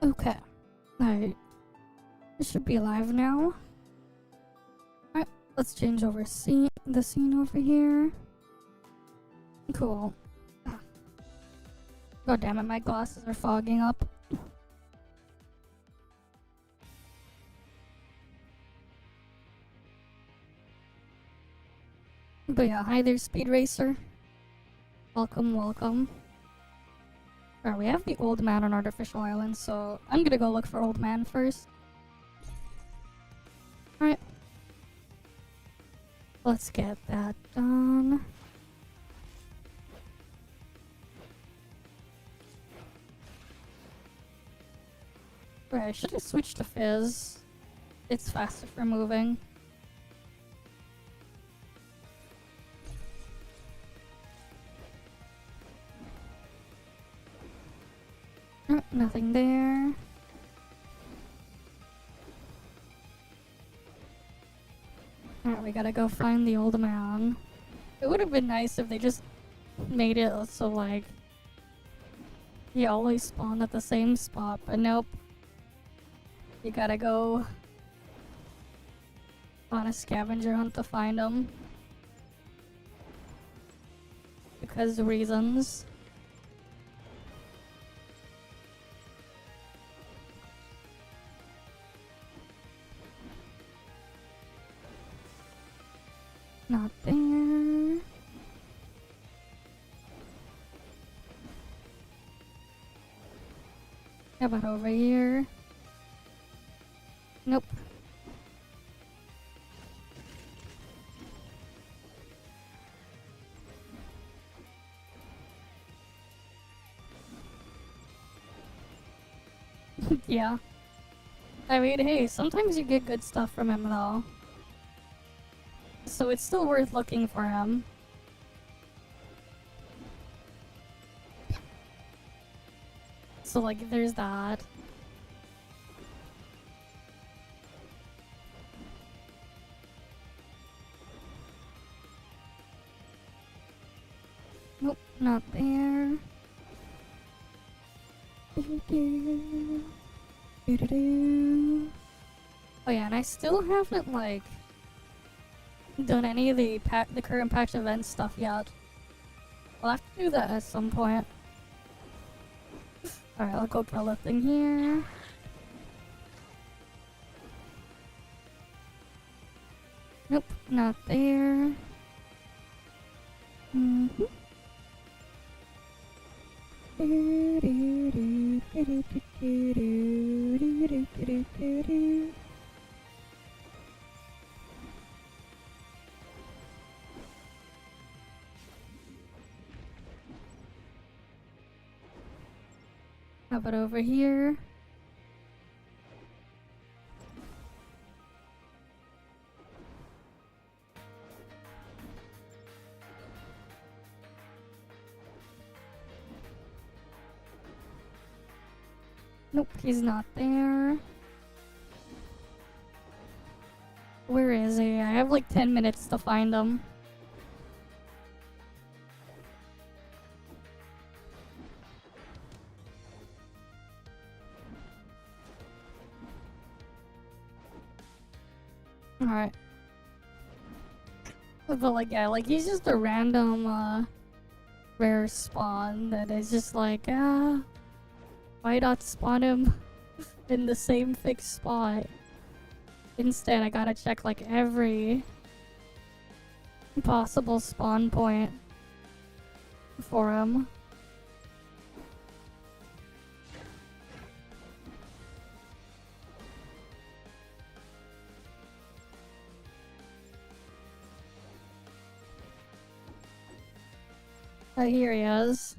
Okay. Alright. It should be live now. Alright, let's change over the scene over here. Cool. God damn it, my glasses are fogging up. But yeah, hi there, Speed Racer. Welcome, welcome. Alright, we have the old man on Artificial Island, so I'm gonna go look for old man first. Alright. Let's get that done. Right, I should have switched to Fizz. It's faster for moving. Nothing there. Alright, we gotta go find the old man. It would have been nice if they just made it so, like, he always spawned at the same spot, but nope. You gotta go on a scavenger hunt to find him. Because reasons. Not there. How about over here? Nope. Yeah. I mean, hey, sometimes you get good stuff from him though. So it's still worth looking for him. So like, there's that. Nope, not there. Oh yeah, and I still haven't like done any of the current patch event stuff yet. I'll have to do that at some point. Alright, I'll go pro lifting here. Nope, not there. How about over here? Nope, he's not there. Where is he? I have like 10 minutes to find him. Alright. But like, yeah, like he's just a random, rare spawn that is just like, why not spawn him in the same fixed spot? Instead, I gotta check like every possible spawn point for him. Here he is.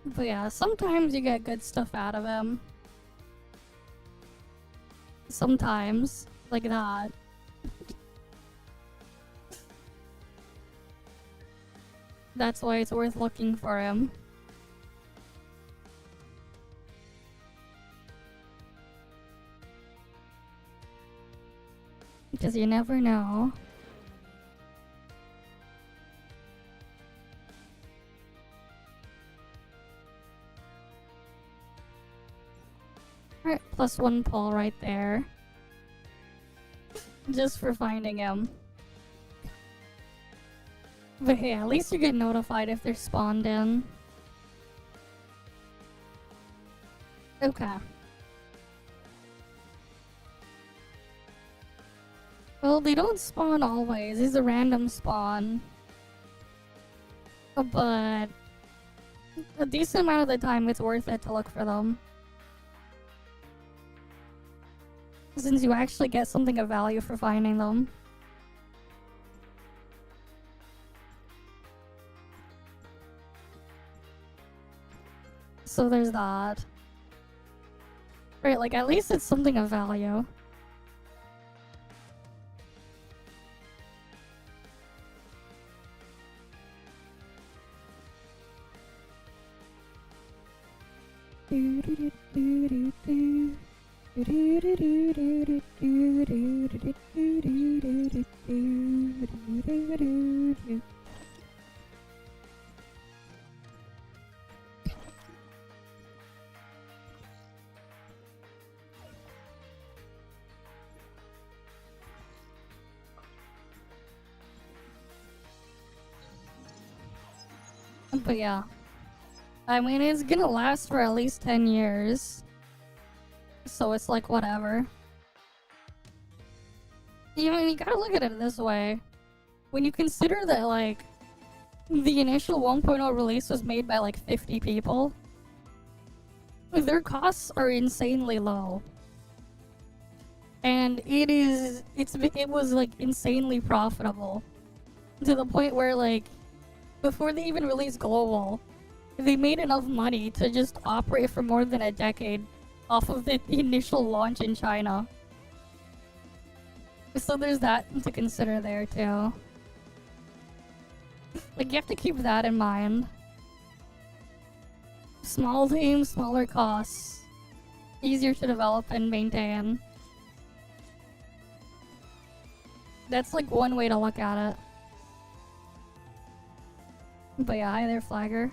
But yeah, sometimes you get good stuff out of him. Sometimes, like that. That's why it's worth looking for him. Because you never know. Alright, +1 pull right there. Just for finding him. But hey, at least you get notified if they're spawned in. Okay. Well, they don't spawn always. It's a random spawn. But a decent amount of the time it's worth it to look for them. Since you actually get something of value for finding them. So there's that. Right, like at least it's something of value. But yeah. I mean, it's gonna last for at least 10 years. So it's like, whatever. You know, you gotta look at it this way. When you consider that, like, the initial 1.0 release was made by, like, 50 people, their costs are insanely low. And it was, like, insanely profitable. To the point where, like, before they even released Global, they made enough money to just operate for more than a decade off of the initial launch in China. So there's that to consider there too. Like, you have to keep that in mind. Small teams, smaller costs. Easier to develop and maintain. That's like one way to look at it. But yeah, hi there, Flagger.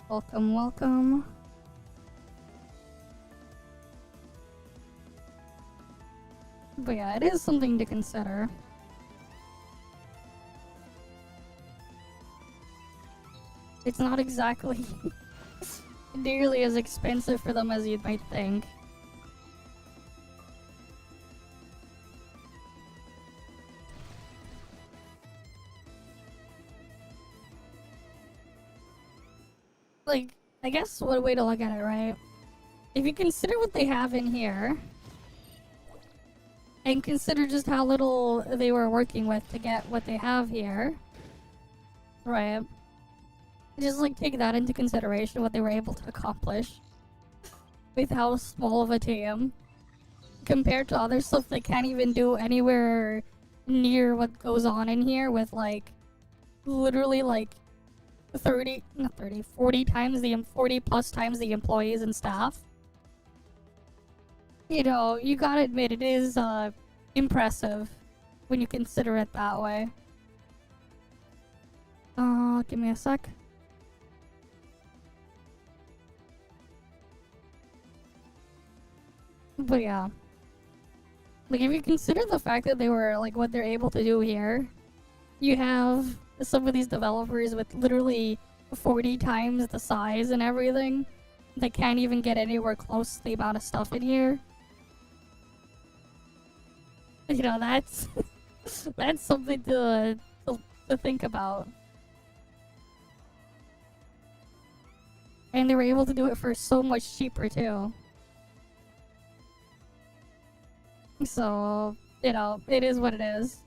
Welcome, welcome. But yeah, it is something to consider. It's not exactly nearly as expensive for them as you might think. Like, I guess one way to look at it, right? If you consider what they have in here, and consider just how little they were working with to get what they have here, right? Just like take that into consideration, what they were able to accomplish with how small of a team compared to other stuff they can't even do anywhere near what goes on in here with like literally like 40 times 40 plus times the employees and staff. You know, you gotta admit it is impressive when you consider it that way. Give me a sec. But yeah. Like, if you consider the fact that they were, like, what they're able to do here, you have some of these developers with literally 40 times the size and everything that can't even get anywhere close to the amount of stuff in here. You know, that's that's something to think about. And they were able to do it for so much cheaper too. So, you know, it is what it is.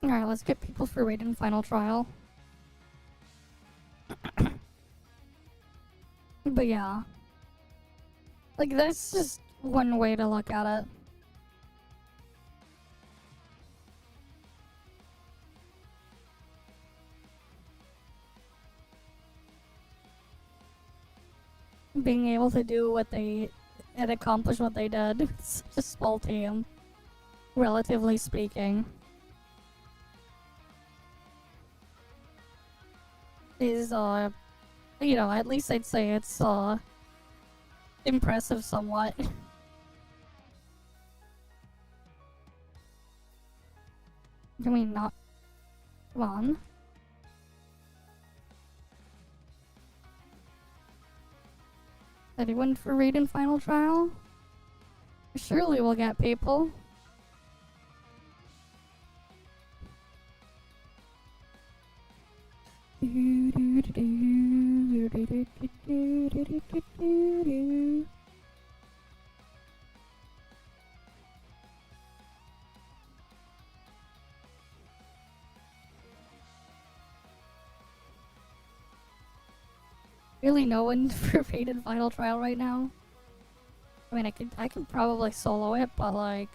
Alright, let's get people for raid and final trial. But yeah. Like, that's just one way to look at it. being able to do what they and accomplish what they did. It's such a small team, relatively speaking. Is you know, at least I'd say it's impressive somewhat. Can we not? Come on. Anyone for raid and final trial? Surely we'll get people. Really no one for raid and final trial right now. I mean, I could probably solo it, but like,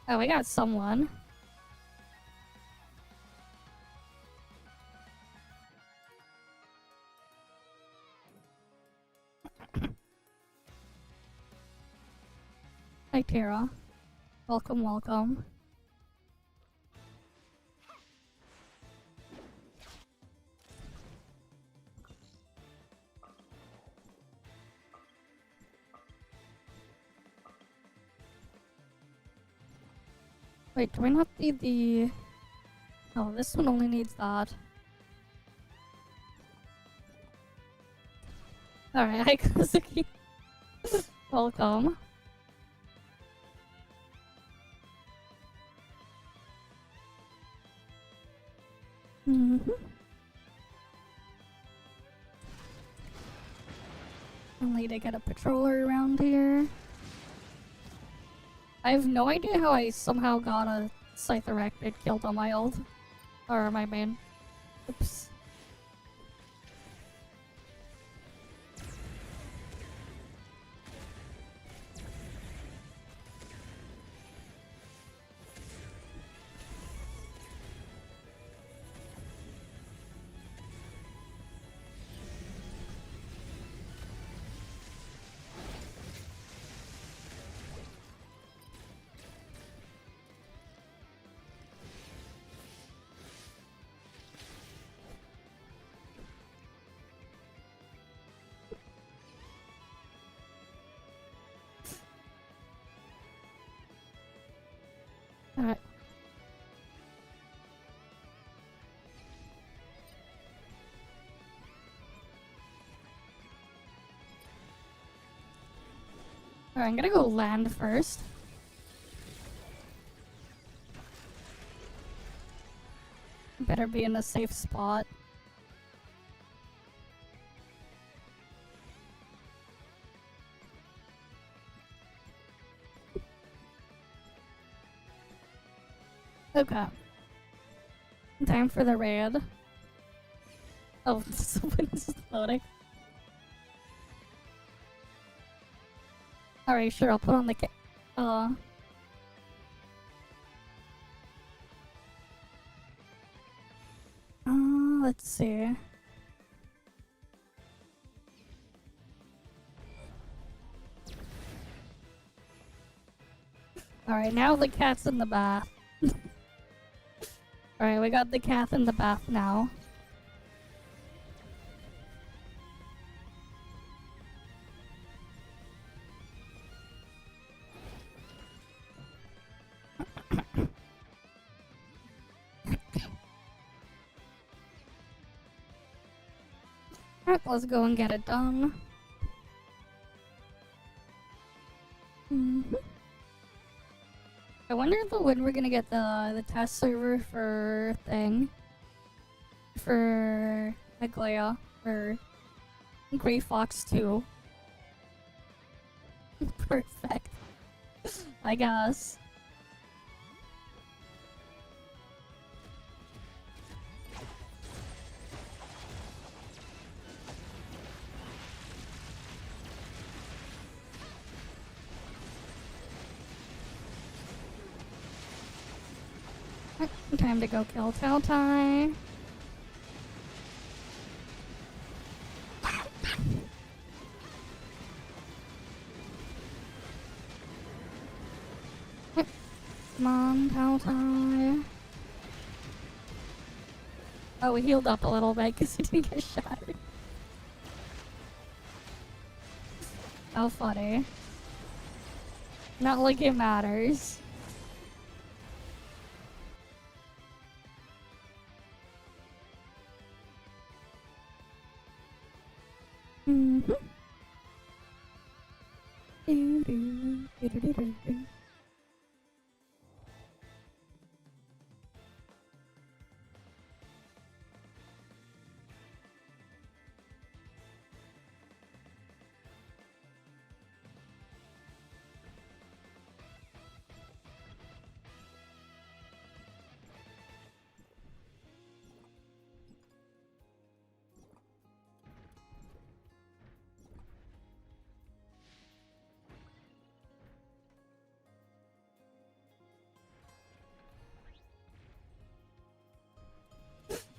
oh, we got someone. Hi, Tara. Welcome, welcome. Wait, do we not need the... Oh, this one only needs that. Alright, hi Kazuki. Welcome. Only to get a patroller around here. I have no idea how I somehow got a Scyther killed on my ult. Or my main. Oops. Alright. Alright, I'm gonna go land first. Better be in a safe spot. Okay. Time for the raid. Oh, someone's loading. Alright, sure, I'll put on the let's see. Alright, now the cat's in the bath. Alright, we got the cat in the bath now. Alright, let's go and get it done. I wonder when we're gonna get the test server for for Aglaya or Grey Fox 2. Perfect. I guess. Time to go kill Taltai. Come on, Tao. Oh, we healed up a little bit because he didn't get shot. How funny. Not like it matters. Mm-hmm.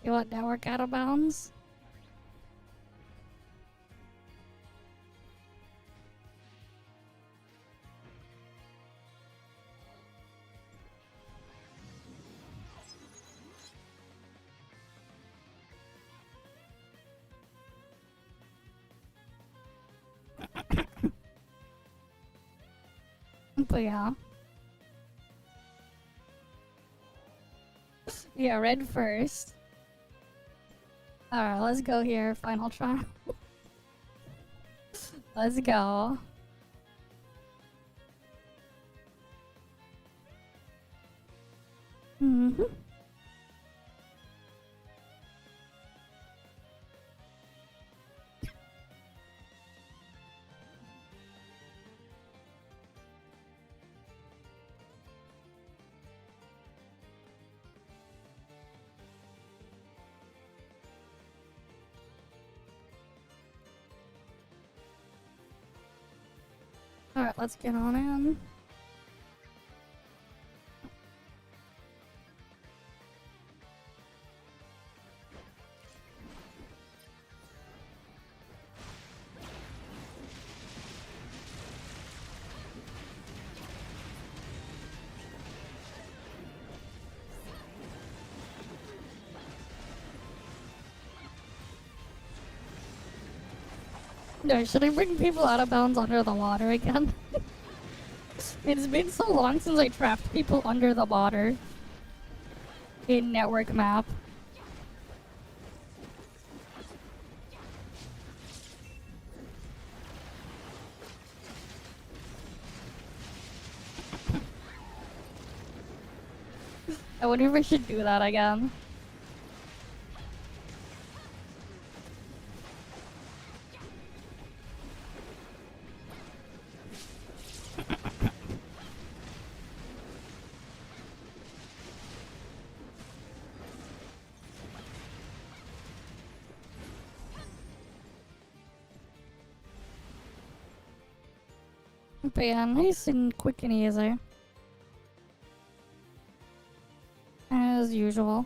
You want network out of bounds? But yeah. Yeah, red first. Alright, let's go here. Final try. Let's go. Mm-hmm. Alright, let's get on in. No, should I bring people out of bounds under the water again? It's been so long since I trapped people under the water in network map. I wonder if I should do that again. But yeah, nice and quick and easy. As usual.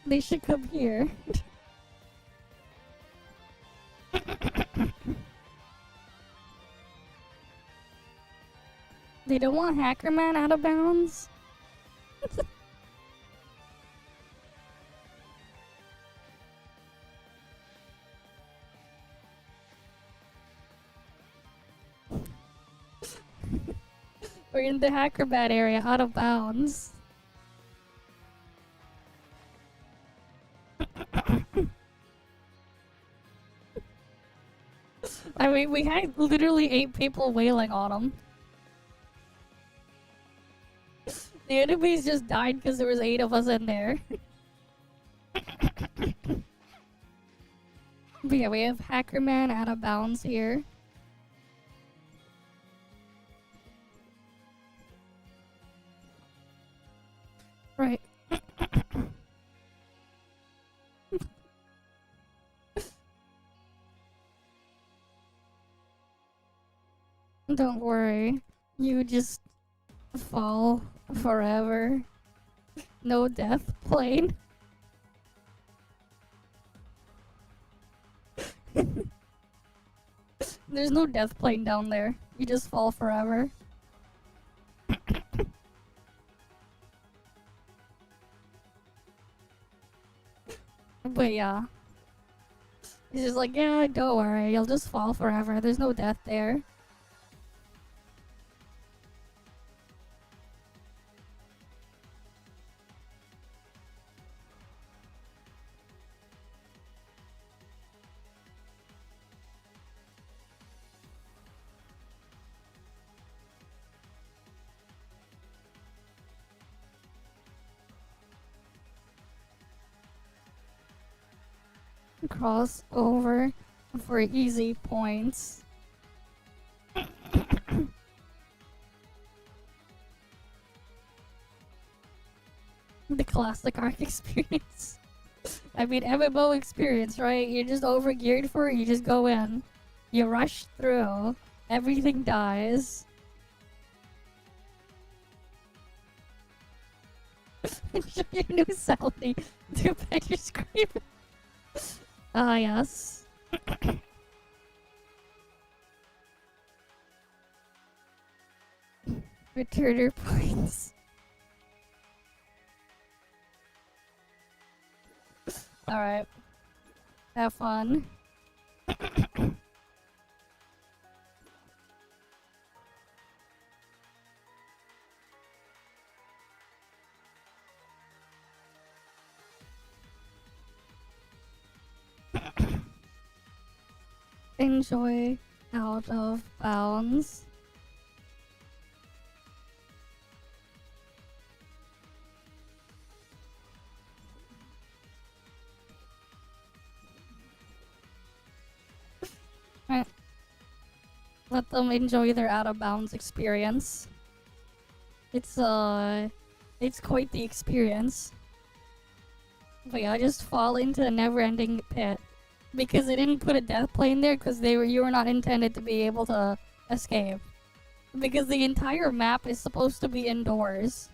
They should come here. They don't want Hacker Man out of bounds? We're in the Hacker Man area, out of bounds. I mean, we had literally 8 people wailing on him. The enemies just died because there was 8 of us in there. But yeah, we have Hacker Man out of bounds here. Don't worry. You just fall forever. No death plane. There's no death plane down there. You just fall forever. But yeah. He's just like, yeah, don't worry, you'll just fall forever. There's no death there. Cross over for easy points. The classic Ark experience. I mean, MMO experience, right? You're just overgeared for it, you just go in. You rush through. Everything dies. Show your new Sally. Too bad you're screaming. Ah, yes. Returner points. Alright. Have fun. Enjoy out of bounds. Let them enjoy their out of bounds experience. It's quite the experience. But yeah, just fall into the never-ending pit. Because they didn't put a death plane there because you were not intended to be able to escape. Because the entire map is supposed to be indoors.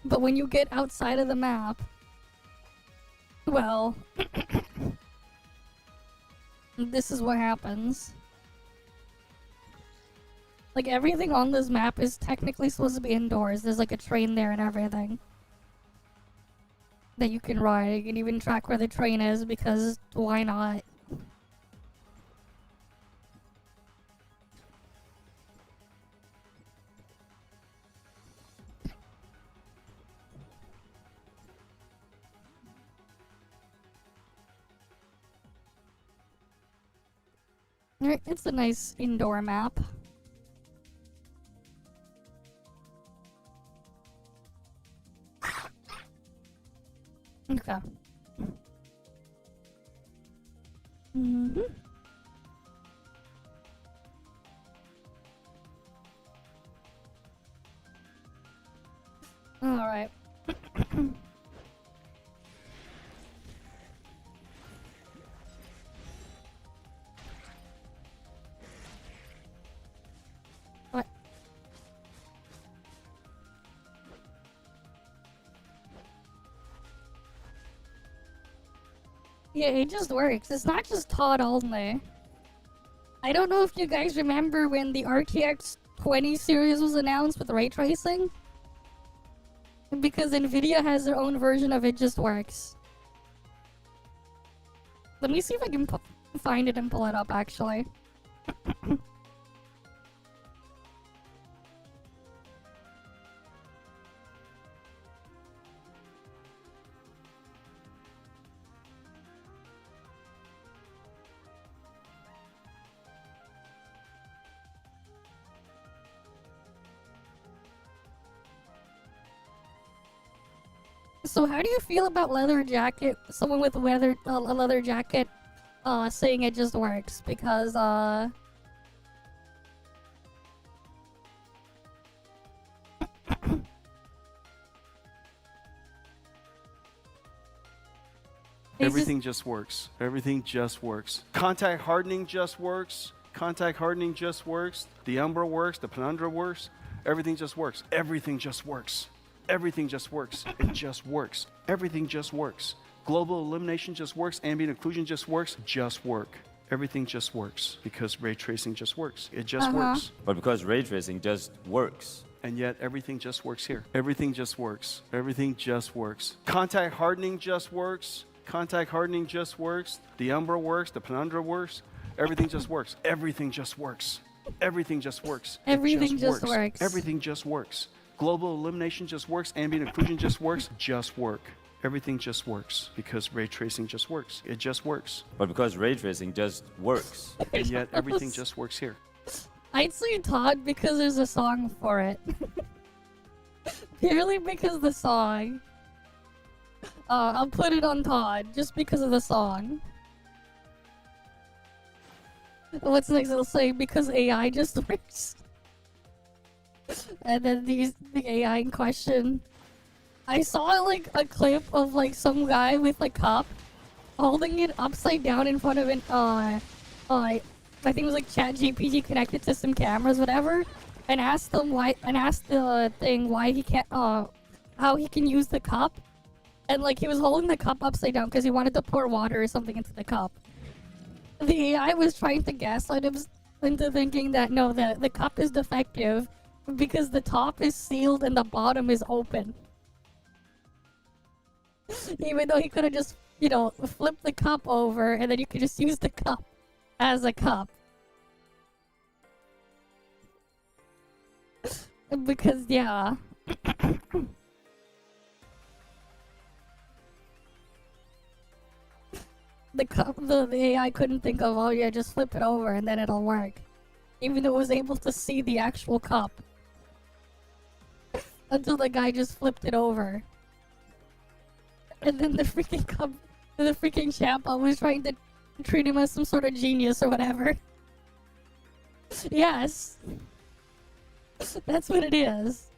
But when you get outside of the map, well, this is what happens. Like, everything on this map is technically supposed to be indoors. There's like a train there and everything that you can ride. You can even track where the train is because why not? It's a nice indoor map. Okay. Mm-hmm. Alright. What? Yeah, it just works. It's not just Todd only. I don't know if you guys remember when the RTX 20 series was announced with ray tracing. Because NVIDIA has their own version of it just works. Let me see if I can find it and pull it up, actually. So how do you feel about leather jacket? Someone with a leather jacket, saying it just works because Everything just works. Everything just works. Contact hardening just works. Contact hardening just works. The Umbra works. The Penumbra works. Everything just works. Everything just works. Everything just works. It just works. Everything just works. Global illumination just works. Ambient occlusion just works. Just work. Everything just works because ray tracing just works. It just works. But because ray tracing just works. And yet everything just works here. Everything just works. Everything just works. Contact hardening just works. Contact hardening just works. The Umbra works. The Penumbra works. Everything just works. Everything just works. Everything just works. Everything just works. Everything just works. Global illumination just works. Ambient occlusion just works. Just work. Everything just works because ray tracing just works. It just works. But because ray tracing just works. And yet everything just works here. I'd say Todd because there's a song for it. Purely because the song. I'll put it on Todd just because of the song. What's next? It'll say because AI just works. And then the AI in question. I saw like a clip of like some guy with a cup holding it upside down in front of an I think it was like ChatGPT connected to some cameras, whatever, and asked them why, and asked the thing why he can't, how he can use the cup, and like he was holding the cup upside down because he wanted to pour water or something into the cup. The AI was trying to gaslight him into thinking that no, the cup is defective because the top is sealed and the bottom is open. Even though he could have just, you know, flipped the cup over and then you could just use the cup as a cup. Because, yeah. The AI couldn't think of, oh yeah, just flip it over and then it'll work. Even though it was able to see the actual cup. Until the guy just flipped it over. And then the freaking Champa was trying to treat him as some sort of genius or whatever. Yes. That's what it is.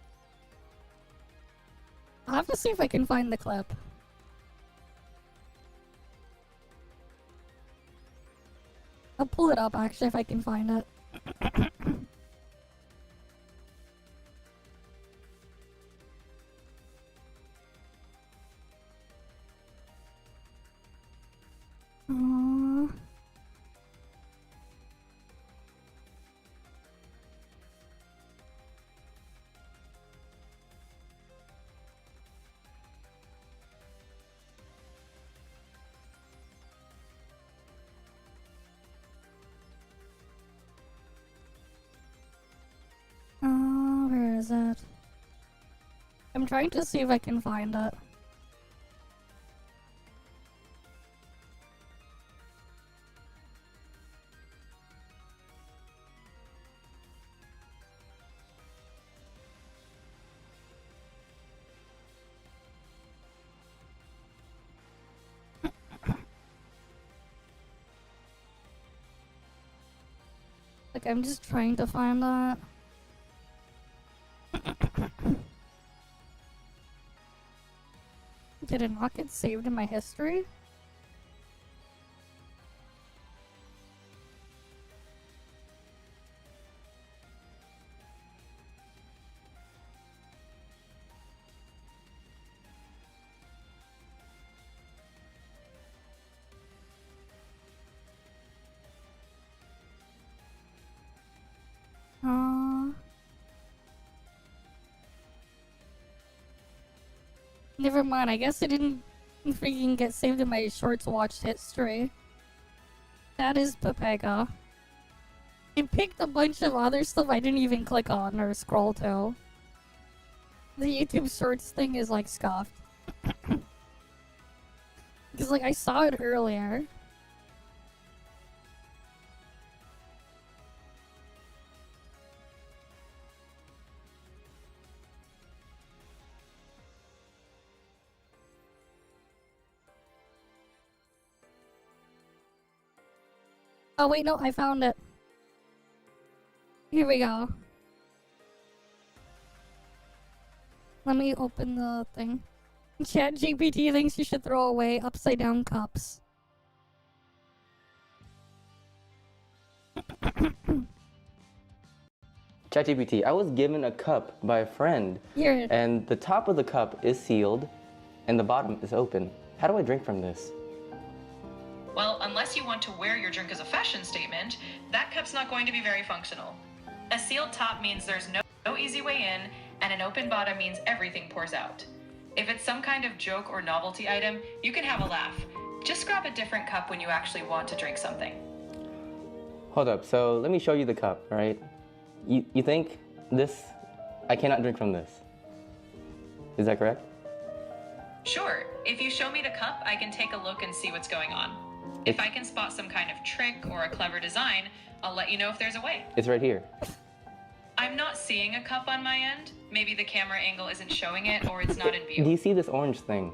I'll have to see if I can find the clip. I'll pull it up actually if I can find it. Where is it? I'm trying to see if I can find it. Like, I'm just trying to find that. Did it not get saved in my history? Never mind, I guess it didn't freaking get saved in my shorts watched history. That is Pepega. It picked a bunch of other stuff I didn't even click on or scroll to. The YouTube shorts thing is like scuffed. Because like I saw it earlier. Oh wait, no, I found it. Here we go. Let me open the thing. ChatGPT thinks you should throw away upside down cups. ChatGPT, I was given a cup by a friend, Here. and the top of the cup is sealed, and the bottom is open. How do I drink from this? Well, unless you want to wear your drink as a fashion statement, that cup's not going to be very functional. A sealed top means there's no easy way in, and an open bottom means everything pours out. If it's some kind of joke or novelty item, you can have a laugh. Just grab a different cup when you actually want to drink something. Hold up, so let me show you the cup, all right? You think this, I cannot drink from this. Is that correct? Sure, if you show me the cup, I can take a look and see what's going on. If I can spot some kind of trick or a clever design, I'll let you know if there's a way. It's right here. I'm not seeing a cup on my end. Maybe the camera angle isn't showing it or it's not in Do view. you see this orange thing?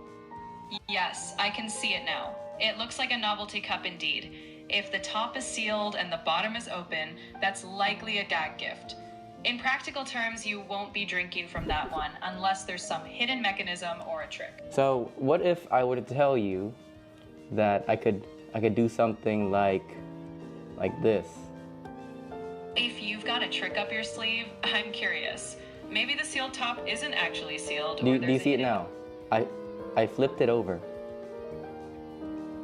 Yes, I can see it now. It looks like a novelty cup indeed. If the top is sealed and the bottom is open, that's likely a gag gift. In practical terms, you won't be drinking from that one unless there's some hidden mechanism or a trick. So what if I were to tell you that I could do something like this? If you've got a trick up your sleeve, I'm curious. Maybe the sealed top isn't actually sealed. Do or you there's a see it hidden- now? I flipped it over.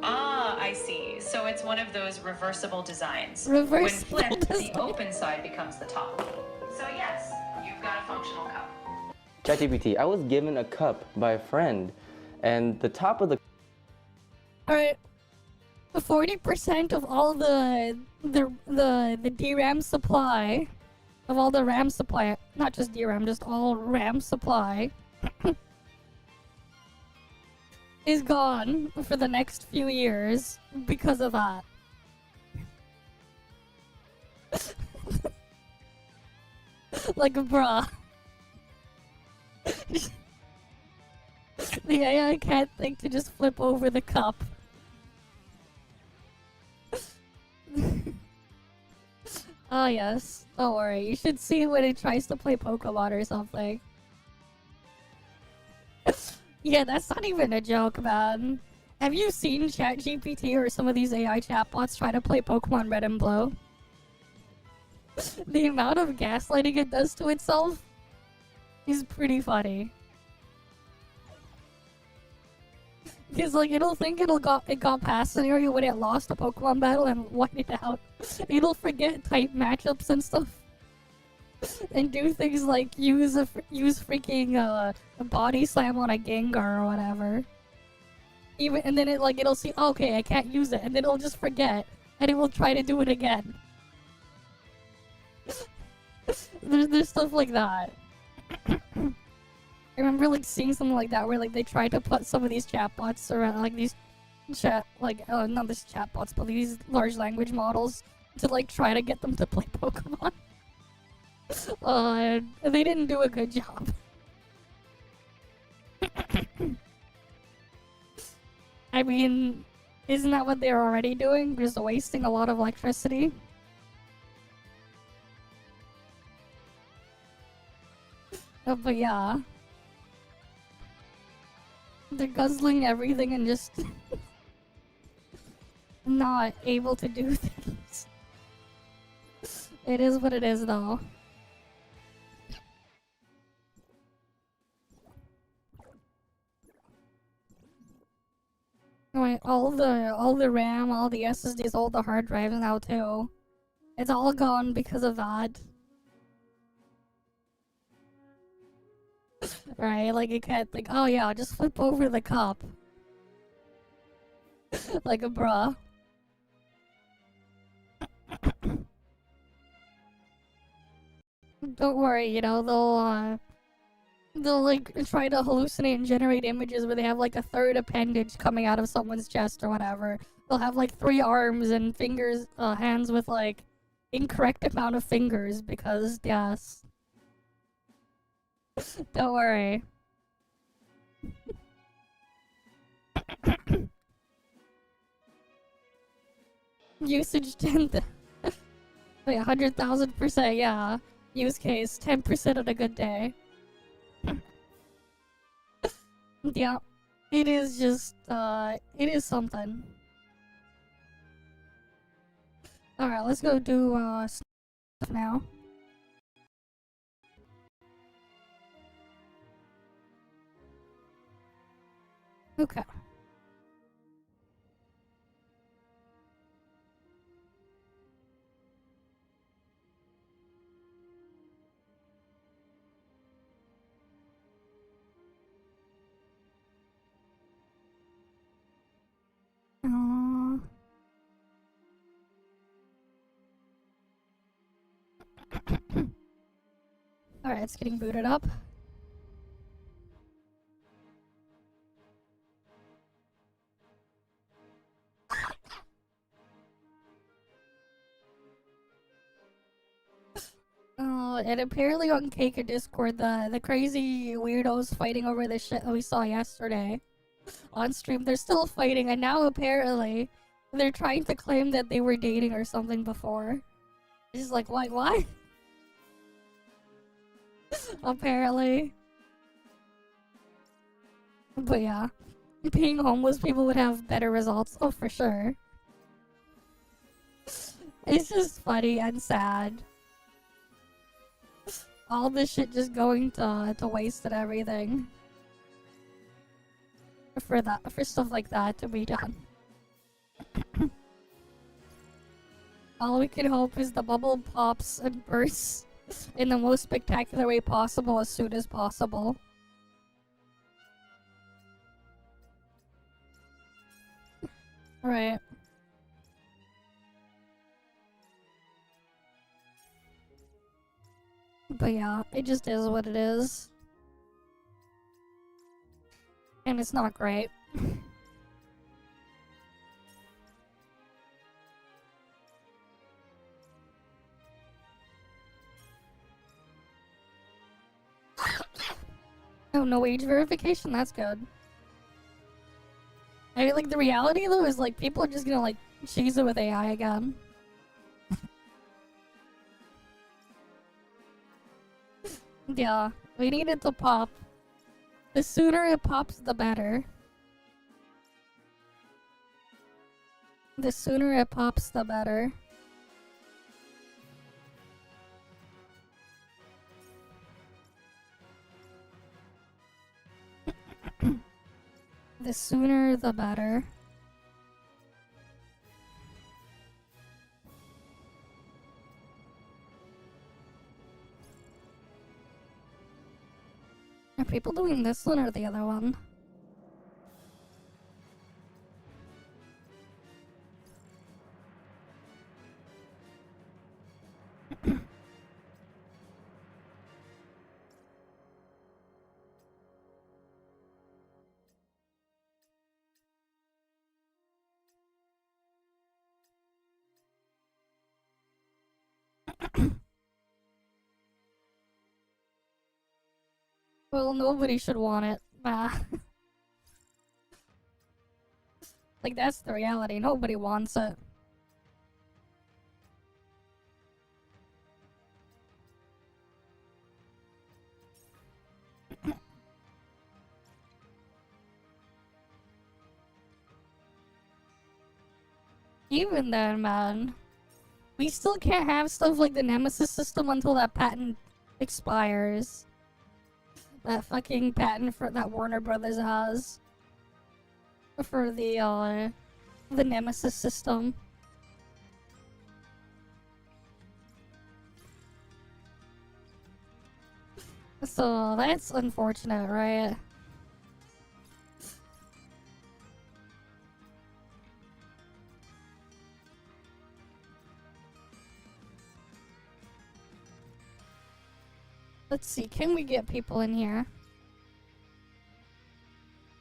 Ah, I see. So it's one of those reversible designs. Reversible When flipped, design. the open side becomes the top. So yes, you've got a functional cup. ChatGPT, I was given a cup by a friend, and the top of the Alright. 40% of all the DRAM supply, of all the RAM supply, not just DRAM, just all RAM supply, is gone for the next few years because of that. Like, bruh. The AI can't think to just flip over the cup. Oh yes, don't worry. You should see when it tries to play Pokemon or something. Yeah, that's not even a joke, man. Have you seen ChatGPT or some of these AI chatbots try to play Pokemon Red and Blue? The amount of gaslighting it does to itself is pretty funny. Because, like, it'll think it got past an area when it lost a Pokemon battle and wiped it out. It'll forget type matchups and stuff. And do things like use freaking a body slam on a Gengar or whatever. And then it'll see, oh, okay, I can't use it, and then it'll just forget, and it will try to do it again. There's stuff like that. I remember like seeing something like that where like they tried to put some of these chatbots around like these not these chatbots but these large language models to like try to get them to play Pokemon. And they didn't do a good job. I mean, isn't that what they're already doing? Just wasting a lot of electricity? But yeah. They're guzzling everything and just not able to do things. It is what it is, though. Right, all the RAM, all the SSDs, all the hard drives now too. It's all gone because of that. Right, like you can't think, oh yeah, just flip over the cup. Like a bruh. Don't worry, you know, they'll like try to hallucinate and generate images where they have like a third appendage coming out of someone's chest or whatever. They'll have like 3 arms and fingers, hands with like incorrect amount of fingers because, yes. Don't worry. Usage 10. Wait, 100,000%, yeah. Use case 10% on a good day. Yeah. It is just, it is something. Alright, let's go do, stuff now. Okay. Uh... Alright, it's getting booted up. And apparently on Cake and Discord, the crazy weirdos fighting over the shit that we saw yesterday on stream, they're still fighting, and now apparently they're trying to claim that they were dating or something before. It's just like, why? Apparently. But yeah, being homeless people would have better results. Oh, for sure. It's just funny and sad. All this shit just going to waste and everything. For stuff like that to be done. All we can hope is the bubble pops and bursts in the most spectacular way possible as soon as possible. Right. But yeah, it just is what it is. And it's not great. Oh, no age verification? That's good. I mean, like, the reality, though, is, like, people are just gonna, like, cheese it with AI again. Yeah, we need it to pop. The sooner it pops, the better. The sooner it pops, the better. The sooner, the better. Are people doing this one or the other one? Well, nobody should want it. Like, that's the reality. Nobody wants it. Even then, man, we still can't have stuff like the Nemesis system until that patent expires. That fucking patent for that Warner Brothers has for the Nemesis system. So that's unfortunate, right? Let's see, can we get people in here?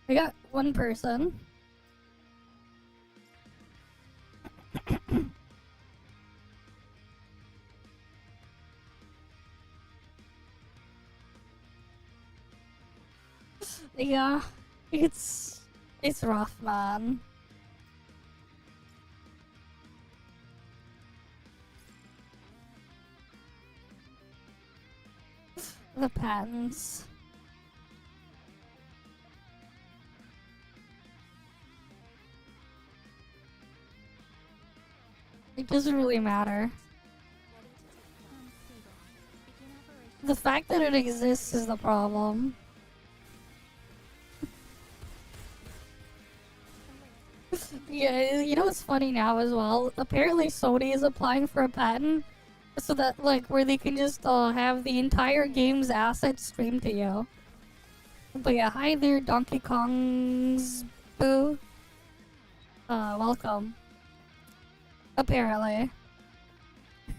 We got one person. Yeah, it's rough, man. The patents. It doesn't really matter. The fact that it exists is the problem. Yeah, you know what's funny now as well? Apparently Sony is applying for a patent so that, like, where they can just have the entire game's assets streamed to you. But yeah, hi there, Donkey Kong's boo. Welcome. Apparently.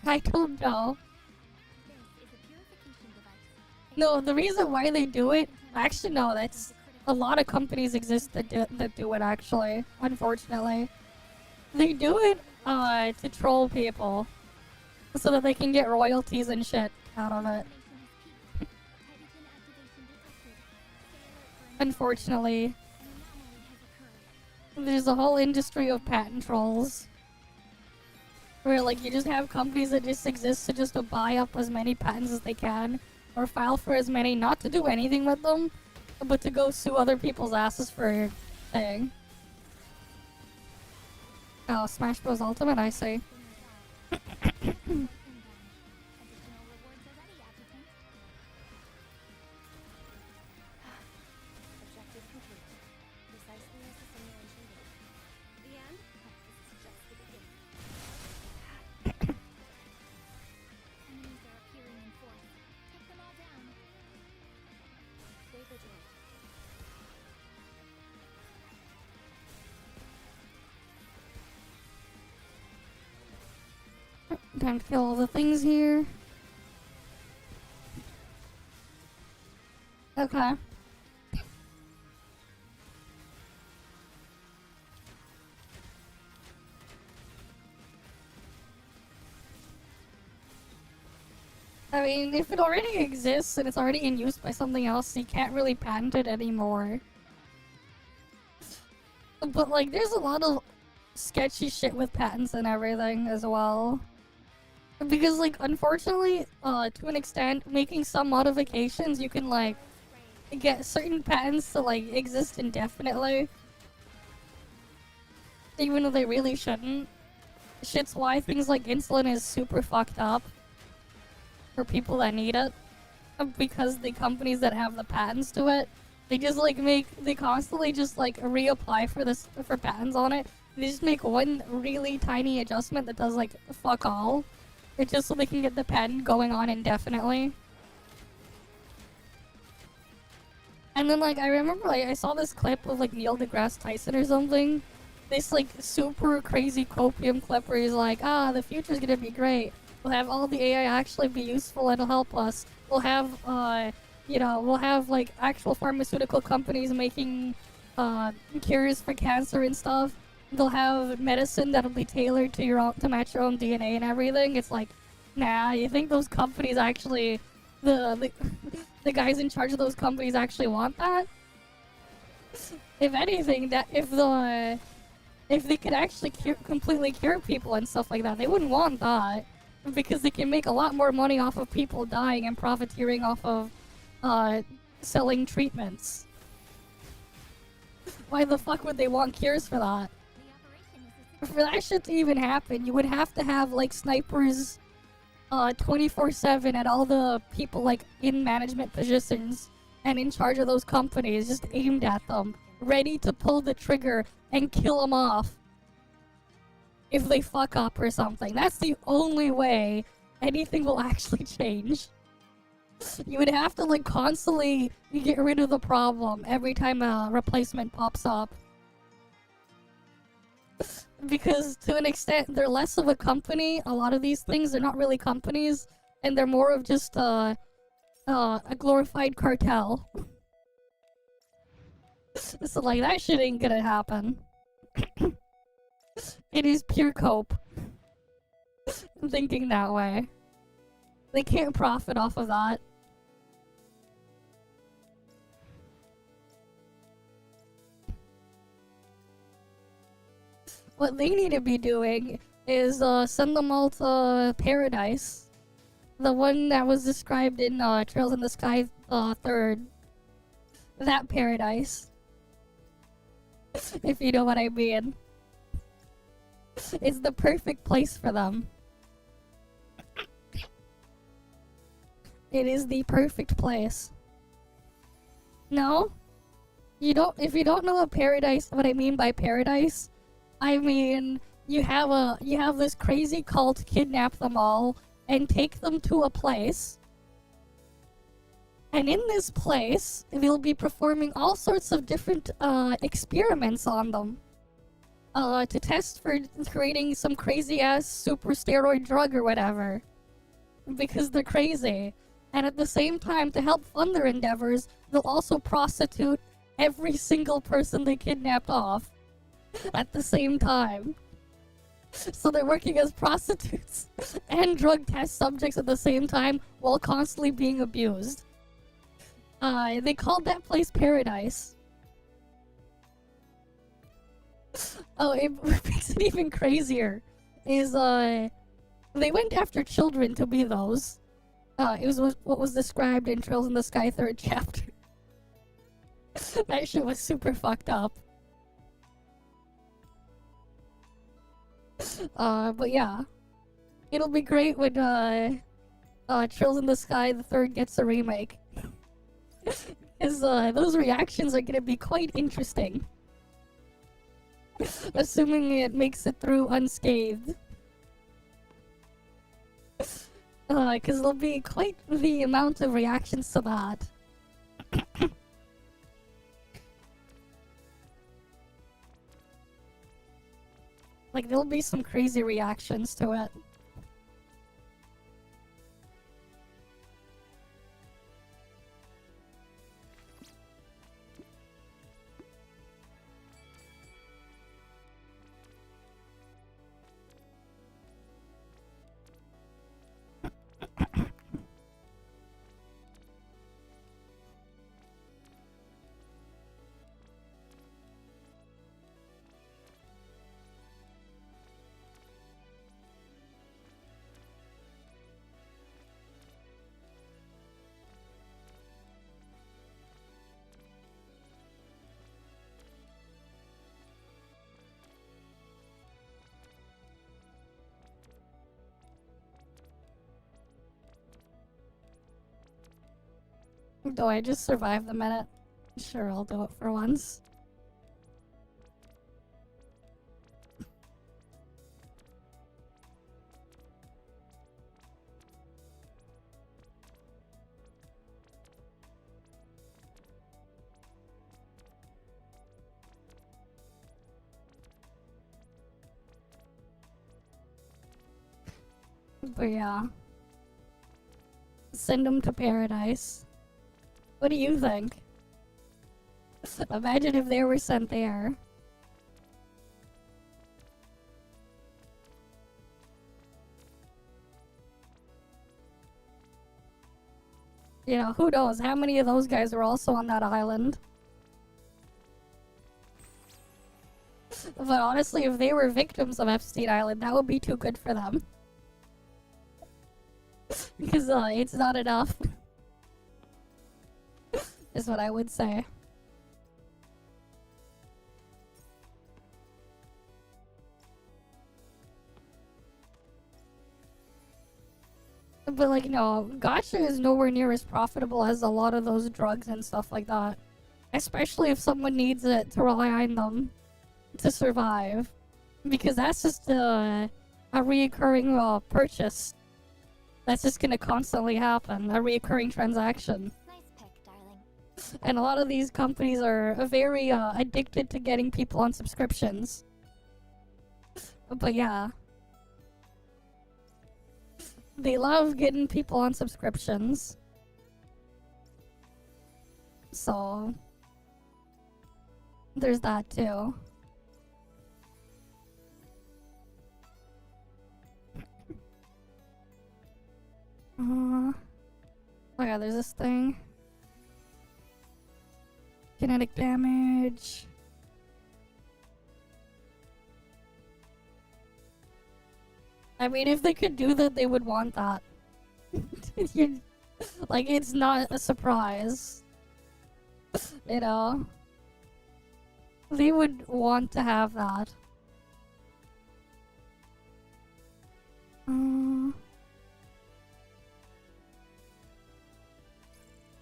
I don't know. No, the reason why they do it, actually no, that's a lot of companies exist that do it actually, unfortunately. They do it to troll people so that they can get royalties and shit out of it. Unfortunately. There's a whole industry of patent trolls. Where like you just have companies that just exist to just to buy up as many patents as they can. Or file for as many, not to do anything with them, but to go sue other people's asses for a thing. Oh, Smash Bros. Ultimate, I see. Time to kill all the things here. Okay. I mean, if it already exists and it's already in use by something else, you can't really patent it anymore. But like, there's a lot of sketchy shit with patents and everything as well. Because like, unfortunately, to an extent, making some modifications, you can like, get certain patents to like, exist indefinitely. Even though they really shouldn't. Shit's why things like insulin is super fucked up. For people that need it. Because the companies that have the patents to it, they just like they constantly just like reapply for patents on it. They just make one really tiny adjustment that does like fuck all. It's just so they can get the patent going on indefinitely. And then like I remember like I saw this clip of like Neil deGrasse Tyson or something. This like super crazy copium clip where he's like, the future's gonna be great. We'll have all the AI actually be useful and it'll help us. We'll have we'll have like actual pharmaceutical companies making cures for cancer and stuff. They'll have medicine that'll be tailored to match your own DNA and everything. It's like, nah, you think those companies actually, the guys in charge of those companies actually want that? If anything, if they could actually completely cure people and stuff like that, they wouldn't want that. Because they can make a lot more money off of people dying and profiteering off of selling treatments. Why the fuck would they want cures for that? For that shit to even happen, you would have to have like snipers 24/7 at all the people like in management positions and in charge of those companies, just aimed at them, ready to pull the trigger and kill them off if they fuck up or something. That's the only way anything will actually change. You would have to like constantly get rid of the problem every time a replacement pops up. Because to an extent, they're less of a company. A lot of these things are not really companies, and they're more of just a glorified cartel. So like, that shit ain't gonna happen. It is pure cope. I'm thinking that way. They can't profit off of that. What they need to be doing is send them all to Paradise. The one that was described in Trails in the Sky 3rd. That Paradise. If you know what I mean. It's the perfect place for them. It is the perfect place. No? You don't, if you don't know what paradise, what I mean by paradise, I mean, you have this crazy cult kidnap them all and take them to a place. And in this place, they'll be performing all sorts of different experiments on them. To test for creating some crazy ass super steroid drug or whatever. Because they're crazy. And at the same time, to help fund their endeavors, they'll also prostitute every single person they kidnapped off. At the same time. So they're working as prostitutes and drug test subjects at the same time while constantly being abused. They called that place Paradise. Oh, it makes it even crazier. Is, they went after children to be those. It was what was described in Trails in the Sky 3rd chapter. That shit was super fucked up. But yeah. It'll be great when, Trails in the Sky the 3rd gets a remake. Because, those reactions are gonna be quite interesting. Assuming it makes it through unscathed. Because there'll be quite the amount of reactions to that. Like, there'll be some crazy reactions to it. Do I just survive the minute? Sure, I'll do it for once. But yeah. Send them to paradise. What do you think? Imagine if they were sent there. You know, who knows? How many of those guys were also on that island? But honestly, if they were victims of Epstein Island, that would be too good for them. Because it's not enough. Is what I would say. But like, no, gacha is nowhere near as profitable as a lot of those drugs and stuff like that. Especially if someone needs it to rely on them to survive. Because that's just a reoccurring purchase. That's just gonna constantly happen, a reoccurring transaction. And a lot of these companies are very addicted to getting people on subscriptions. But yeah. They love getting people on subscriptions. So there's that too. Oh yeah, there's this thing. Kinetic damage. I mean, if they could do that, they would want that. Like, it's not a surprise. You know? They would want to have that.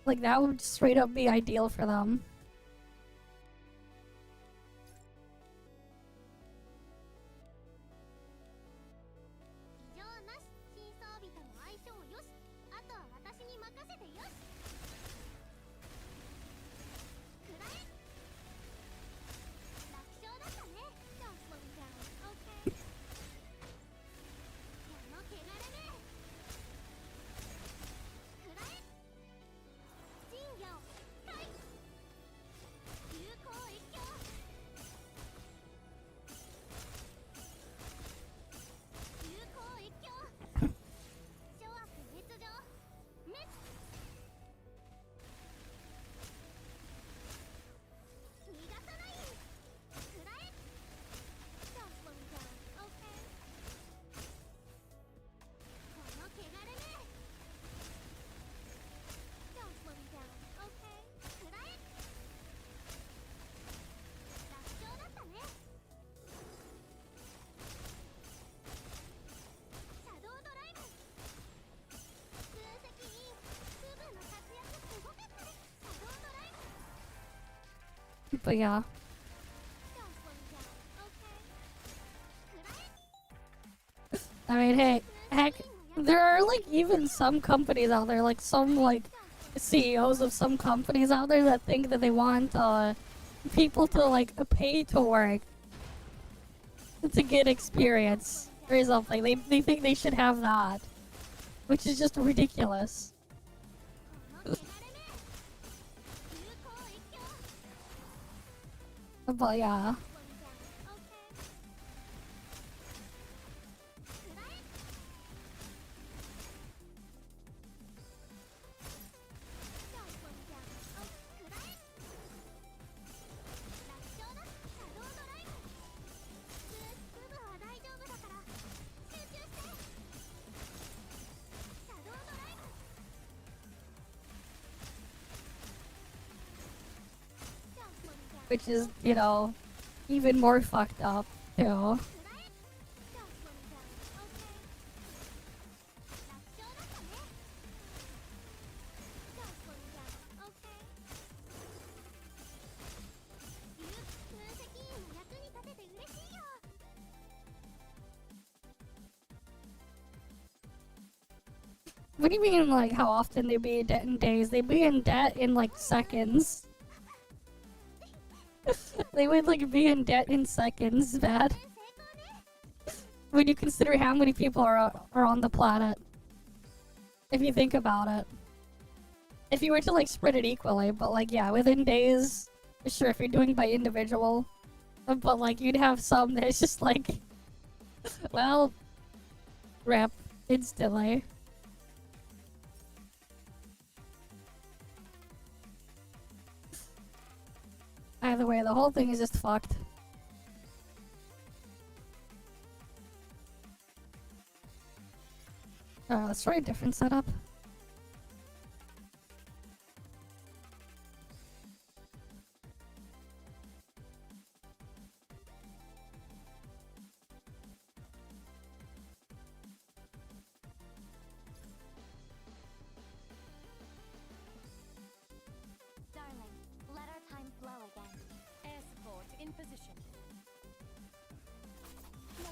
Like that would straight up be ideal for them. But yeah. I mean, hey, heck, there are like even some companies out there, like some like CEOs of some companies out there that think that they want people to like pay to work to get experience or something. They think they should have that, which is just ridiculous. But yeah. Which is, you know, even more fucked up, too. What do you mean, like, how often they be in debt in days? They be in debt in, like, seconds. They would, like, be in debt in seconds, bad. When you consider how many people are on the planet. If you think about it. If you were to, like, spread it equally, but, like, yeah, within days, sure, if you're doing by individual. But, like, you'd have some that's just, like, well, rep instantly. Either way, the whole thing is just fucked. Let's try a different setup.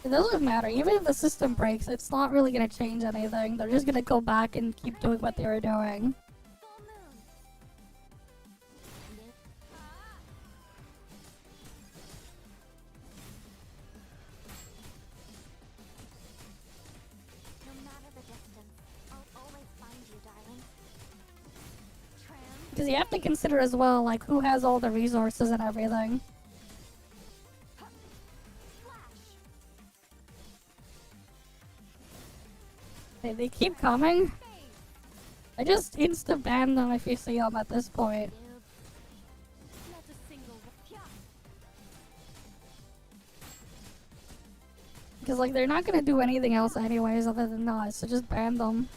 It doesn't matter, even if the system breaks, it's not really gonna change anything. They're just gonna go back and keep doing what they were doing. Because you have to consider as well, like, who has all the resources and everything. They keep coming. I just insta-ban them if you see them at this point. Because, like, they're not gonna do anything else anyways other than that, so just ban them.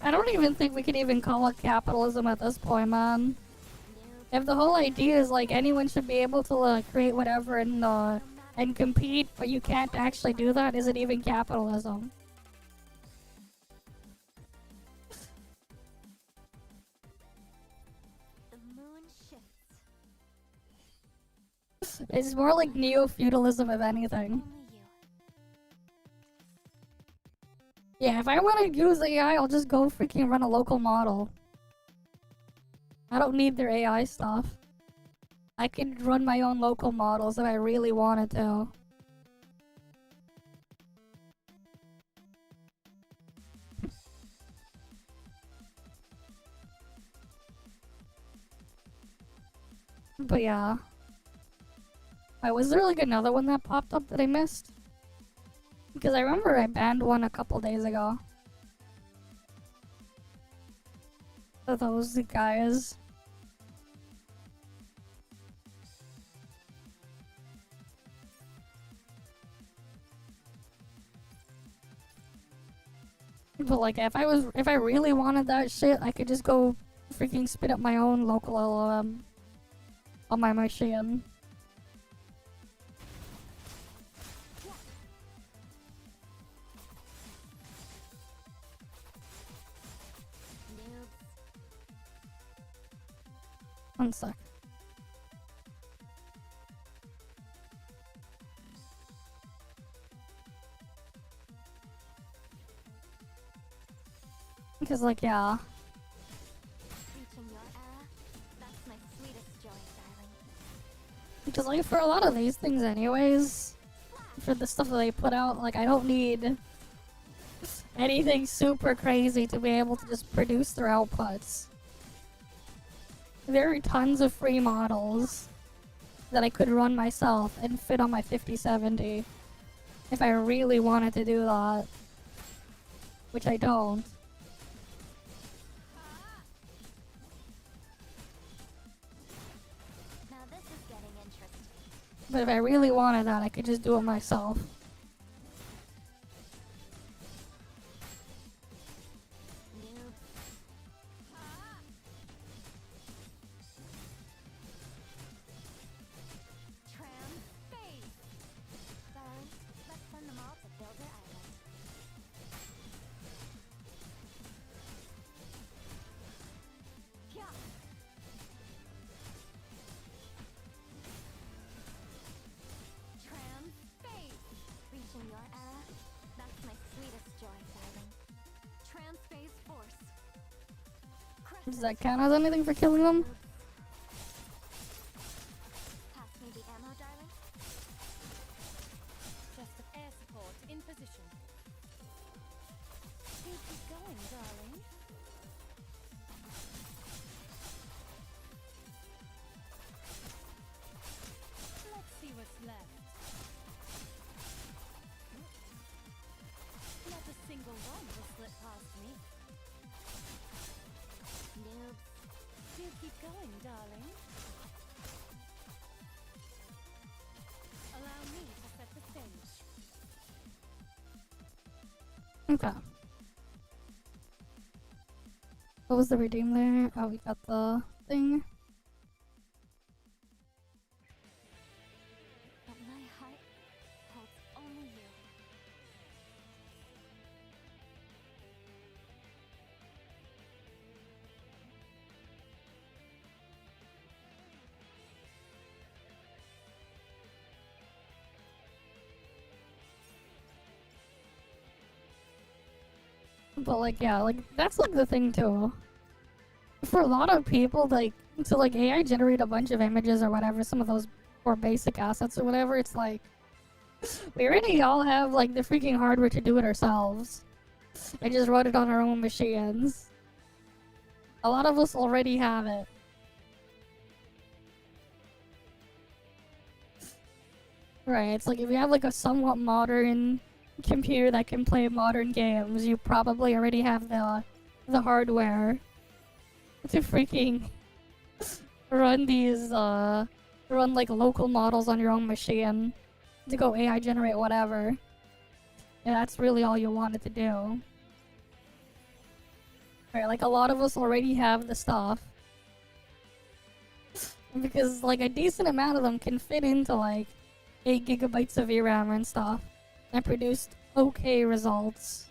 I don't even think we can even call it capitalism at this point, man. If the whole idea is like anyone should be able to create whatever and compete, but you can't actually do that, is it even capitalism? The moon shifts. It's more like neo-feudalism, if anything. Only you. Yeah, if I want to use AI, I'll just go freaking run a local model. I don't need their AI stuff. I could run my own local models if I really wanted to. But yeah. Was there like another one that popped up that I missed? Because I remember I banned one a couple days ago. Those guys. But like, if I really wanted that shit, I could just go freaking spin up my own local LLM on my machine. One sec. Because like, yeah. Reaching your era, that's my sweetest joy, darling. Because like, for a lot of these things anyways, for the stuff that they put out, like, I don't need anything super crazy to be able to just produce their outputs. There are tons of free models that I could run myself and fit on my 5070 if I really wanted to do that, which I don't. Now this is getting interesting. But if I really wanted that, I could just do it myself. Noob. Tram space. Darling, let's send them all to Builder Island. Yeah. Tram space. Reaching your era, that's my sweetest joy, darling. Tram space force. Does that count as anything for killing them? Pass me the ammo, darling. Just air support in position. Keep it going, darling. Let's see what's left. Not a single one will slip past me. Noobs. Do keep going, darling. Allow me to set the stage. Okay. What was the redeem there? Oh, we got the thing. But my heart holds only you. But like, yeah, like that's like the thing too. For a lot of people, like to like AI generate a bunch of images or whatever, some of those more basic assets or whatever, it's like we already all have like the freaking hardware to do it ourselves. And just run it on our own machines. A lot of us already have it. Right, it's like if you have like a somewhat modern computer that can play modern games, you probably already have the hardware to freaking run these run like local models on your own machine to go AI generate whatever. And that's really all you wanted to do. Right, like a lot of us already have the stuff. Because like a decent amount of them can fit into like 8 gigabytes of VRAM and stuff. And produced okay results.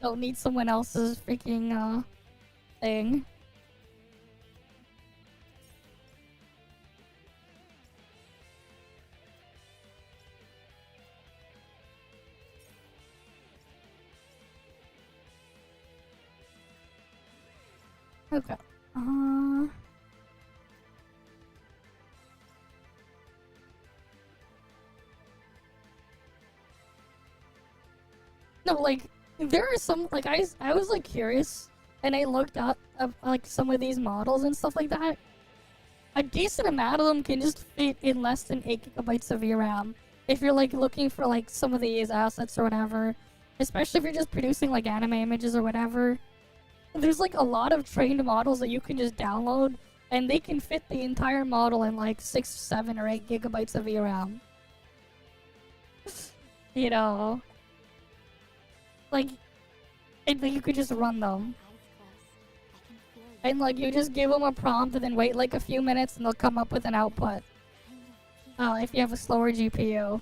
Don't need someone else's freaking thing. Okay. No, like there are some like I was like curious and I looked up like some of these models and stuff like that. A decent amount of them can just fit in less than 8 gigabytes of VRAM. If you're like looking for like some of these assets or whatever, especially if you're just producing like anime images or whatever. There's like a lot of trained models that you can just download and they can fit the entire model in like 6, 7, or 8 gigabytes of VRAM. You know, like, and like you could just run them. And like you just give them a prompt and then wait like a few minutes and they'll come up with an output. If you have a slower GPU.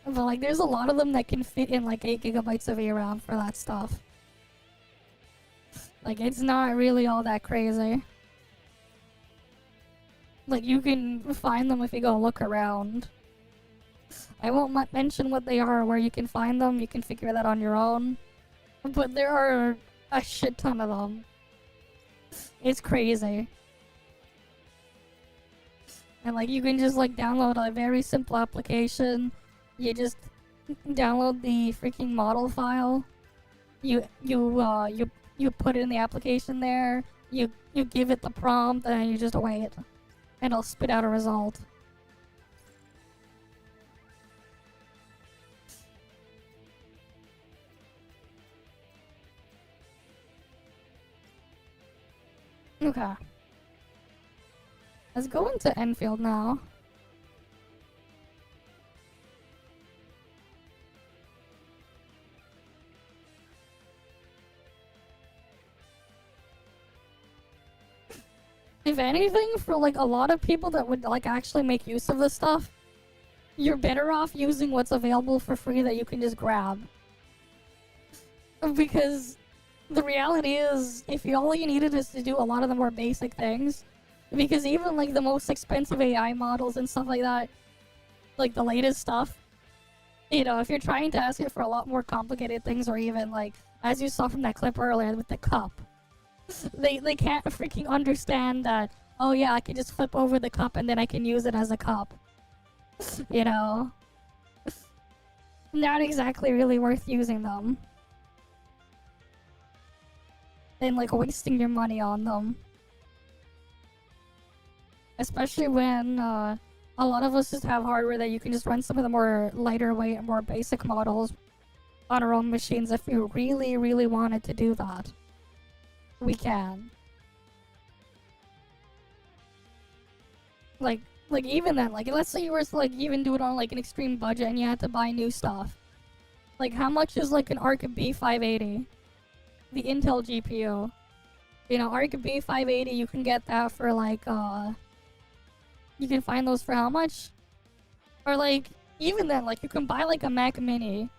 But like there's a lot of them that can fit in like 8 gigabytes of VRAM for that stuff. Like it's not really all that crazy. Like you can find them if you go look around. I won't mention what they are or where you can find them. You can figure that on your own. But there are a shit ton of them. It's crazy. And like you can just like download a very simple application. You just download the freaking model file. You put it in the application there. You give it the prompt and you just wait. And it'll spit out a result. Okay. Let's go into Enfield now. If anything, for like a lot of people that would like actually make use of this stuff, you're better off using what's available for free that you can just grab. Because the reality is, if all you needed is to do a lot of the more basic things, because even like the most expensive AI models and stuff like that, like the latest stuff, you know, if you're trying to ask it for a lot more complicated things, or even like, as you saw from that clip earlier with the cup, they can't freaking understand that, oh yeah, I can just flip over the cup and then I can use it as a cup. You know? Not exactly really worth using them. And like wasting your money on them. Especially when a lot of us just have hardware that you can just run some of the more lighter weight and more basic models on our own machines if you really, really wanted to do that. We can. Like even then, like let's say you were to like even do it on like an extreme budget and you had to buy new stuff. Like how much is like an Arc B580? The Intel GPU. You know, Arc B580, you can get that for like you can find those for how much? Or like even then, like you can buy like a Mac Mini.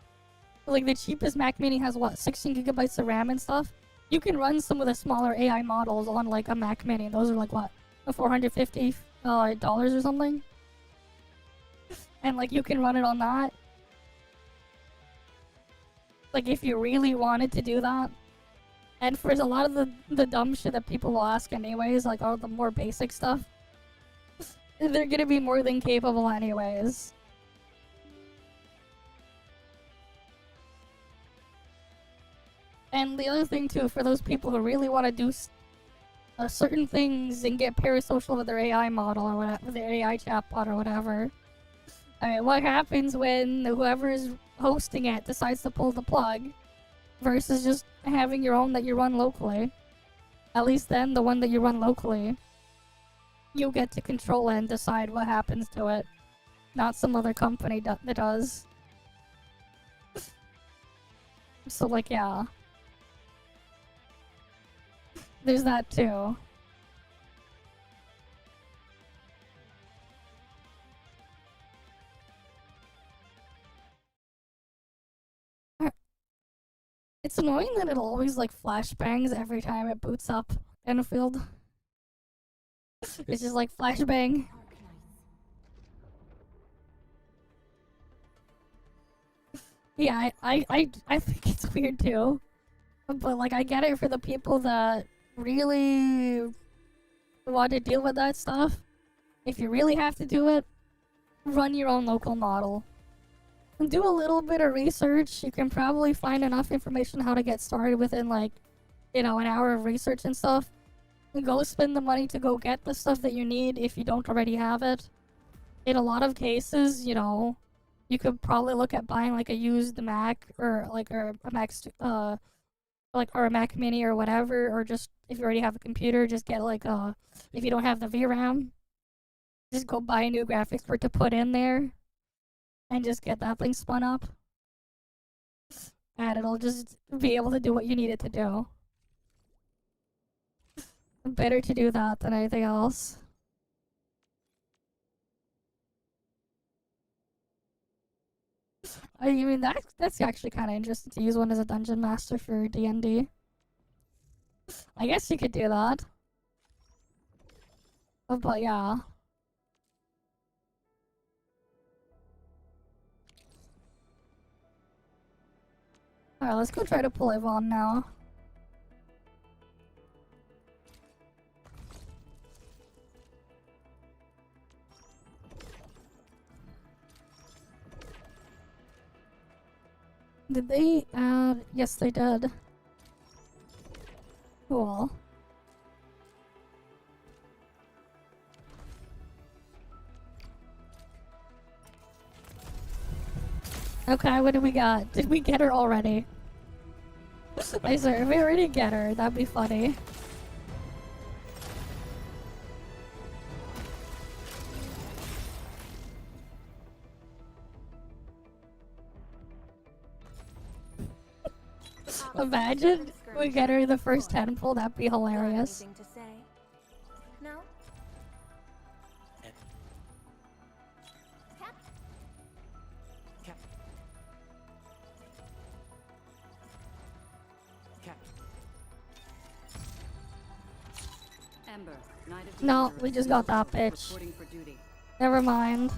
Like the cheapest Mac Mini has what, 16 gigabytes of RAM and stuff? You can run some of the smaller AI models on like a Mac Mini. Those are like what, $450 or something? And like you can run it on that. Like if you really wanted to do that. And for a lot of the dumb shit that people will ask anyways, like all the more basic stuff, they're gonna be more than capable anyways. And the other thing too, for those people who really want to do certain things and get parasocial with their AI model or whatever, with their AI chatbot or whatever. I mean, what happens when whoever is hosting it decides to pull the plug versus just having your own that you run locally? At least then, the one that you run locally, you get to control it and decide what happens to it, not some other company that does. So like, yeah. There's that too. It's annoying that it always like flashbangs every time it boots up Enfield. It's just like flashbang. Yeah, I think it's weird too. But like I get it for the people that really want to deal with that stuff. If you really have to do it, run your own local model. And do a little bit of research. You can probably find enough information how to get started within like, you know, an hour of research and stuff. And go spend the money to go get the stuff that you need if you don't already have it. In a lot of cases, you know, you could probably look at buying like a used Mac or like a Mac or a Mac Mini or whatever, or just if you already have a computer, just get like if you don't have the VRAM, just go buy a new graphics card to put in there, and just get that thing spun up, and it'll just be able to do what you need it to do. Better to do that than anything else. I mean that's actually kind of interesting to use one as a dungeon master for D&D. I guess you could do that. But yeah. Alright, let's go try to pull Yvonne now. Did they add? Yes, they did. Cool. Okay, what do we got? Did we get her already? I swear, if we already get her, that'd be funny. Imagine we get her the first 10 pull, that'd be hilarious. Anything to say? No? Cap? Cap. Cap. Ember, Knight of No, Danger, we just got that bitch. reporting for duty. Never mind.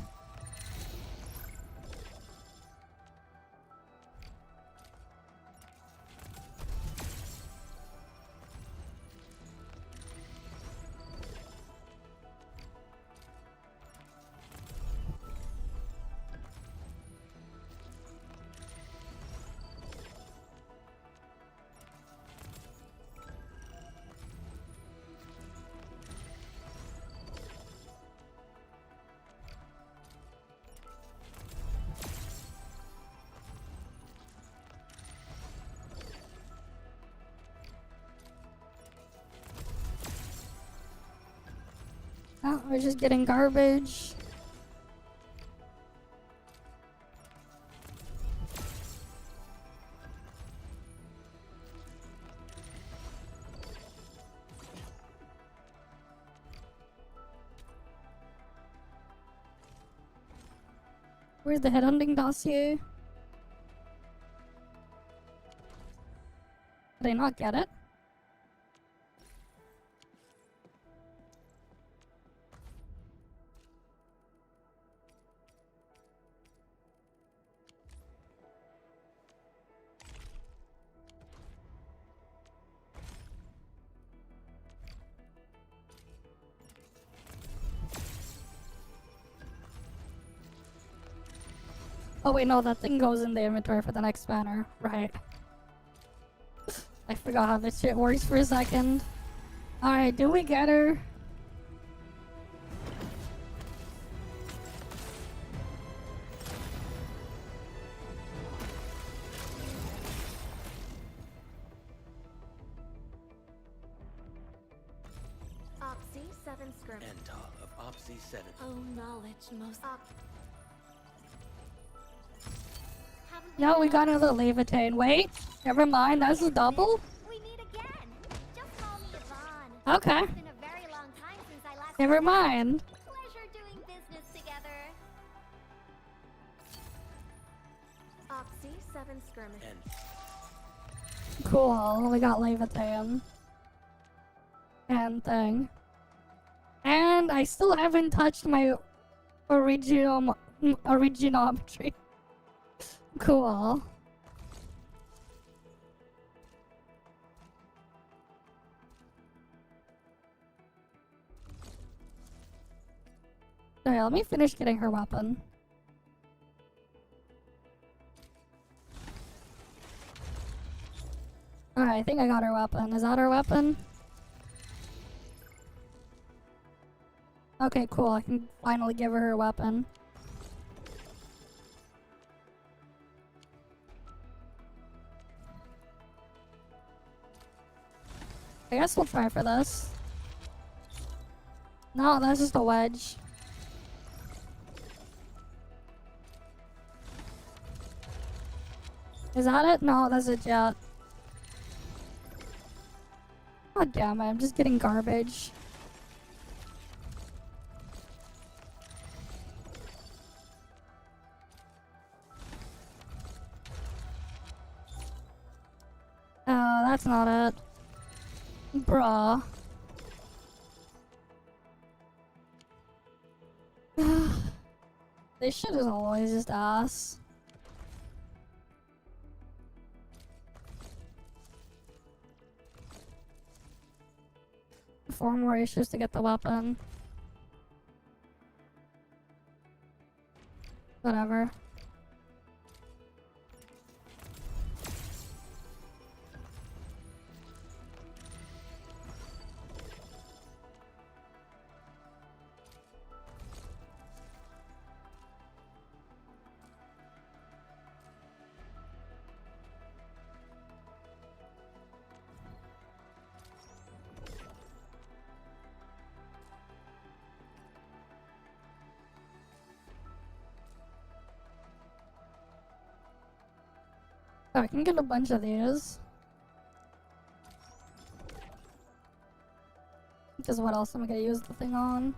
Oh, we're just getting garbage. Where's the headhunting dossier? Did I not get it? Oh wait, no, that thing goes in the inventory for the next banner. Right. I forgot how this shit works for a second. Alright, do we get her? Opsy 7 skirmish. And ToF of Opsy 7. Oh, knowledge most. Haven't No, we got another Levitain. Wait, never mind. That's a double? We meet again. Just call me Yvonne. Okay. It's been a very long time since I last. Never mind. Pleasure doing business together. Oxy 7 skirmish. And Cool. We got Levitain. And thing. And I still haven't touched my originometry. Cool. Alright, let me finish getting her weapon. Alright, I think I got her weapon. Is that her weapon? Okay, cool. I can finally give her weapon. I guess we'll try for this. No, that's just a wedge. Is that it? No, that's a jet. God damn it, I'm just getting garbage. Oh, that's not it. Bruh. This shit is always just ass. 4 more issues to get the weapon. Whatever. Oh, I can get a bunch of these. Because what else am I gonna use the thing on?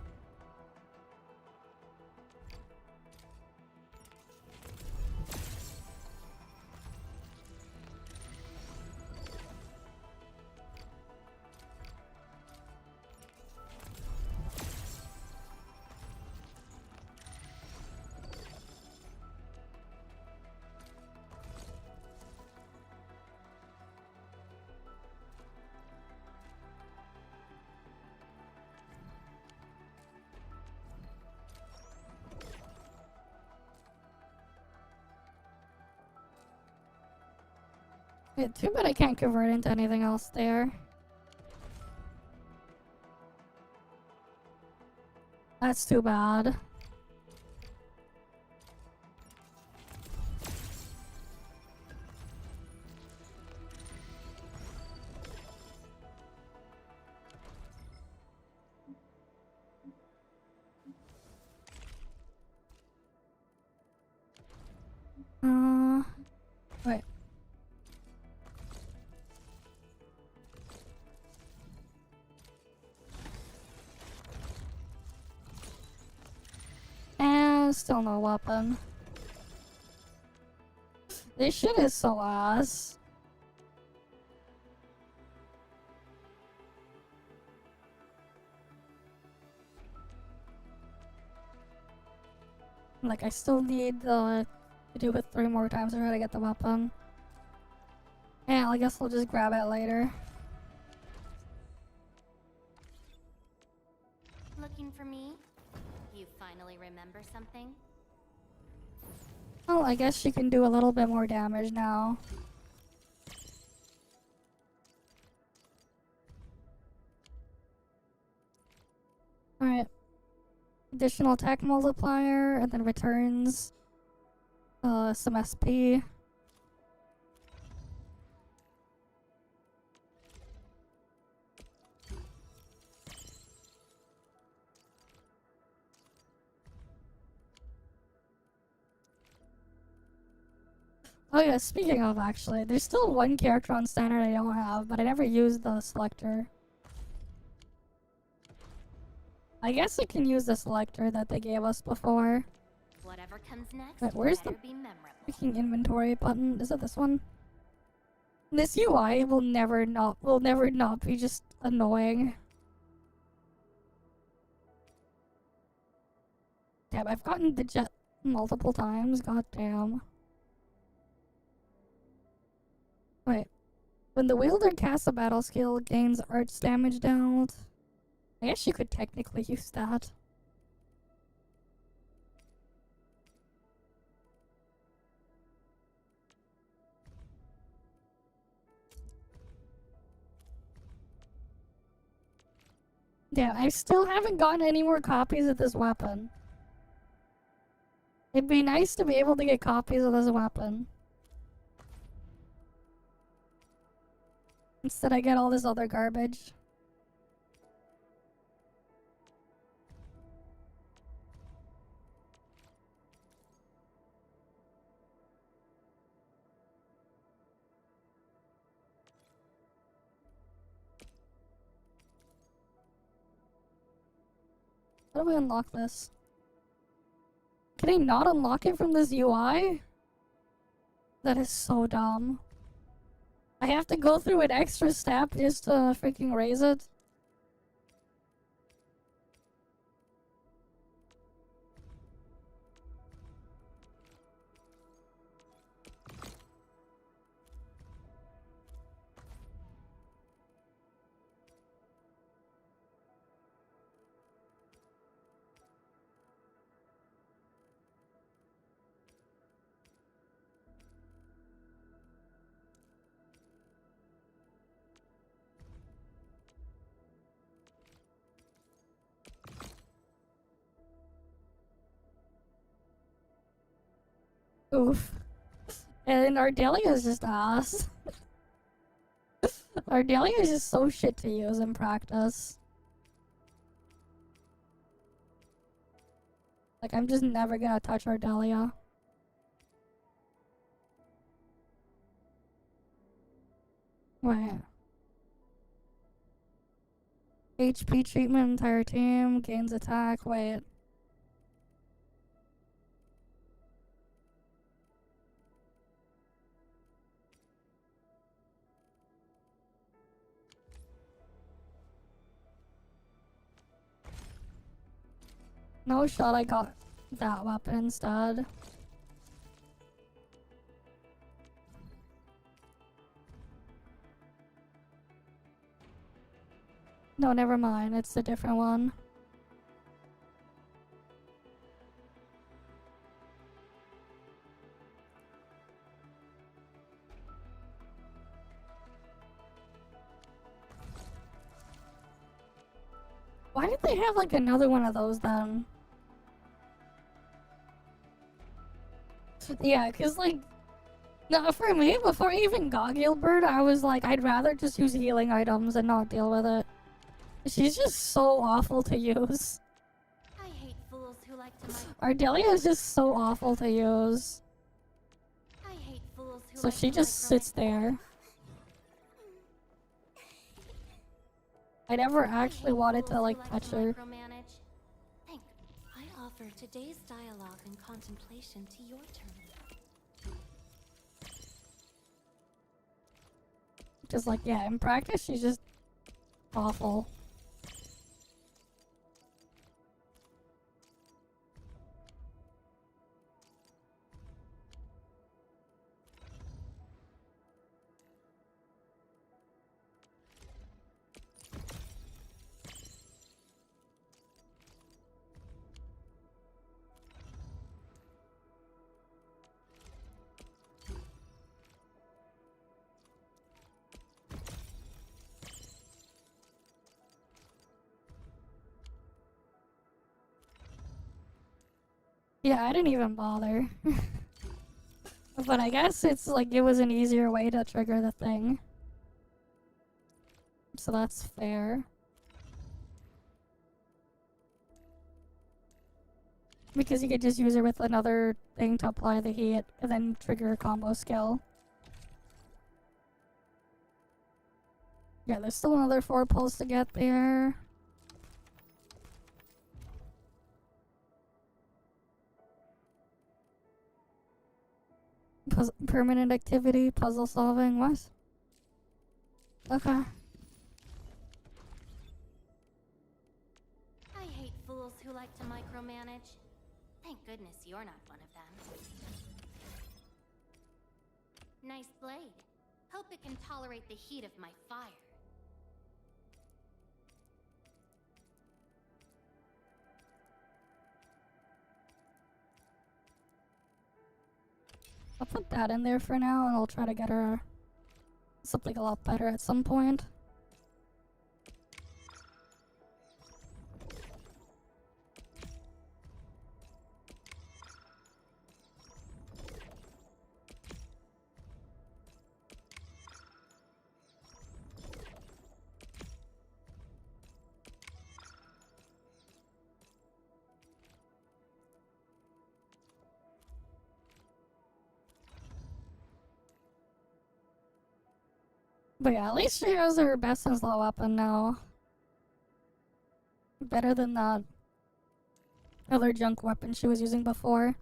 Yeah, too bad I can't convert into anything else there. That's too bad. Wait. And still no weapon. This shit is so ass. Like, I still need to do it 3 more times to try to get the weapon. Yeah, I guess we'll just grab it later. Looking for me? You finally remember something? Well, I guess she can do a little bit more damage now. Alright. Additional attack multiplier, and then returns some SP. Oh yeah, speaking of actually, there's still one character on standard I don't have, but I never used the selector. I guess I can use the selector that they gave us before. Whatever comes next, Wait, where's the better be memorable. freaking inventory button? Is it this one? This UI will never not be just annoying. Damn, I've gotten the jet multiple times, god damn. Wait. When the wielder casts a battle skill, gains arch damage dealt. I guess you could technically use that. Yeah, I still haven't gotten any more copies of this weapon. It'd be nice to be able to get copies of this weapon. Instead I get all this other garbage. How do we unlock this? Can I not unlock it from this UI? That is so dumb. I have to go through an extra step just to freaking raise it. Oof. And Ardelia is just ass. Ardelia is just so shit to use in practice. Like, I'm just never gonna touch Ardelia. Wait. HP treatment, entire team, gains attack, wait. No shot, I got that weapon instead. No, never mind, it's a different one. Why did they have like another one of those then? Yeah, cause like, no, for me, before I even got Gilbert, I was like, I'd rather just use healing items and not deal with it. She's just so awful to use. I hate fools who like to Ardelia is just so awful to use. I hate fools who So like she to just sits there. I never actually wanted to like touch her. micromanage. Think. I offer today's dialogue and contemplation to your turn. Just like, yeah, in practice, she's just awful. Yeah, I didn't even bother. But I guess it's like it was an easier way to trigger the thing. So that's fair. Because you could just use her with another thing to apply the heat and then trigger a combo skill. Yeah, there's still another 4 pulls to get there. Permanent activity, puzzle solving, what? Okay. I hate fools who like to micromanage. Thank goodness you're not one of them. Nice blade. Hope it can tolerate the heat of my fire. I'll put that in there for now and I'll try to get her something a lot better at some point. But yeah, at least she has her best and slow weapon now. Better than that other junk weapon she was using before.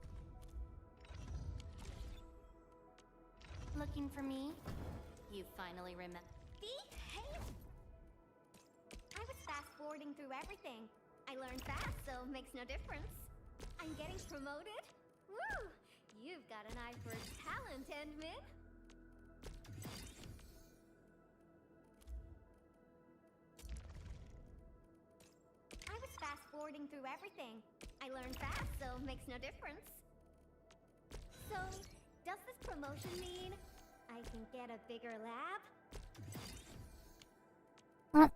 Looking for me? You finally remember. Behave! I was fast forwarding through everything. I learned fast, so it makes no difference. I'm getting promoted? Woo! You've got an eye for talent, Endmin. I was fast forwarding through everything. I learned fast, so it makes no difference. So, does this promotion mean I can get a bigger lab? Huh?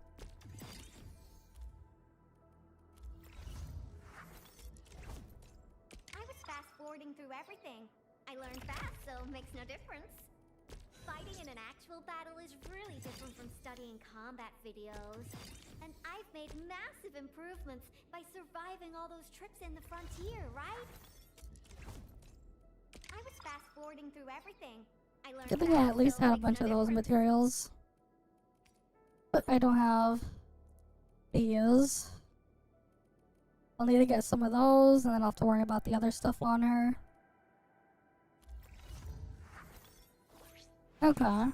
I was fast forwarding through everything. I learned fast, so it makes no difference. Fighting in an actual battle is really different from studying combat videos. And I've made massive improvements by surviving all those trips in the frontier, right? I was fast forwarding through everything. I learned I think I fast, at least so it had a makes bunch no of those difference. materials. But I don't have these. I'll need to get some of those and then I'll have to worry about the other stuff on her. Okay. I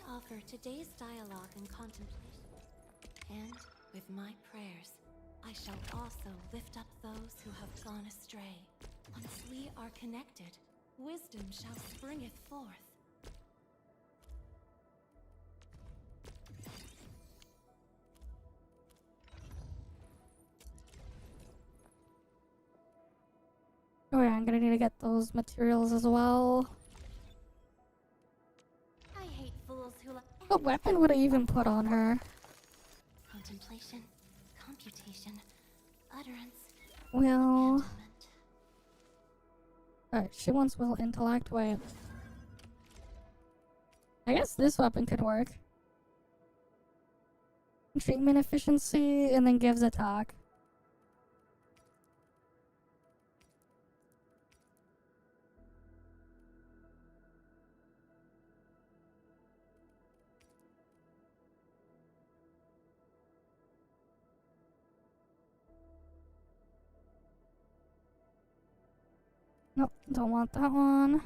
offer today's dialogue and contemplation, and with my prayers, I shall also lift up those who have gone astray. Once we are connected, wisdom shall springeth forth. Oh yeah, I'm gonna need to get those materials as well. I hate fools who like What weapon would I even put on her? Contemplation, computation, utterance, Well... abandonment. Alright, she wants will intellect, wait. I guess this weapon could work. Treatment efficiency, and then gives attack. Nope, don't want that one.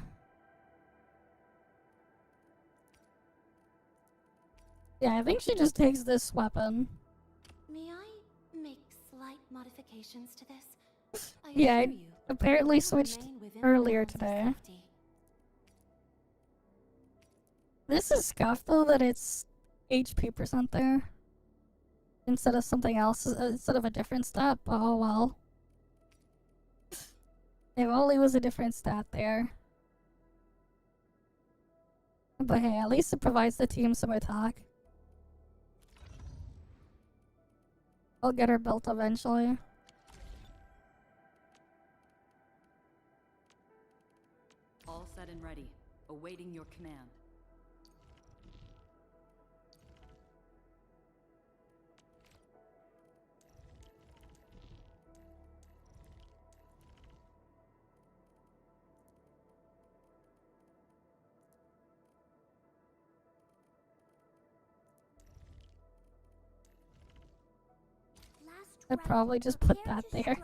Yeah, I think she just takes this weapon. May I make slight modifications to this? I Yeah, I assure you, apparently you will switched remain within earlier the bounds of today. safety. This is scuffed though that it's HP percent there. Instead of something else, instead of a different stat, but oh well. If only it was a different stat there. But hey, at least it provides the team some attack. I'll get her built eventually. All set and ready. Awaiting your command. I'd probably just put that there.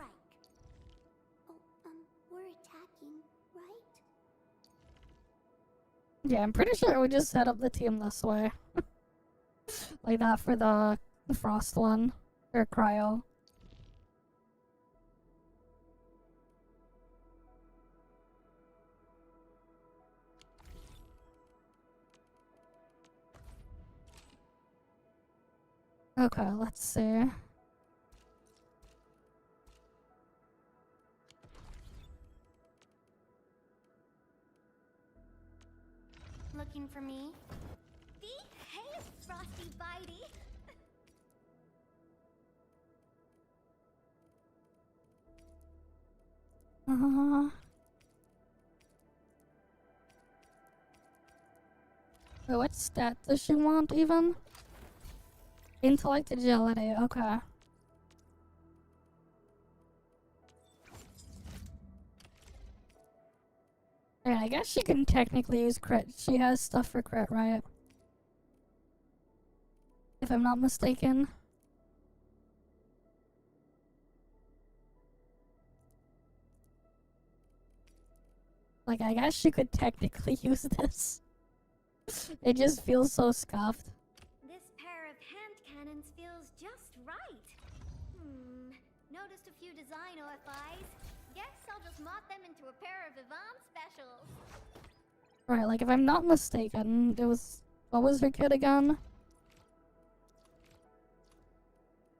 Oh, we're attacking, right? Yeah, I'm pretty sure we just set up the team this way. Like that for the frost one. Or cryo. Okay, let's see. Looking for me? Behave, Frosty Bitey! Wait, what stat does she want even? Intellect agility, okay. And I guess she can technically use crit. She has stuff for crit, right? If I'm not mistaken. Like, I guess she could technically use this. It just feels so scuffed. This pair of hand cannons feels just right. Noticed a few design OFIs. Guess I'll just mod them into a pair of Yvonne specials. Right, like if I'm not mistaken, it was... What was her kit again?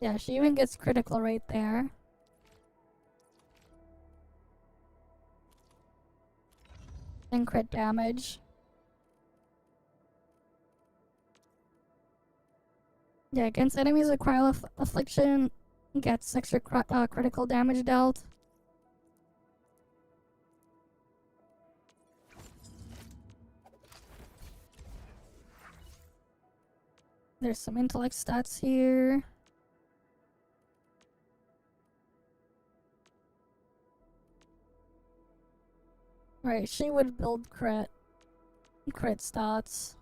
Yeah, she even gets critical right there. And crit damage. Yeah, against enemies with cryo affliction, gets extra critical damage dealt. There's some intellect stats here. Right, she would build crit stats.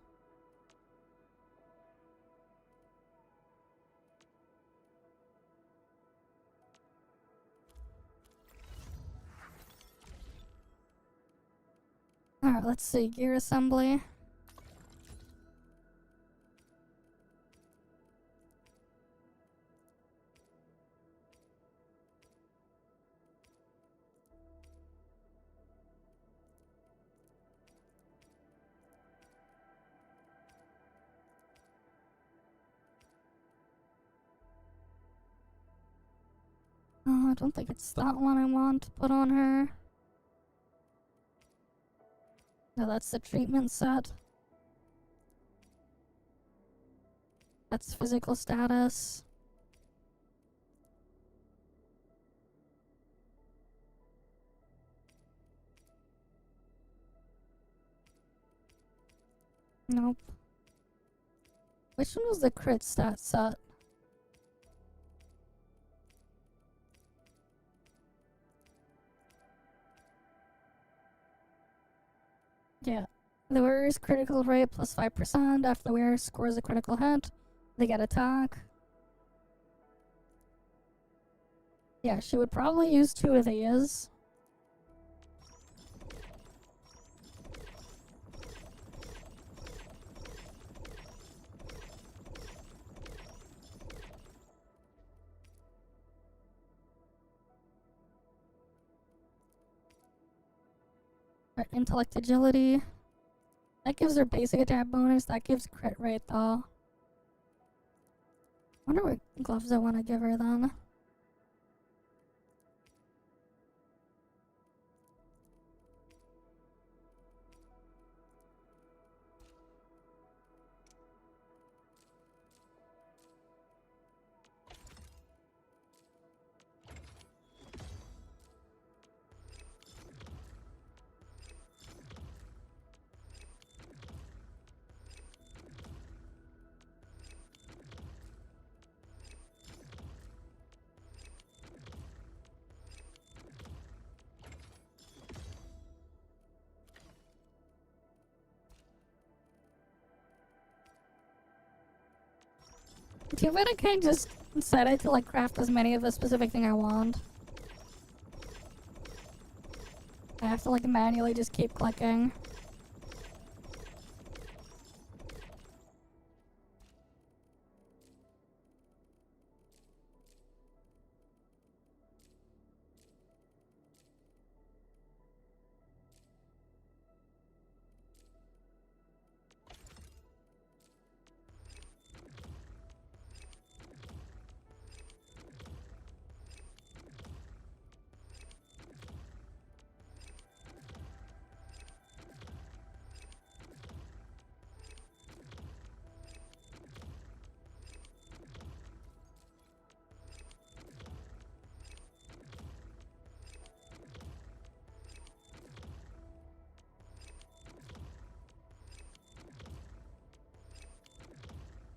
Alright, let's see. Gear assembly. Oh, I don't think it's that one I want to put on her. No, that's the treatment set. That's physical status. Nope. Which one was the crit stat set? Yeah. The wearer's critical rate plus 5%. After the wearer scores a critical hit, they get attack. Yeah, she would probably use 2 of these. Right, intellect agility. That gives her basic attack bonus. That gives crit rate though. Wonder what gloves I want to give her then. Too bad I can't just set it to like craft as many of a specific thing I want. I have to like manually just keep clicking.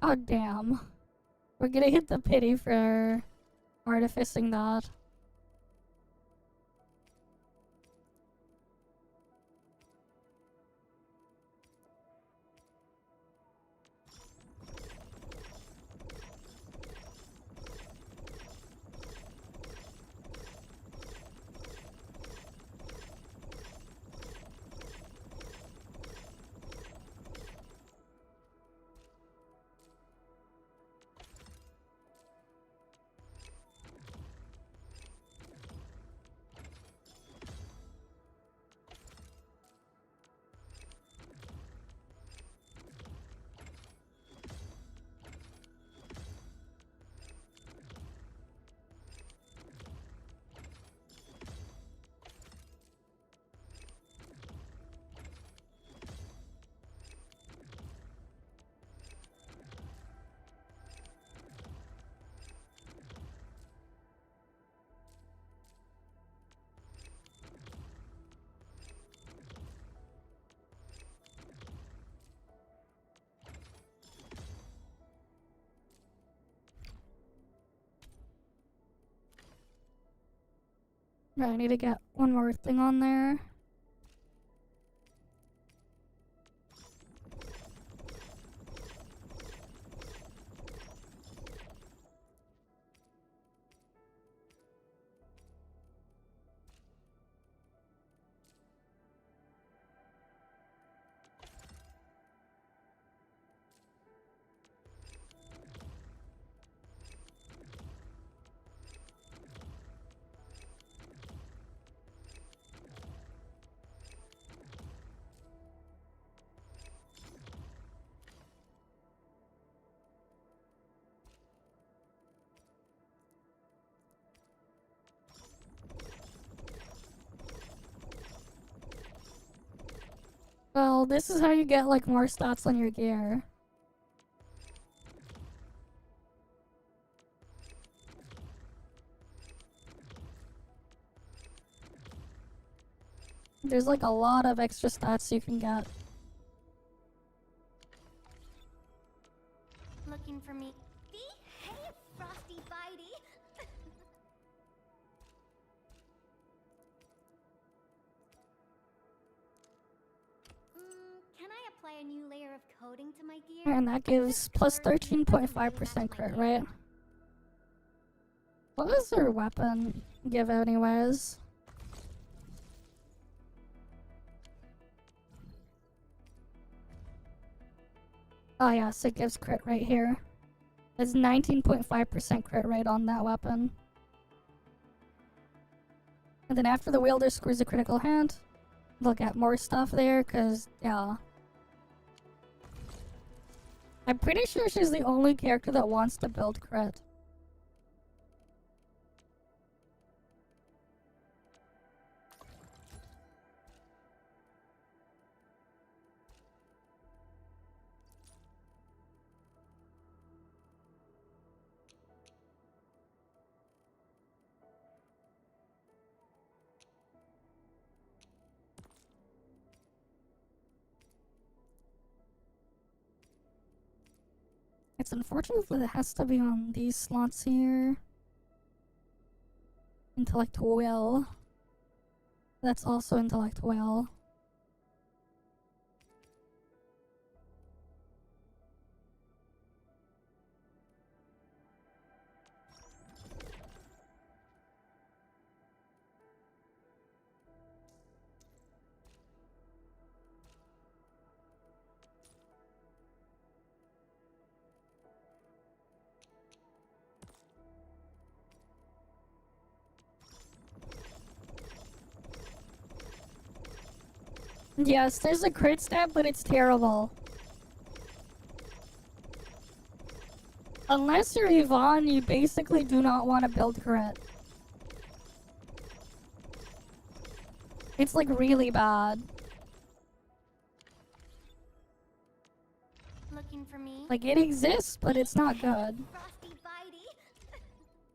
Oh damn. We're gonna hit the pity for artificing that. Right, I need to get one more thing on there. Well, this is how you get like more stats on your gear. There's like a lot of extra stats you can get. Looking for me? Hey, Frosty Bitey! Can I apply a new layer of coating to my gear? And that gives plus 13.5% crit, right? What does their weapon give anyways? Oh yes, it gives crit right here. It's 19.5% crit rate on that weapon. And then after the wielder screws a critical hand, they'll get more stuff there, cause, yeah. I'm pretty sure she's the only character that wants to build crit. It's unfortunate that it has to be on these slots here. Intellect will. That's also intellect will. Yes, there's a crit stat, but it's terrible. Unless you're Yvonne, you basically do not want to build crit. It's like really bad. Looking for me? Like it exists, but it's not good. Frosty Bitey.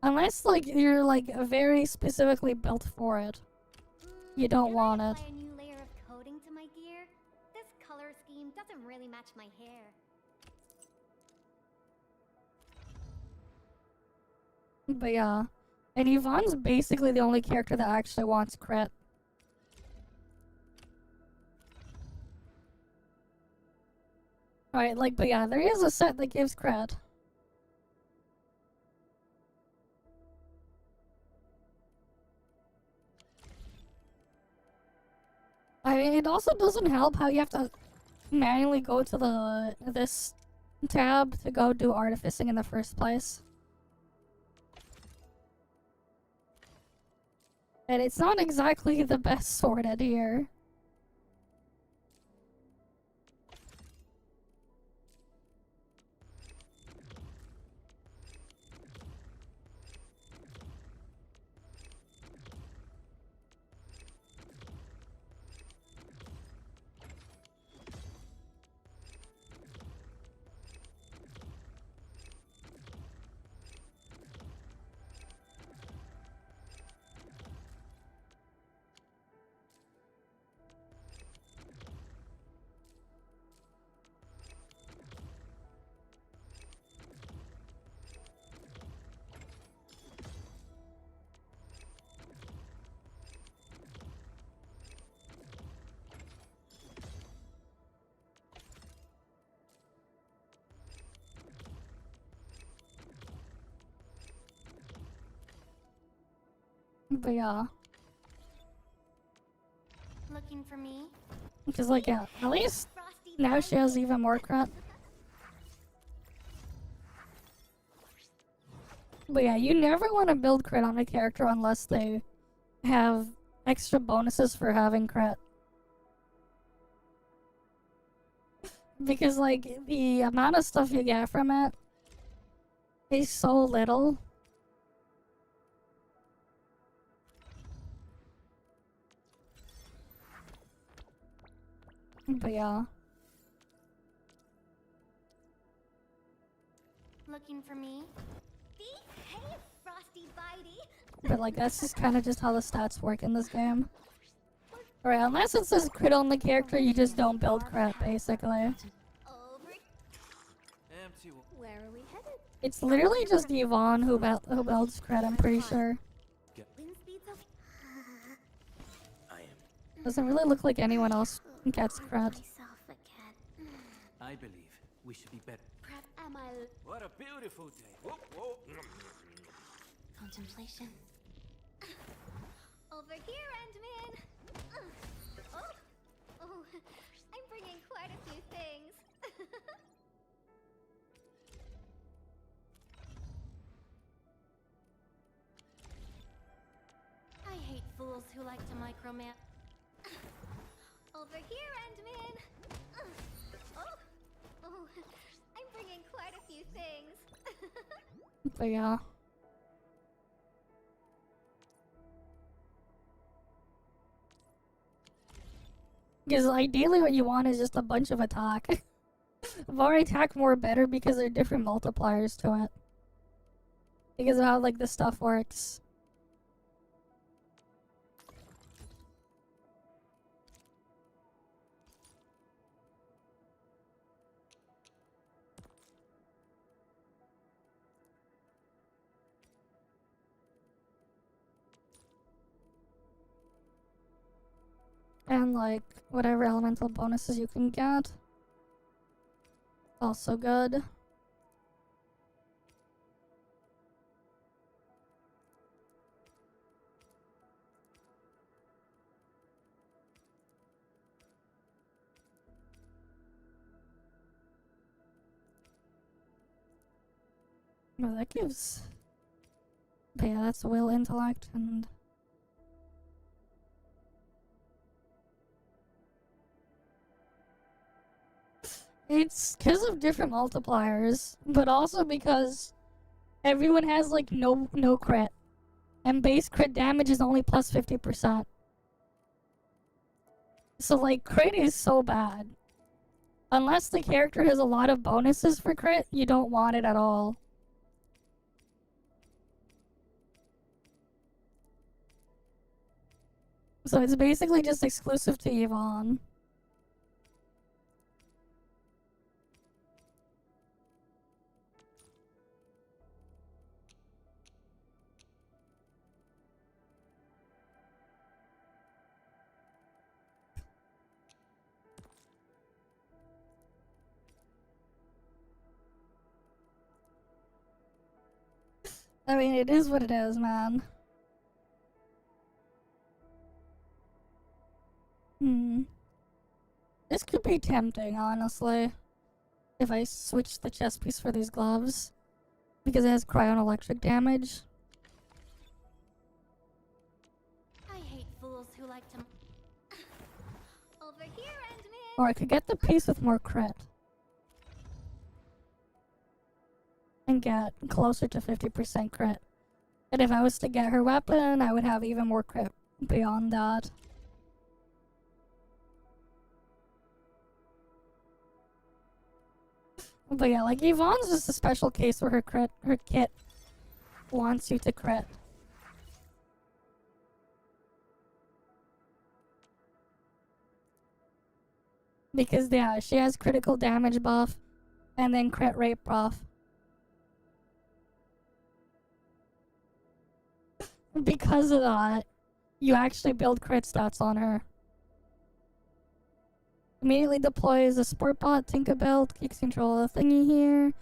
Unless like you're like very specifically built for it. You don't want it. Apply a new layer of coating to my gear. This color scheme doesn't really match my hair. But yeah. And Yvonne's basically the only character that actually wants crit. Alright, like, but yeah, there is a set that gives crit. I mean, it also doesn't help how you have to manually go to this tab to go do artificing in the first place. And it's not exactly the best sorted here. But yeah. Looking for me? Because like, yeah, at least now she has even more crit. But yeah, you never want to build crit on a character unless they have extra bonuses for having crit. Because like, the amount of stuff you get from it is so little. But yeah. Looking for me? Behave, Frosty Bitey. But like, that's just kind of just how the stats work in this game. Alright, unless it says crit on the character, you just don't build crit, basically. Over. Empty. Where are we headed? It's literally just Yvonne who builds crit, I'm pretty sure. Wind speed's okay. I am. Doesn't really look like anyone else gets crit. Myself again. I believe we should be better. Prep, am I? What a beautiful day. Whoa, whoa. Contemplation. Over here, Endman. Oh, I'm bringing quite a few things. I hate fools who like to microman. Over here, Endman. Oh, I'm bringing quite a few things. But yeah. Because ideally what you want is just a bunch of attack. More attack, more better, because there are different multipliers to it. Because of how like the stuff works. And like whatever elemental bonuses you can get. Also good. Well, that gives... But yeah, that's will, intellect, and... It's because of different multipliers, but also because everyone has like no crit, and base crit damage is only plus 50%. So like crit is so bad. Unless the character has a lot of bonuses for crit, you don't want it at all. So it's basically just exclusive to Yvonne. I mean, it is what it is, man. This could be tempting, honestly. If I switch the chest piece for these gloves. Because it has cryo-electric damage. I hate fools who like to... Over here, Endman! Or I could get the piece with more crit. And get closer to 50% crit. And if I was to get her weapon, I would have even more crit beyond that. But yeah, like Yvonne's just a special case where her kit wants you to crit. Because yeah, she has critical damage buff and then crit rate buff. Because of that, you actually build crit stats on her. Immediately deploys a sport bot, Tinkerbell, takes control of the thingy here.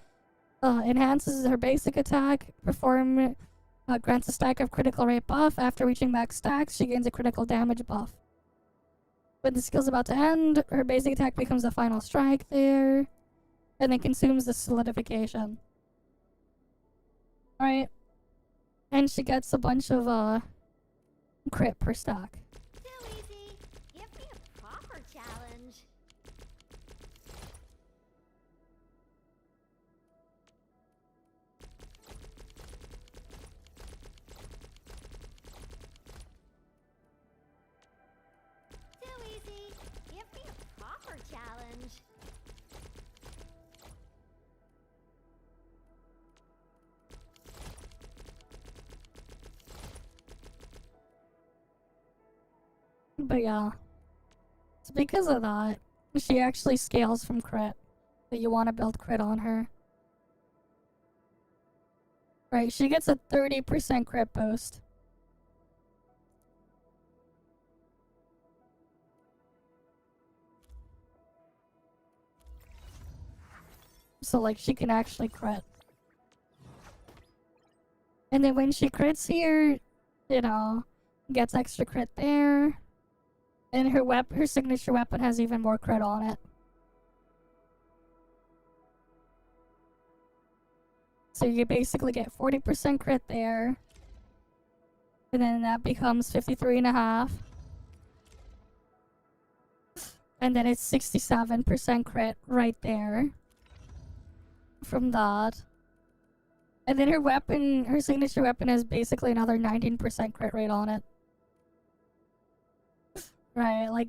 Enhances her basic attack, grants a stack of critical rate buff. After reaching max stacks, she gains a critical damage buff. When the skill's about to end, her basic attack becomes a final strike there. And then consumes the solidification. Alright. And she gets a bunch of, crit per stack. Too easy. Give me a proper challenge. Too easy. Give me a proper challenge. But yeah. It's because of that. She actually scales from crit. That you want to build crit on her. Right, she gets a 30% crit boost. So like she can actually crit. And then when she crits here, you know, gets extra crit there. And her signature weapon has even more crit on it. So you basically get 40% crit there. And then that becomes 53.5. And then it's 67% crit right there. From that. And then her signature weapon has basically another 19% crit rate on it. Right, like,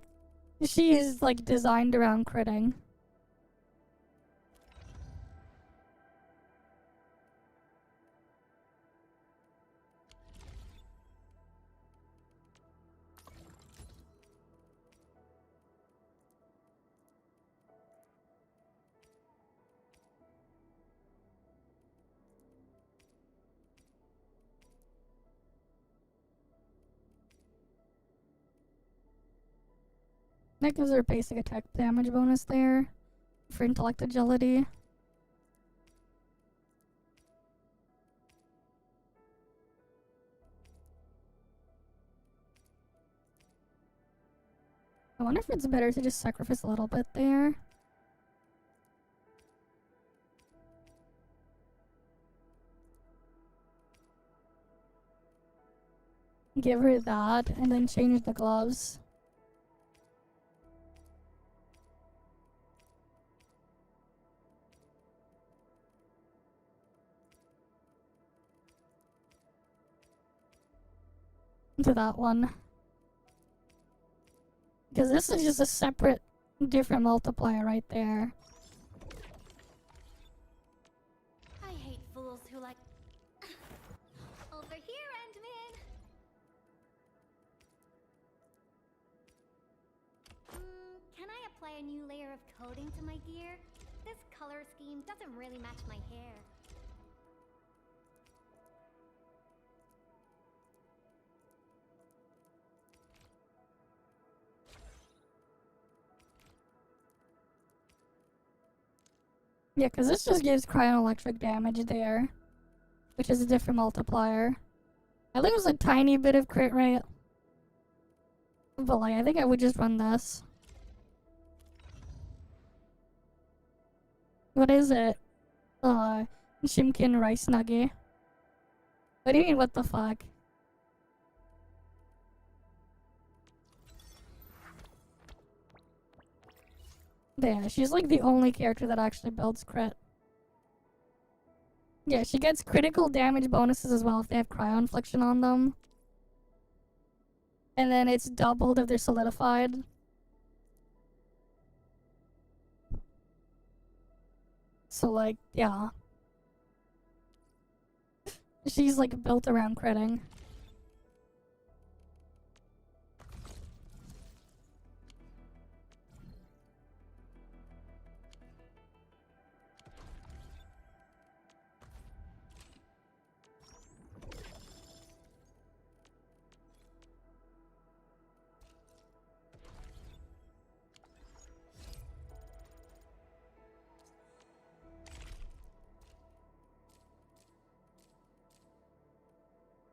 she is, like, designed around critting. That gives her basic attack damage bonus there for intellect agility. I wonder if it's better to just sacrifice a little bit there. Give her that and then change the gloves. to that one. Because this is just a separate, different multiplier right there. I hate fools who like... Over here, Endman! Can I apply a new layer of coating to my gear? This color scheme doesn't really match my hair. Yeah, because this just gives cryo-electric damage there, which is a different multiplier. I lose a tiny bit of crit rate, but like, I think I would just run this. What is it? Shimkin rice nugget. What do you mean, what the fuck? Yeah, she's like the only character that actually builds crit. Yeah, she gets critical damage bonuses as well if they have cryo infliction on them. And then it's doubled if they're solidified. So like, yeah. She's like built around critting.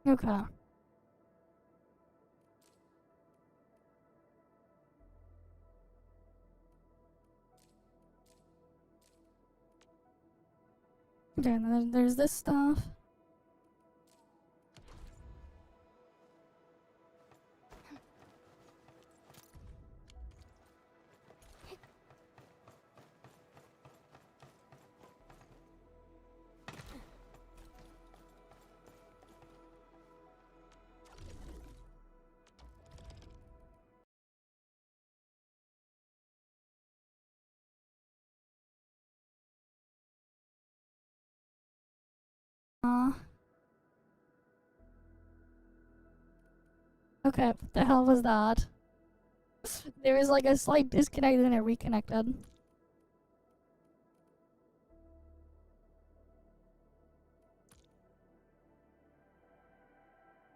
Okay. Okay, and then there's this stuff. Okay, what the hell was that? There was like a slight disconnect and then it reconnected.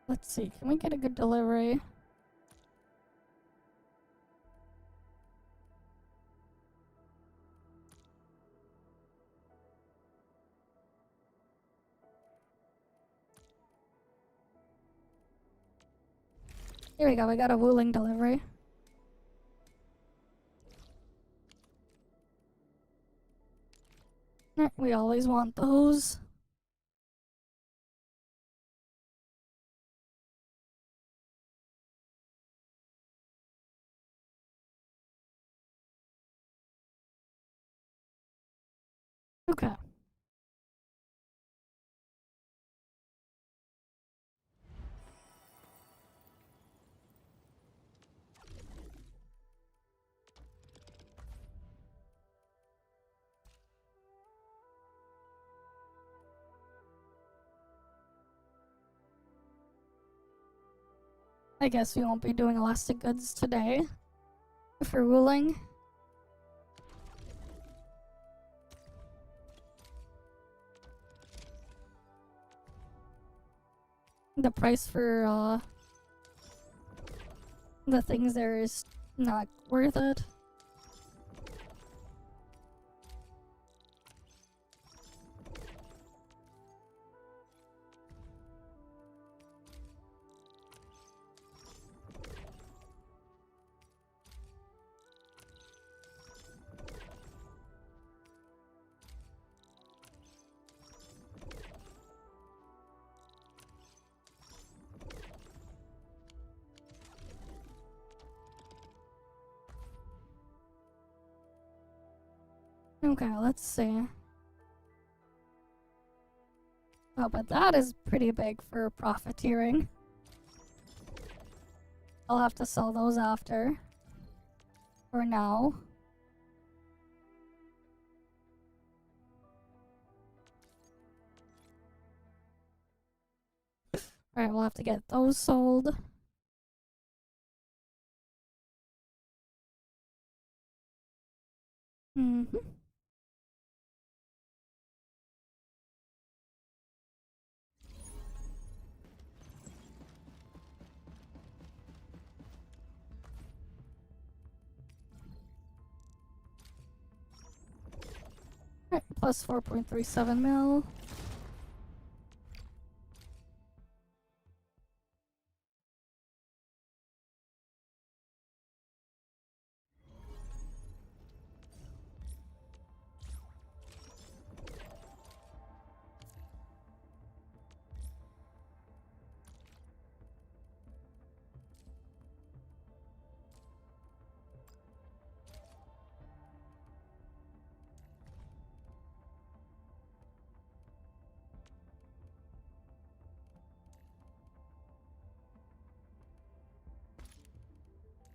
Let's see, can we get a good delivery? Here we go, we got a Wuling delivery. We always want those. Okay. I guess we won't be doing elastic goods today for ruling. The price for the things there is not worth it. Okay, let's see. Oh, but that is pretty big for profiteering. I'll have to sell those after. For now. Alright, we'll have to get those sold. Mm-hmm. Alright, plus 4.37 mil.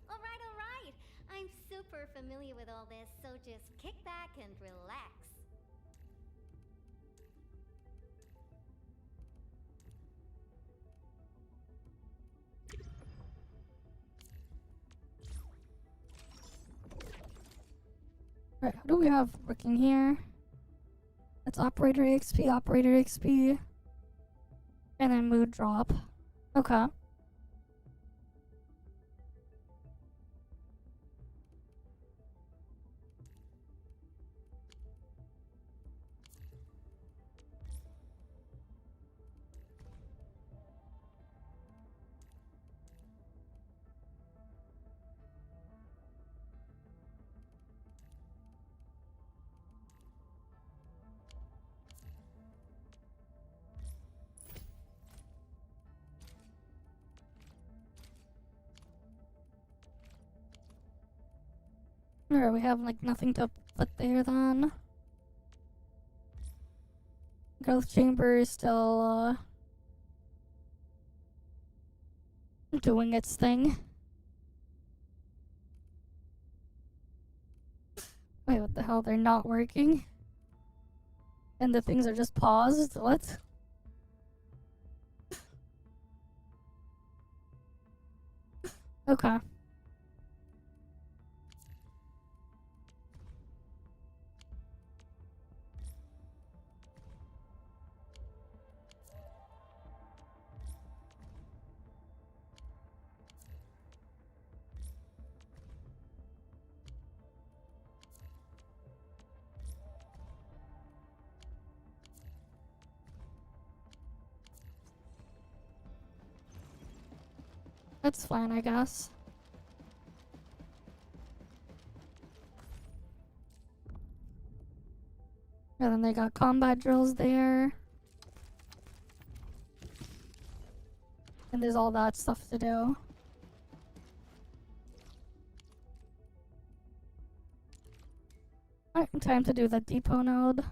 Alright. I'm super familiar with all this, so just kick back and relax. Right, what do we have working here? That's operator XP, and then mood drop. Okay. Alright, we have like nothing to put there then. Growth chamber is still doing its thing. Wait, what the hell? They're not working? And the things are just paused? What? Okay. That's fine, I guess. And then they got combat drills there. And there's all that stuff to do. Alright, time to do the depot node.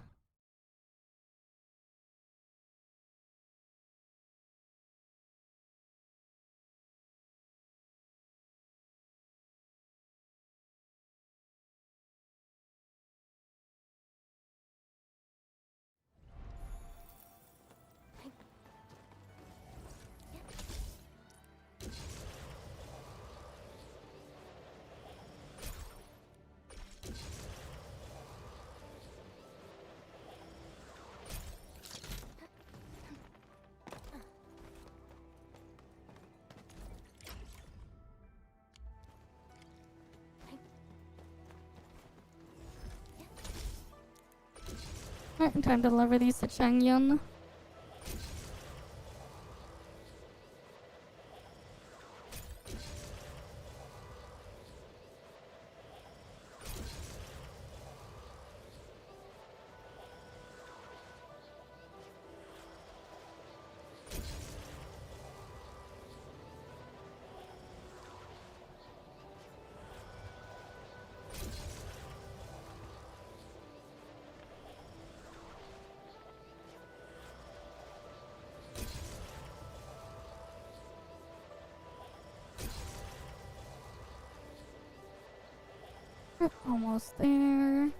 Alright, time to deliver these to Changyun. Almost there.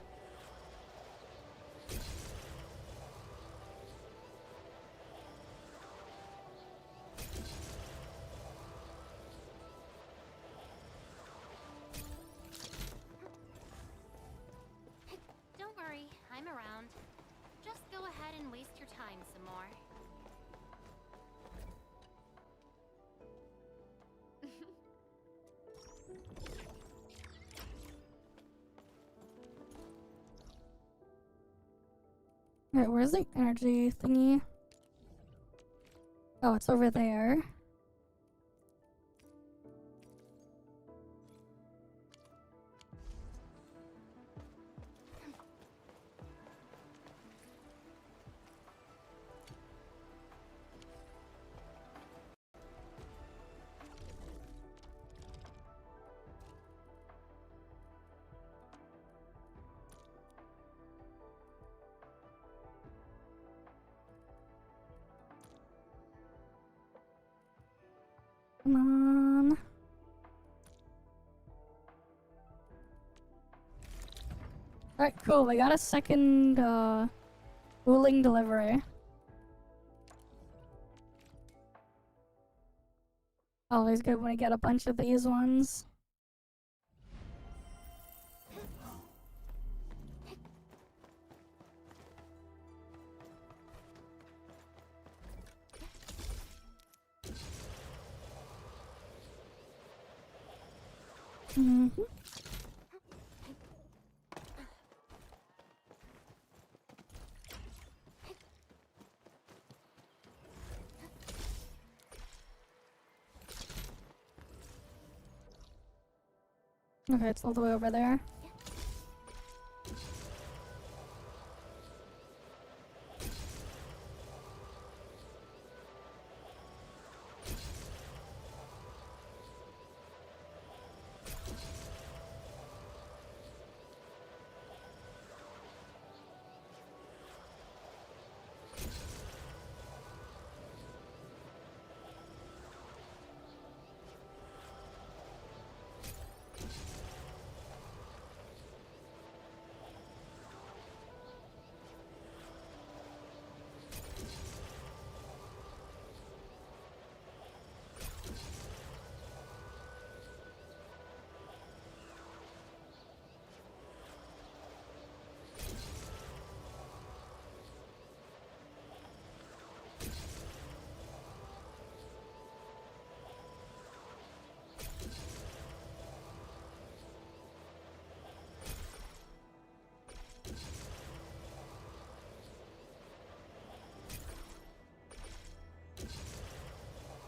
Don't worry, I'm around. Just go ahead and waste your time some more. Alright, where's the energy thingy? Oh, it's over there. Come on. Alright, cool. We got a second ruling delivery. Always good when we get a bunch of these ones. Mm-hmm. Okay, it's all the way over there.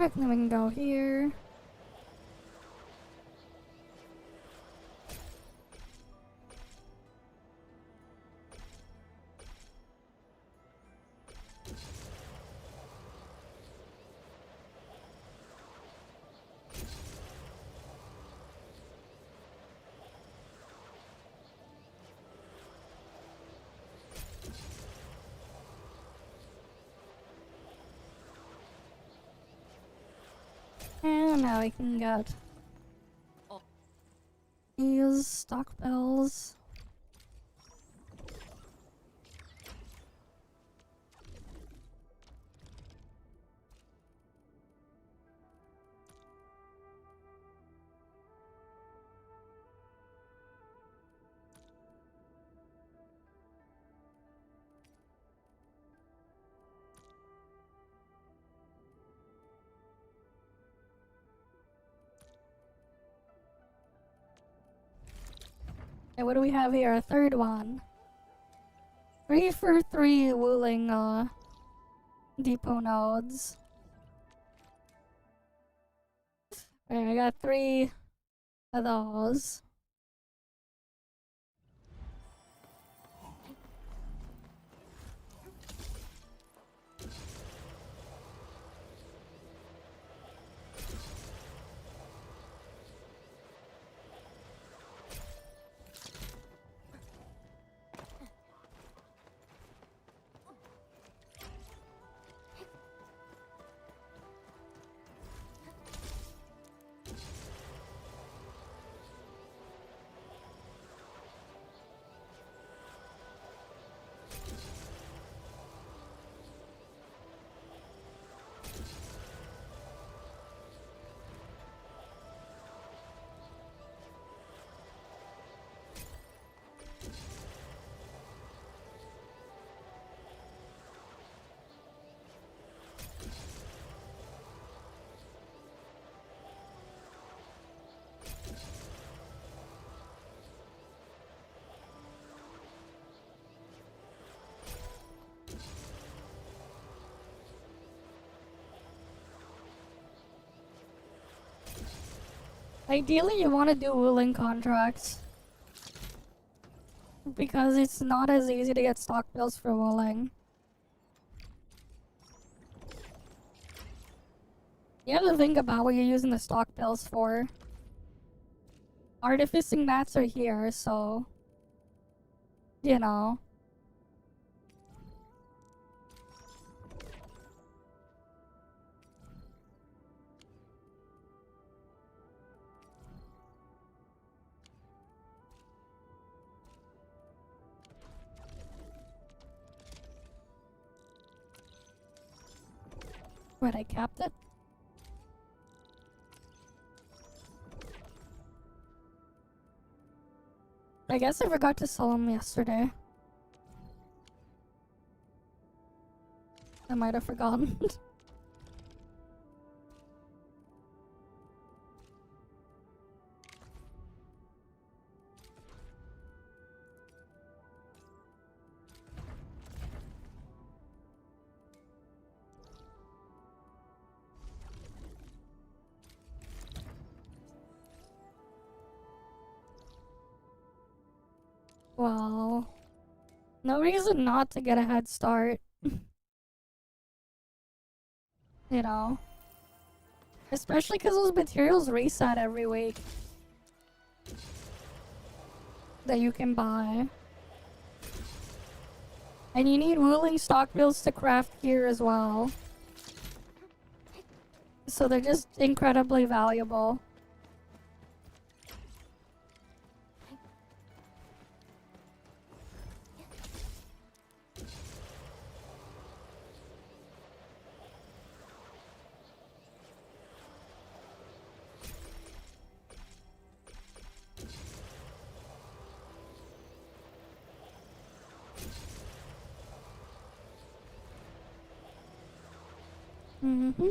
Alright, then we can go here. And now we can get these stock bells. Okay, what do we have here? A third one. 3 for 3 wooling depot nodes. Okay, I got 3 of those. Ideally, you want to do wooling contracts. Because it's not as easy to get stock bills for wooling. You have to think about what you're using the stock bills for. Artificing mats are here, so... You know. Wait, I capped it? I guess I forgot to sell them yesterday. I might have forgotten. Well, no reason not to get a head start. You know? Especially because those materials reset every week. That you can buy. And you need wooling stock bills to craft gear as well. So they're just incredibly valuable. Mm-hmm.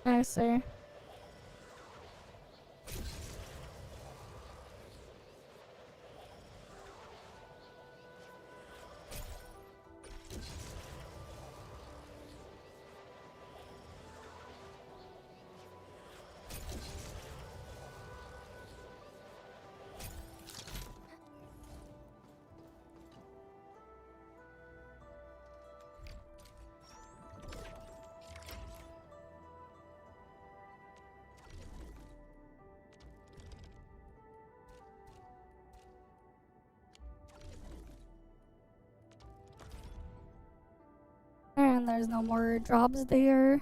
I see. And there's no more drops there.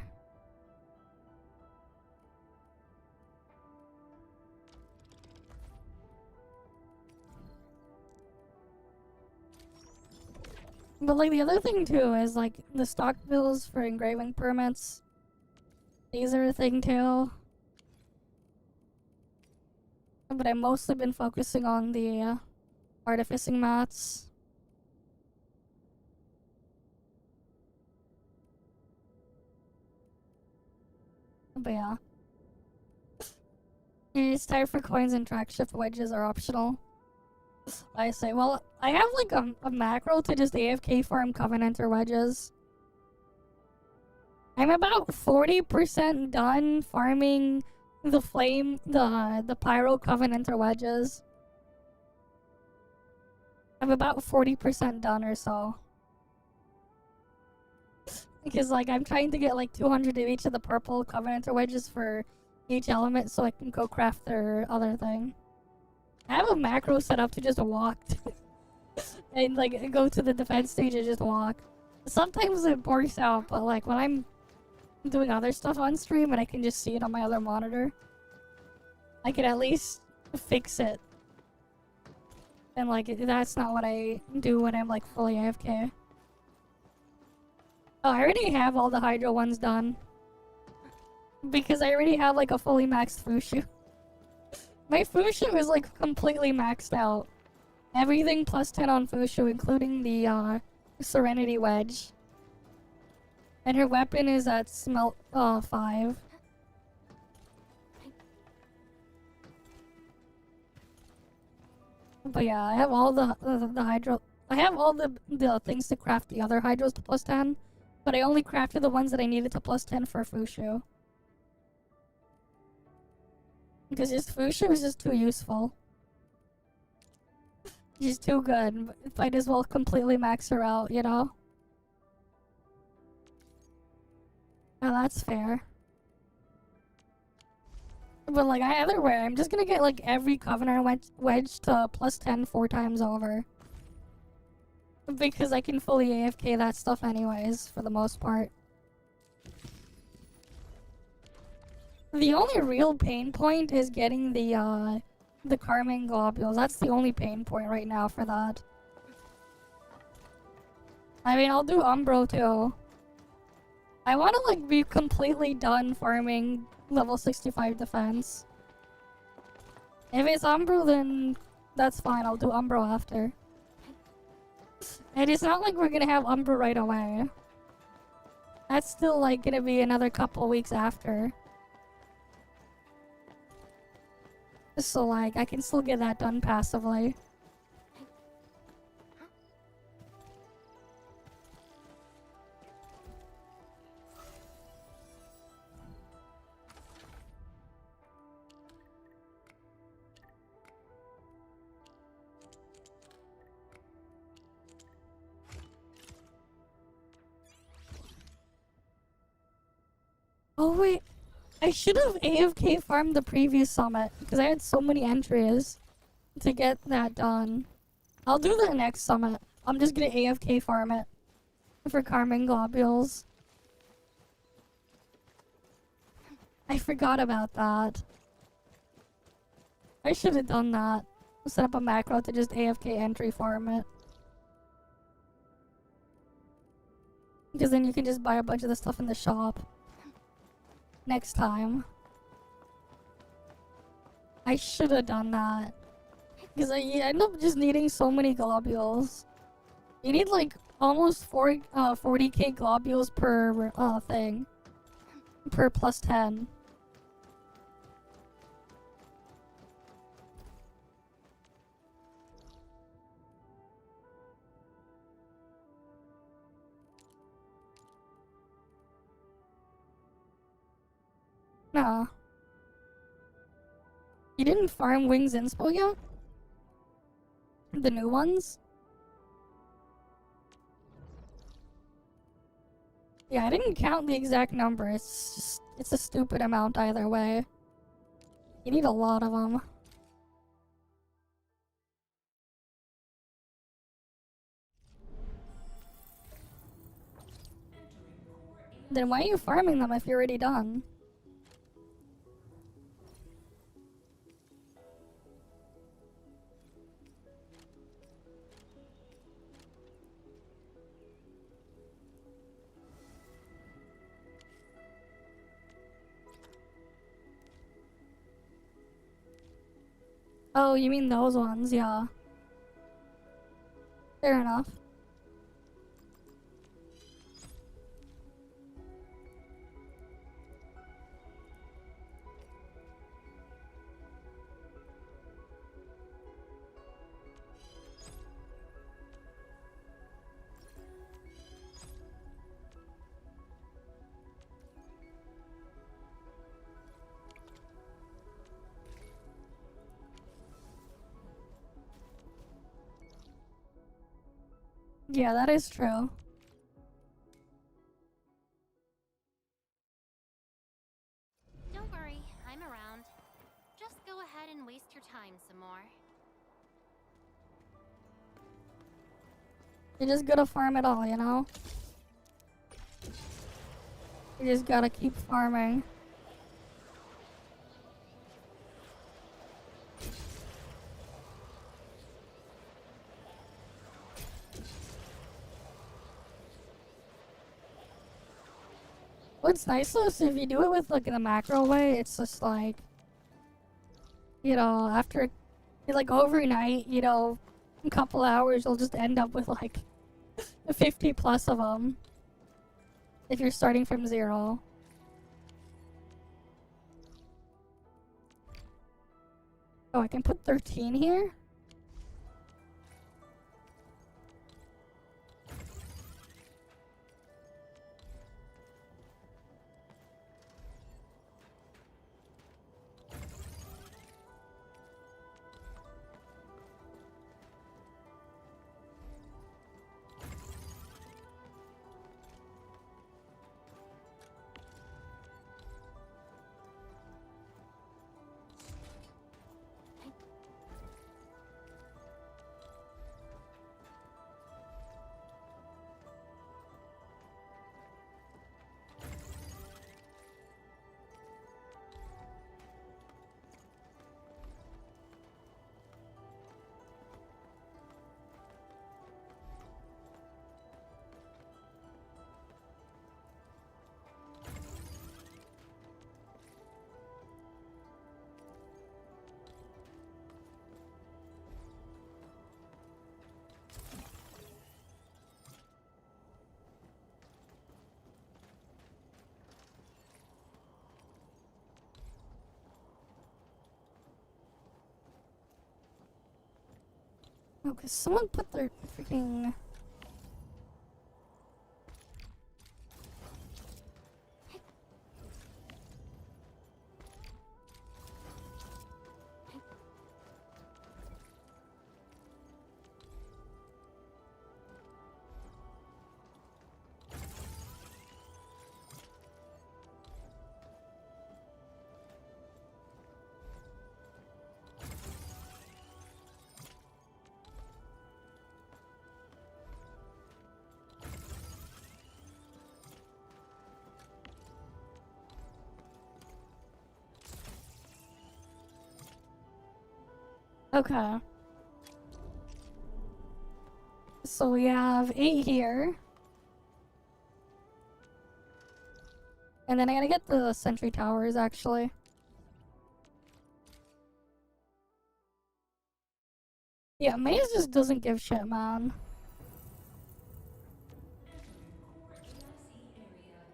But like the other thing too is like the stock bills for engraving permits. These are a thing too. But I've mostly been focusing on the artificing mats. But yeah. It's time for coins and track shift wedges are optional. I say, well, I have like a macro to just AFK farm Covenanter wedges. I'm about 40% done farming the Pyro Covenanter wedges. I'm about 40% done or so. Because like I'm trying to get like 200 of each of the purple Covenanter wedges for each element so I can go craft their other thing. I have a macro set up to just walk and like go to the defense stage and just walk. Sometimes it works out, but like when I'm doing other stuff on stream and I can just see it on my other monitor, I can at least fix it. And like that's not what I do when I'm like fully AFK. Oh, I already have all the Hydro ones done. Because I already have like a fully maxed Fushu. My Fushu is like completely maxed out. Everything plus 10 on Fushu, including the Serenity Wedge. And her weapon is at Smelt 5. But yeah, I have all the Hydro I have all the things to craft the other hydros to plus 10, but I only crafted the ones that I needed to plus 10 for Fushu. Because just Fushu is just too useful. She's too good. Might as well completely max her out, you know? Oh, that's fair. But like either way, I'm just gonna get like every Covenant wedge to plus 10 4 times over. Because I can fully AFK that stuff anyways, for the most part. The only real pain point is getting the Carmine Globules. That's the only pain point right now for that. I mean, I'll do Umbro too. I want to like be completely done farming level 65 defense. If it's Umbro, then that's fine. I'll do Umbro after. And it's not like we're gonna have Umbro right away. That's still like gonna be another couple weeks after. So like, I can still get that done passively. Oh wait, I should have AFK farmed the previous summit because I had so many entries to get that done. I'll do the next summit. I'm just gonna AFK farm it for Carmine Globules. I forgot about that. I should have done that. Set up a macro to just AFK entry farm it. Because then you can just buy a bunch of the stuff in the shop. Next time. I should have done that. Because I end up just needing so many globules. You need like almost 40k globules per thing. Per plus 10. Nah. You didn't farm Wings Inspo yet? The new ones? Yeah, I didn't count the exact number. It's a stupid amount either way. You need a lot of them. Then why are you farming them if you're already done? Oh, you mean those ones, yeah. Fair enough. Yeah, that is true. Don't worry, I'm around. Just go ahead and waste your time some more. You just gotta farm it all, you know? You just gotta keep farming. What's nice though is if you do it with like in a macro way, it's just like, you know, after like overnight, you know, a couple hours, you'll just end up with like 50 plus of them. If you're starting from 0. Oh, I can put 13 here? Oh, cause someone put their freaking. Okay. So we have 8 here. And then I gotta get the sentry towers, actually. Yeah, Maze just doesn't give shit, man.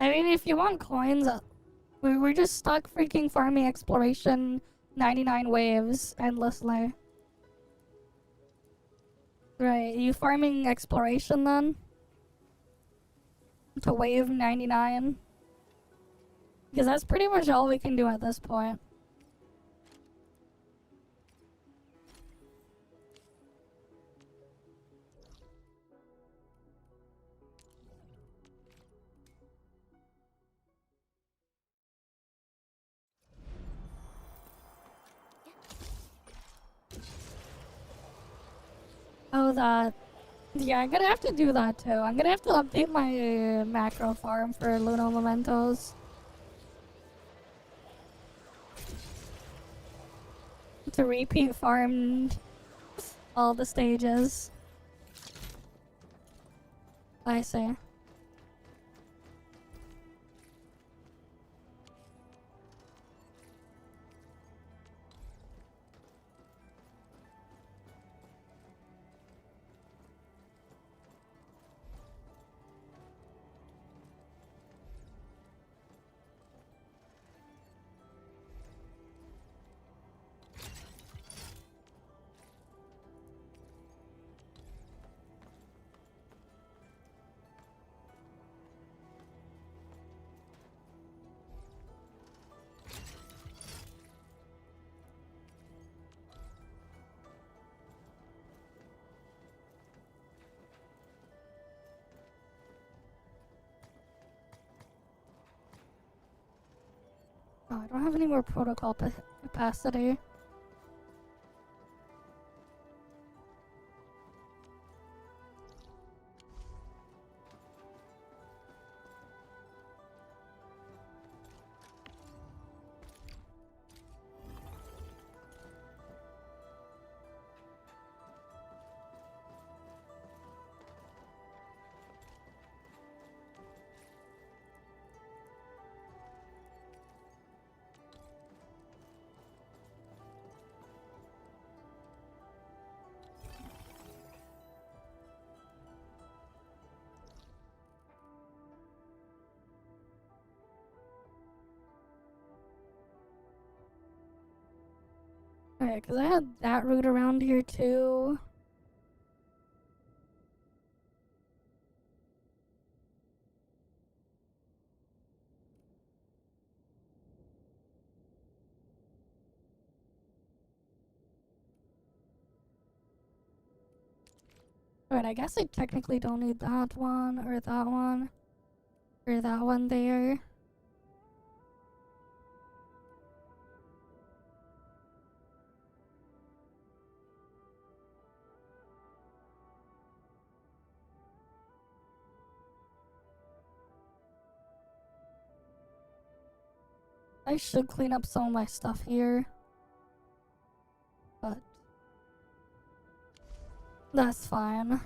I mean, if you want coins, we're just stuck freaking farming exploration 99 waves endlessly. Right, you farming exploration then? To wave 99? Because that's pretty much all we can do at this point. Oh, that. Yeah, I'm gonna have to do that too. I'm gonna have to update my macro farm for Luno Mementos. To repeat farmed all the stages. I see. Oh, I don't have any more protocol capacity. Okay, because I had that route around here too. Alright, I guess I technically don't need that one, or that one, or that one there. I should clean up some of my stuff here. But that's fine.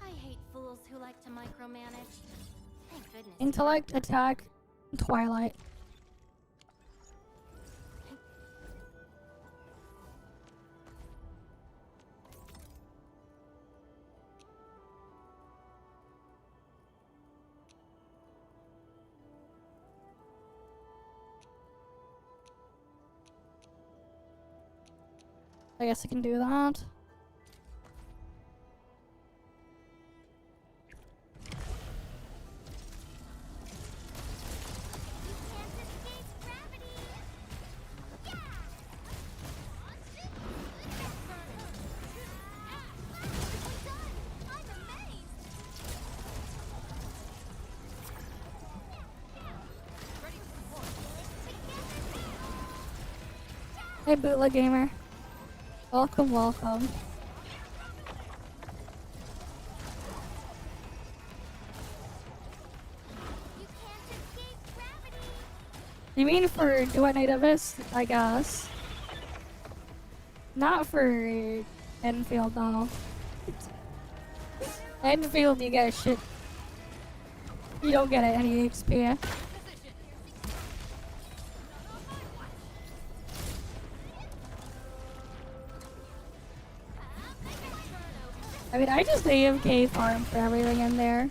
I hate fools who like to micromanage. Thank goodness. Intellect, attack, Twilight. I guess I can do that. Hey, Bootleg Gamer. Welcome, welcome. You mean for Duet Night Abyss? I guess. Not for Enfield, though. Enfield, you get shit. You don't get any XP. I mean, I just AFK farm for everything in there.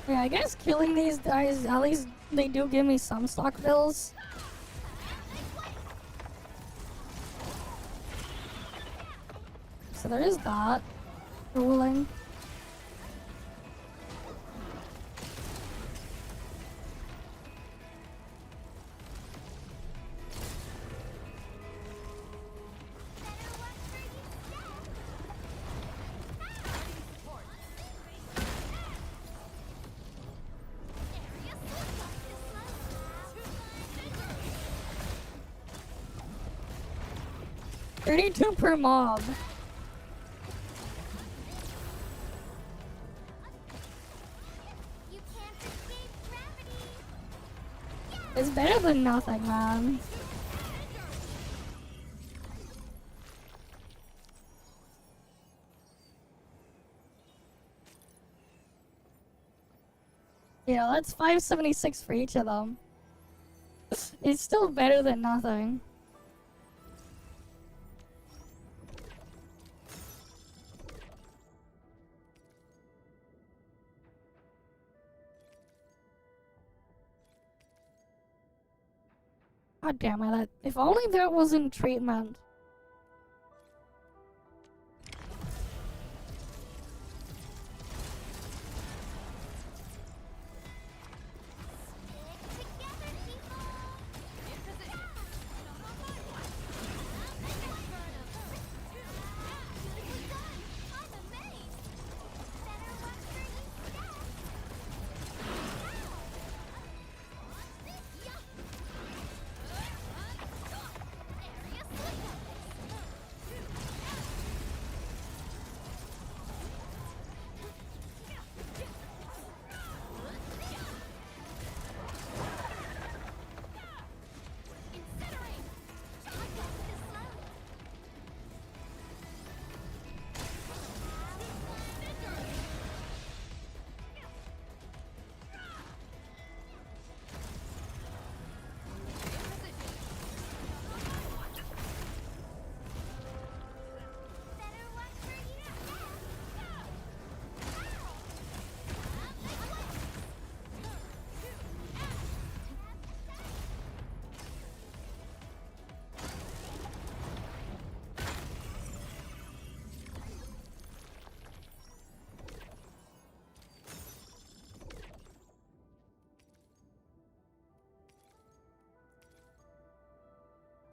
Yeah, I guess killing these guys, at least they do give me some stock bills. So there is that ruling. $32 per mob. It's better than nothing, man. Yeah, that's 576 for each of them. It's still better than nothing. God damn it, if only that wasn't treatment.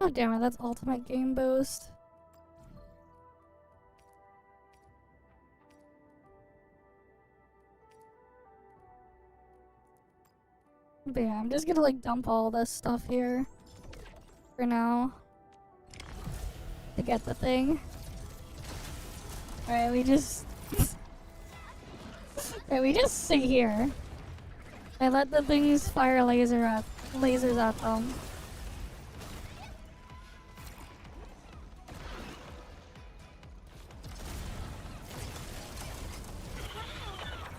Oh damn it, that's ultimate game boost. But yeah, I'm just gonna like dump all this stuff here for now to get the thing. Alright, we just Alright, we just sit here. I let the things fire lasers at them.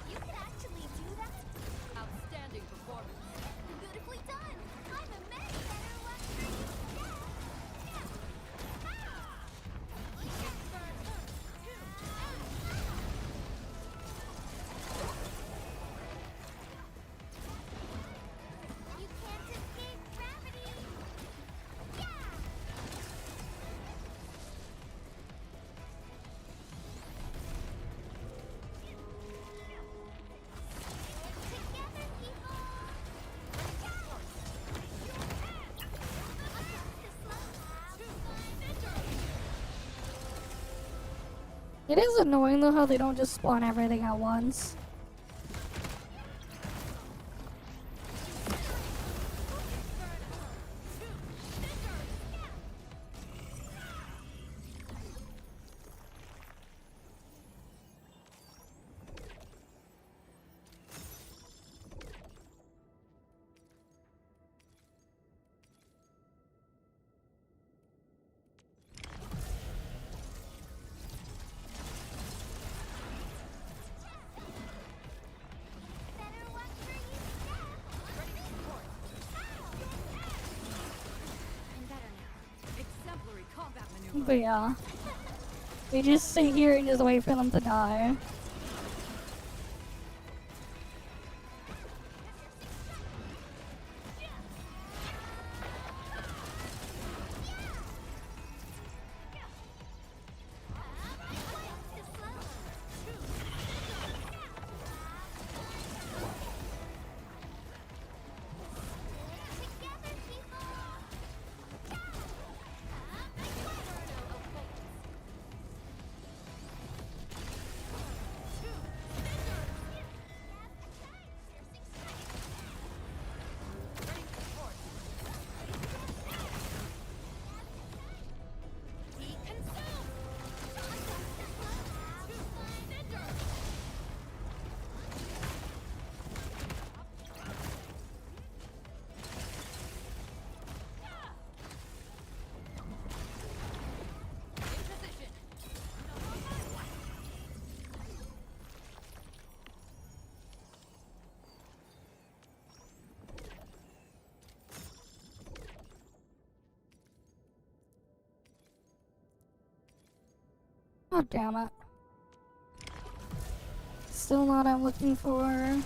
You can actually do that? Outstanding performance. Beautifully done! I'm a man better luck for you. You can't escape gravity! Yeah! Together, people! It is annoying though how they don't just spawn everything at once. Better luck for you, I'm better now. Exemplary combat maneuver. But yeah. We just sit here and just wait for them to die. Together, people! Be consumed! Oh damn it. Still not what I'm looking for.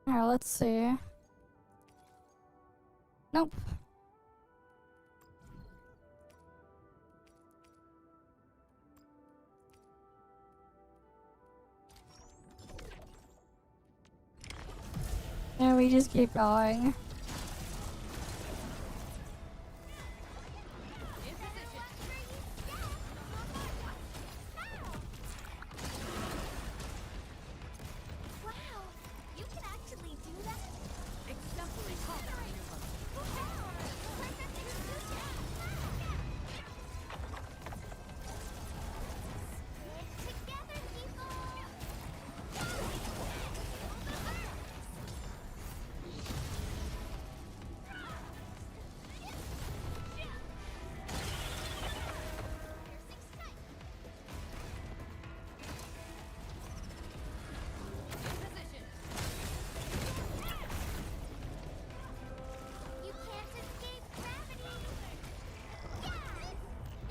Alright, let's see. Nope. Yeah, we just keep going. Wow, you can actually do that? Exemplary combat maneuver. Stick together, people! You can't escape gravity!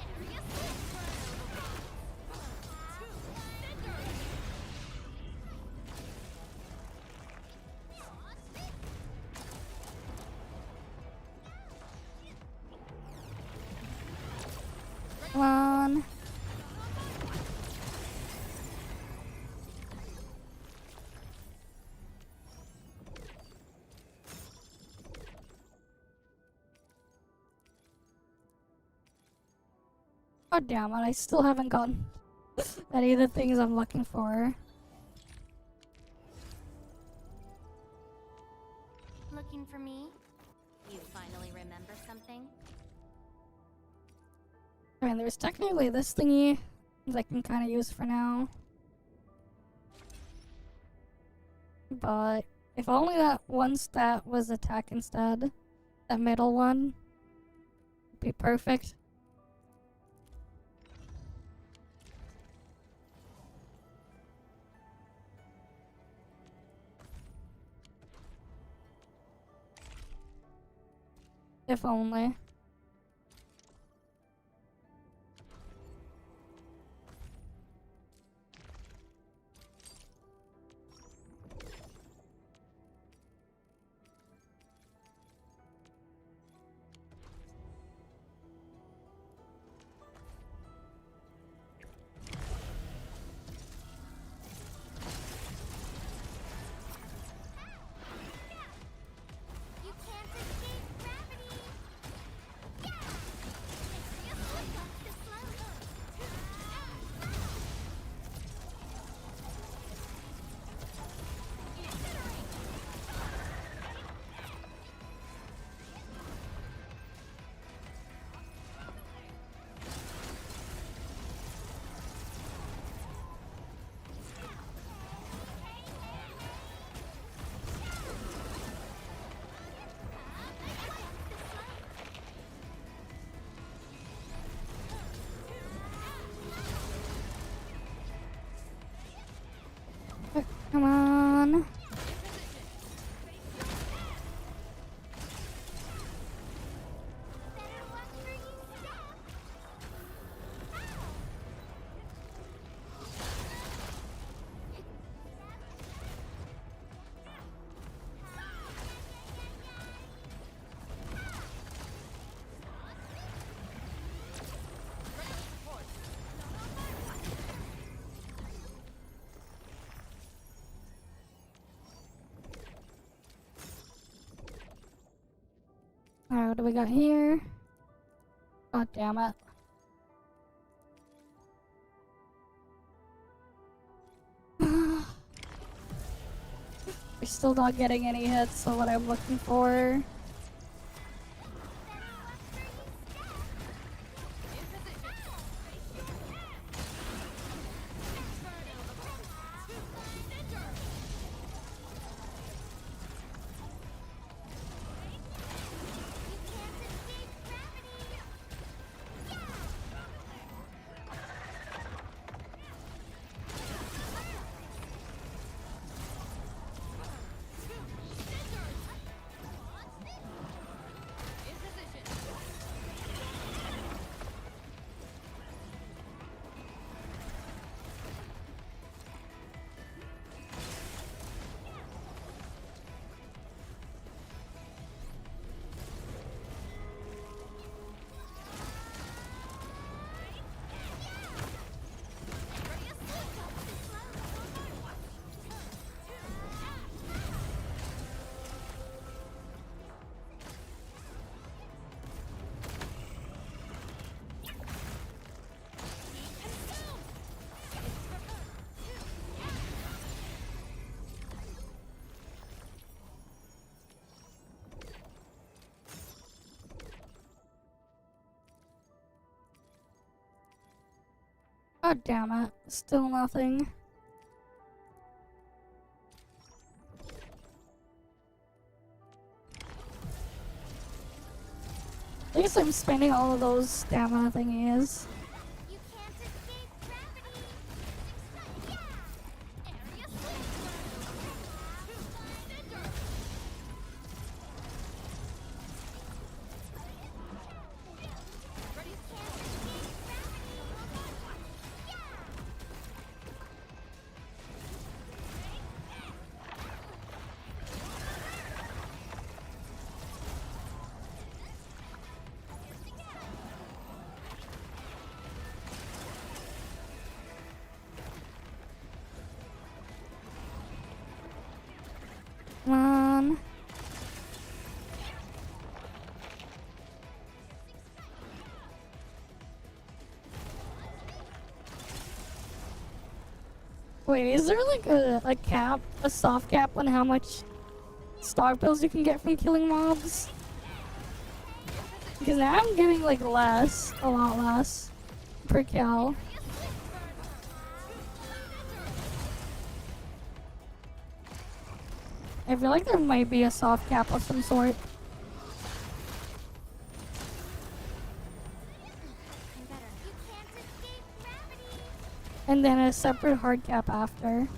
Area Come on. God damn it, I still haven't gotten any of the things I'm looking for. Looking for me? You finally remember something? I mean, there's technically this thingy that I can kind of use for now. But if only that one stat was attack instead, that middle one would be perfect. If only. You can't escape gravity! Come on. Better watch where you step! Alright, what do we got here? God damn it. We're still not getting any hits on what I'm looking for. God damn it. Still nothing. At least I'm spending all of those stamina thingies. You can't escape gravity. Yeah. Area Come on. Wait, is there like a cap, a soft cap on how much stock pills you can get from killing mobs? Because now I'm getting like less, a lot less per kill. I feel like there might be a soft cap of some sort. And then a separate hard cap after.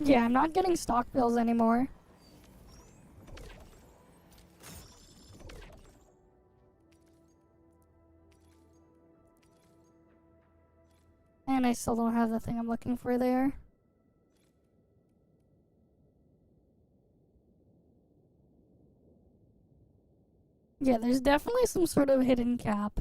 Yeah, I'm not getting stock bills anymore. And I still don't have the thing I'm looking for there. Yeah, there's definitely some sort of hidden cap.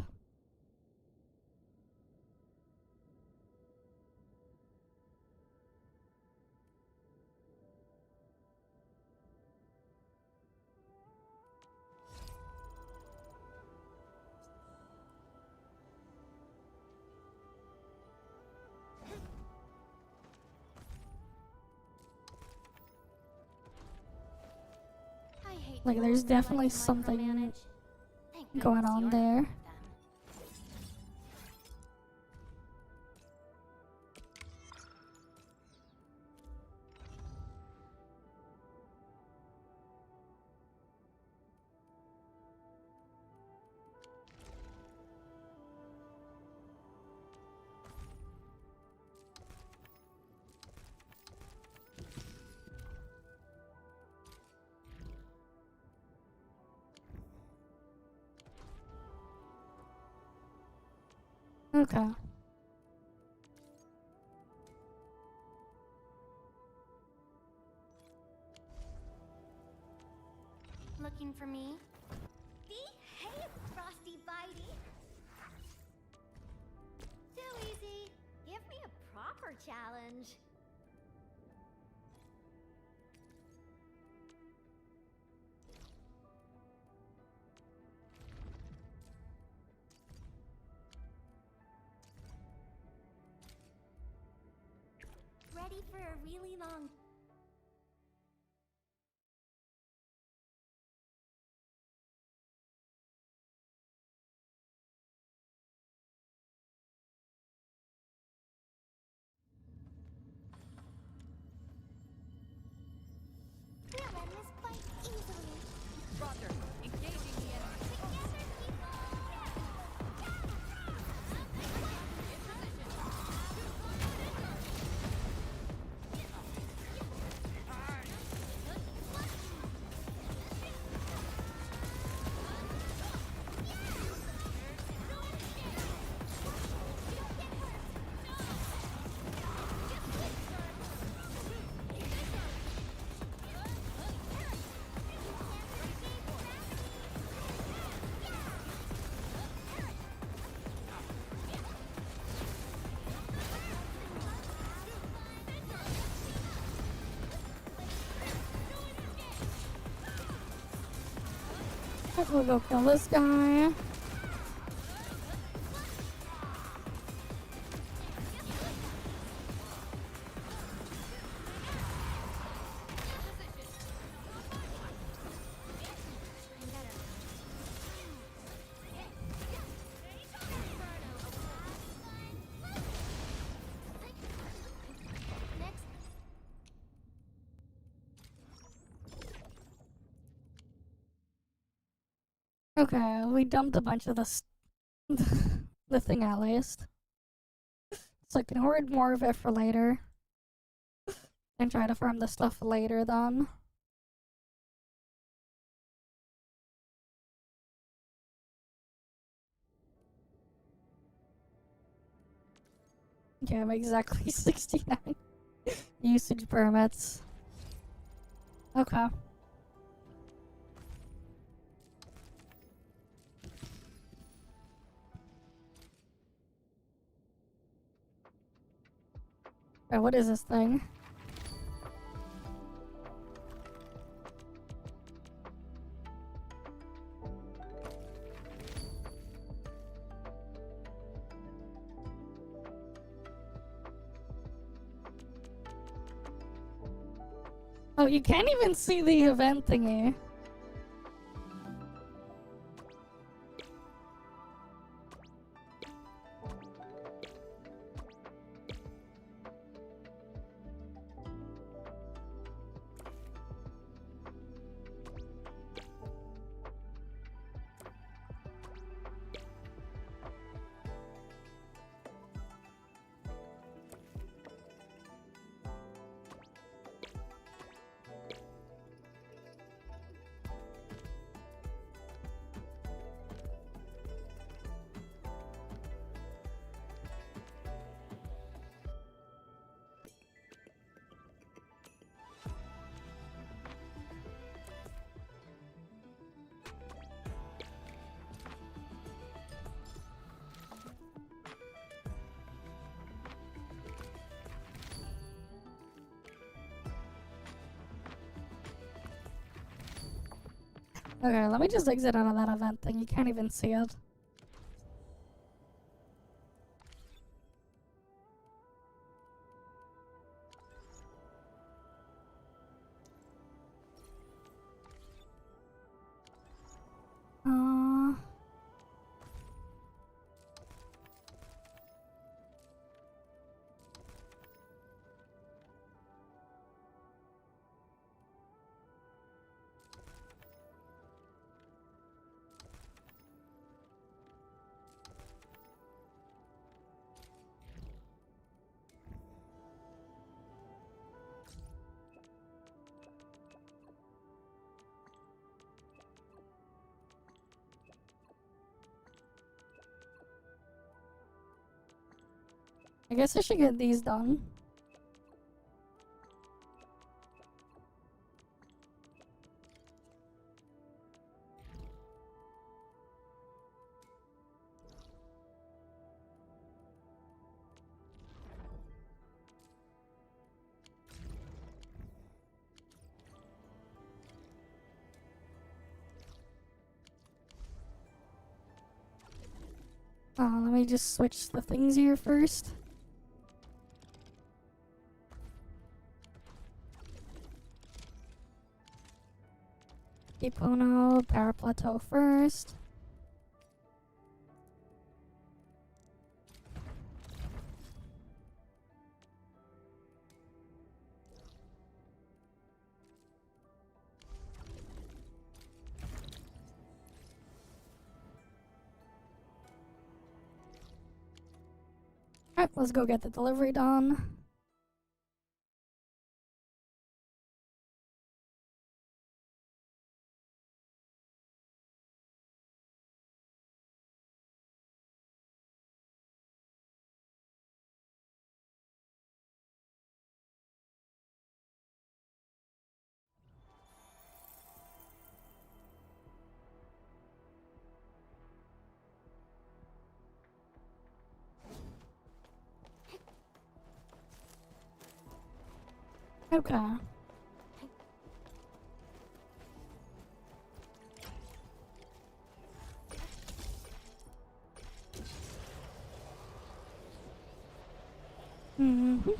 Like, there's definitely something going on there. Okay. Looking for me? Behave, Frosty Bitey! Too easy. Give me a proper challenge. Ready for a really long... We'll end this fight easily. Roger. Engaging the enemy. Together, people! We'll go kill this guy. Okay, we dumped a bunch of the thing at least. So I can hoard more of it for later. And try to farm the stuff later then. Okay, I'm exactly 69 usage permits. Okay. Alright, what is this thing? Oh, you can't even see the event thingy. Okay, let me just exit out of that event thing. You can't even see it. Uh... I guess I should get these done. Let me just switch the things here first. Keep Uno, Power Plateau first. Alright, let's go get the delivery done. Okay. Mm-hmm.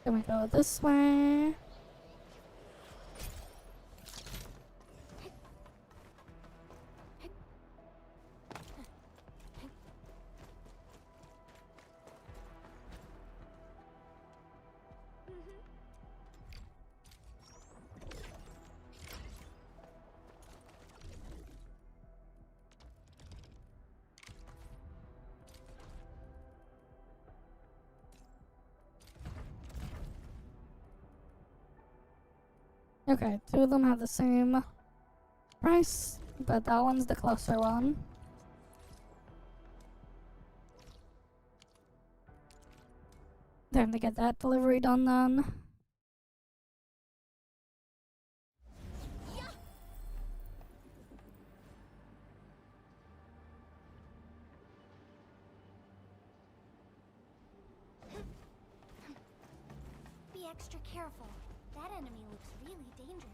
Then we go this way. Okay, two of them have the same price, but that one's the closer one. Time to get that delivery done then. Be extra careful. That enemy looks really dangerous.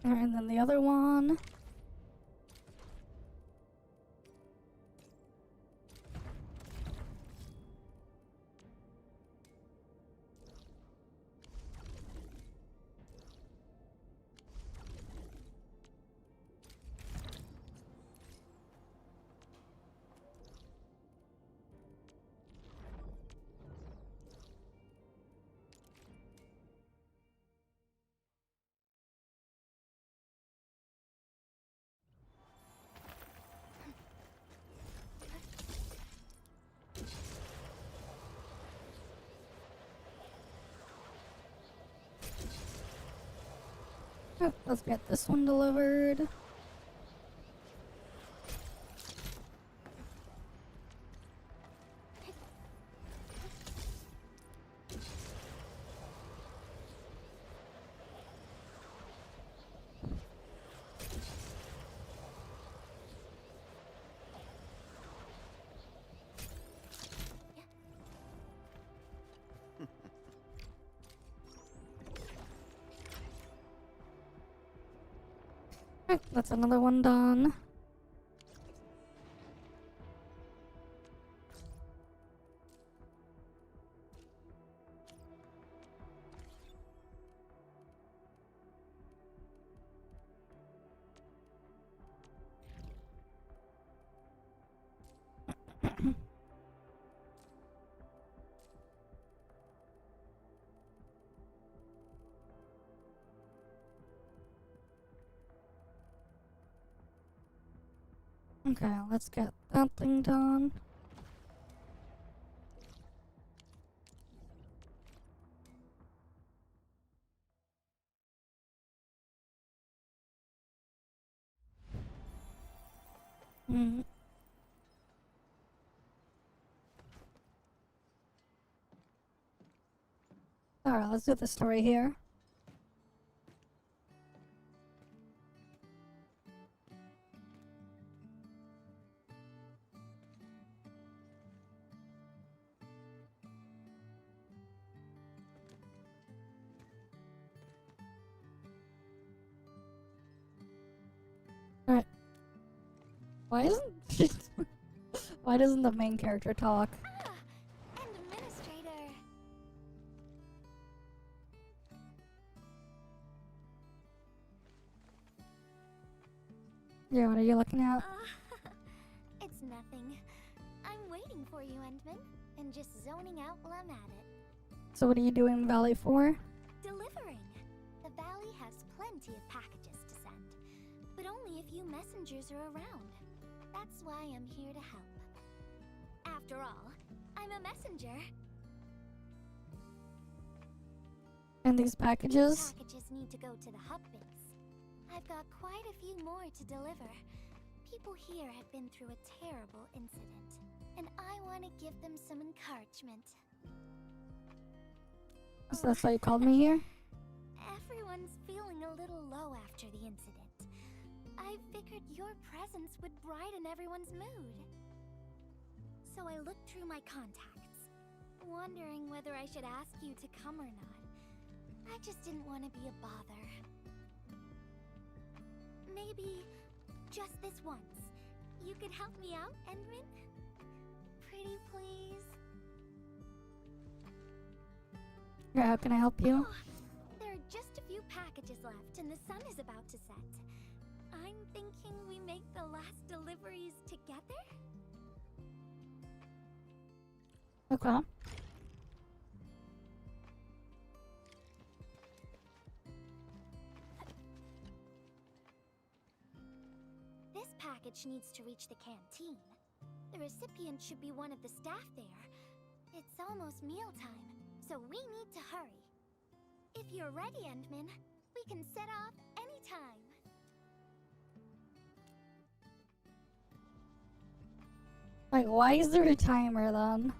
Alright, and then the other one. Oh, let's get this one delivered. That's another one done. Okay, let's get that thing done. Hmm. Alright, let's do the story here. Alright. Why isn't why doesn't the main character talk? Ah, and administrator. Yeah, what are you looking at? It's nothing. I'm waiting for you, Endman, and just zoning out while I'm at it. So what are you doing in Valley for? Delivering. The Valley has plenty of packages to send, but only a few messengers are around. That's why I'm here to help. After all, I'm a messenger. And these packages? Packages need to go to the hub base. I've got quite a few more to deliver. People here have been through a terrible incident, and I want to give them some encouragement. So that's why you called me here? Everyone's feeling a little low after the incident. I figured your presence would brighten everyone's mood. So I looked through my contacts, wondering whether I should ask you to come or not. I just didn't want to be a bother. Maybe, just Just this once. You could help me out, Endman? Pretty please? Yeah, how can I help you? Oh, there are just a few packages left and the sun is about to set. I'm thinking we make the last deliveries together? Okay. This package needs to reach the canteen. The recipient should be one of the staff there. It's almost mealtime, so we need to hurry. If you're ready, Endman, we can set off anytime. Like, why is there a timer then?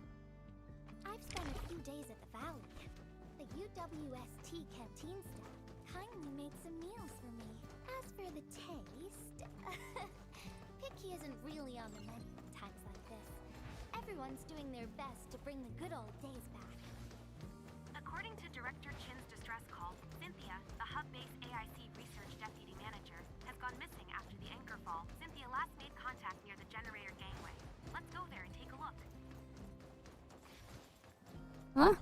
I've spent a few days at the Valley. The UWST canteen staff kindly made some meals for me. As for the taste, picky isn't really on the menu in times like this. Everyone's doing their best to bring the good old days back. According to Director Chin's distress call, Cynthia, the hub-based AIC research deputy manager, has gone missing after the anchor fall. Cynthia last made contact near the generator gangway. Let's go there and take a look. Huh?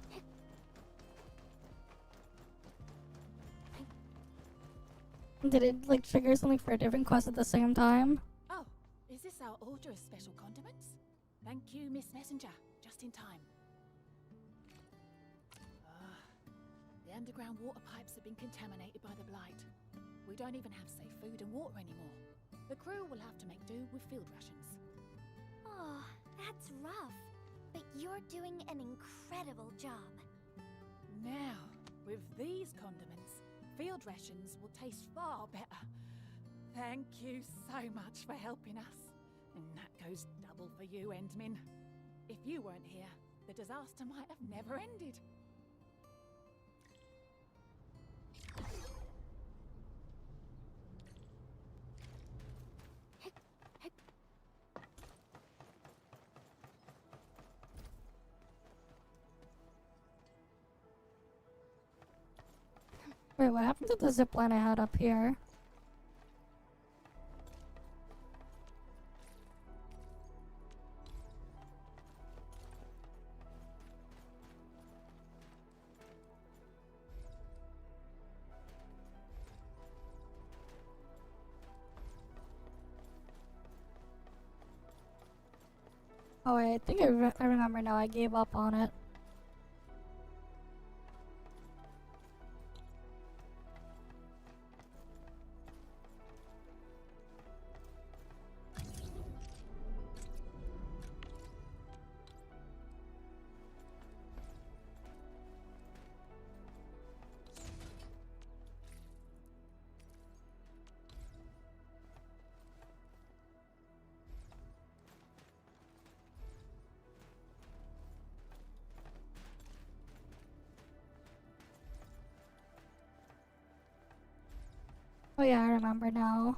Did it like trigger something for a different quest at the same time? Oh, is this our order of special condiments? Thank you, Miss Messenger. Just in time. The underground water pipes have been contaminated by the blight. We don't even have safe food and water anymore. The crew will have to make do with field rations. Oh, that's rough. But you're doing an incredible job. Now, with these condiments, field rations will taste far better. Thank you so much for helping us. And that goes double for you, Endmin. If you weren't here, the disaster might have never ended. Wait, what happened to the zipline I had up here? Oh wait, I think I remember now. I gave up on it. Oh yeah, I remember now.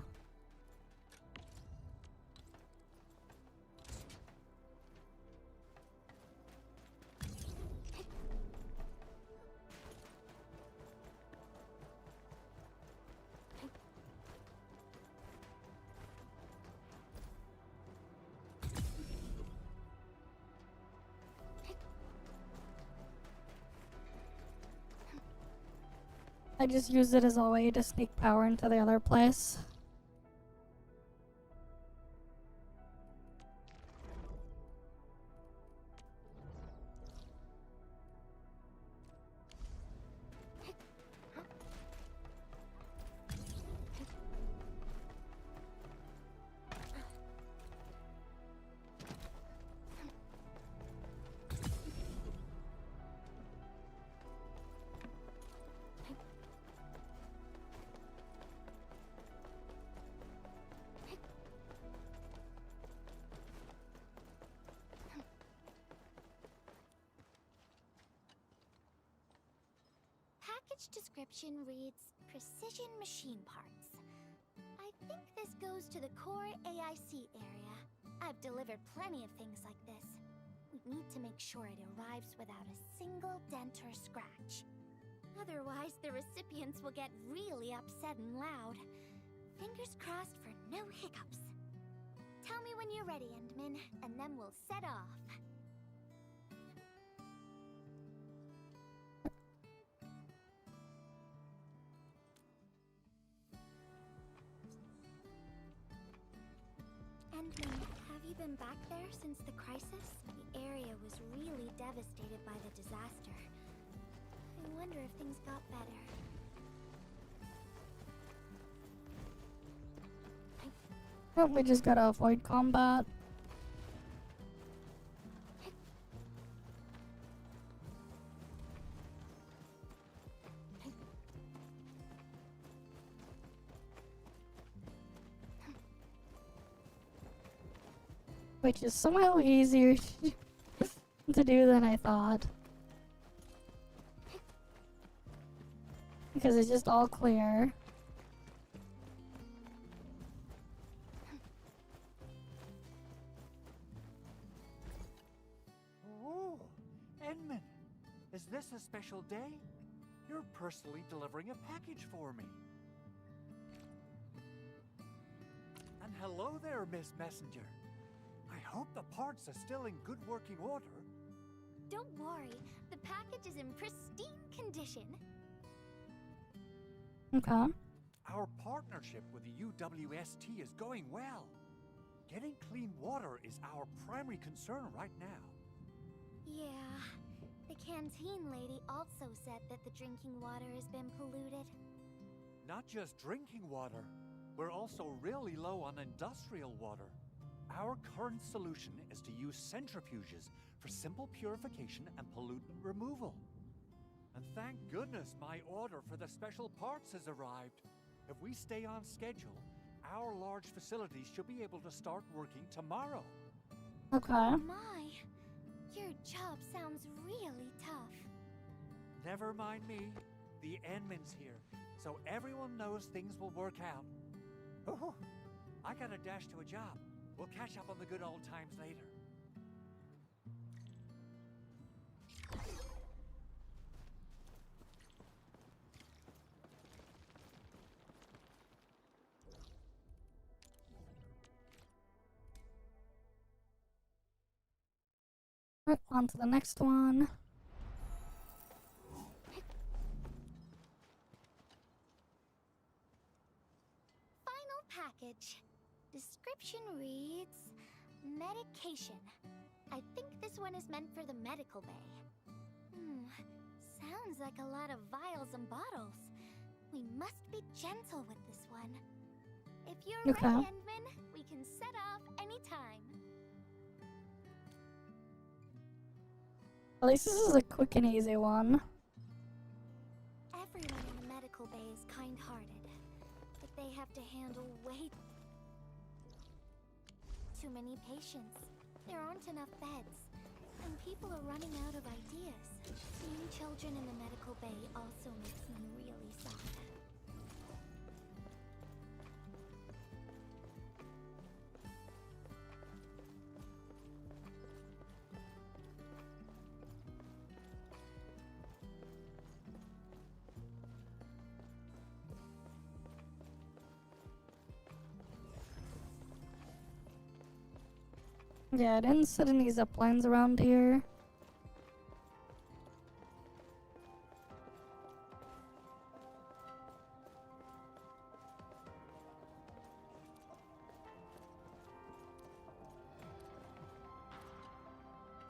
I just used it as a way to sneak power into the other place. Description reads precision machine parts. I think this goes to the core AIC area. I've delivered plenty of things like this. We need to make sure it arrives without a single dent or scratch. Otherwise, the recipients will get really upset and loud. Fingers crossed for no hiccups. when you're ready, Endman, and then we'll set off. Endman, have you been back there since the crisis? The area was really devastated by the disaster. I wonder if things got better. Oh, we just gotta avoid combat. Which is somehow easier to do than I thought. Because it's just all clear. Oh, Edmund, is this a special day? You're personally delivering a package for me. And hello there, Miss Messenger. I hope the parts are still in good working order. Don't worry, the package is in pristine condition. Okay. Our partnership with the UWST is going well. Getting clean water is our primary concern right now. Yeah, the canteen lady also said that the drinking water has been polluted. Not just drinking water, we're also really low on industrial water. Our current solution is to use centrifuges for simple purification and pollutant removal. And thank goodness my order for the special parts has arrived. If we stay on schedule, our large facilities should be able to start working tomorrow. Okay. My, your job sounds really tough. Never mind me. The Enman's here, so everyone knows things will work out. Oh, I gotta dash to a job. We'll catch up on the good old times later. Right, on to the next one. Final package. Description reads, medication. I think this one is meant for the medical bay. Sounds like a lot of vials and bottles. We must be gentle with this one. If you're Okay. ready, Endman, we can set off anytime. At least this is a quick and easy one. Everyone in the medical bay is kind-hearted, but they have to handle way too many patients. There aren't enough beds, and people are running out of ideas. Seeing children in the medical bay also makes me really sad. Yeah, I didn't set any ziplines around here.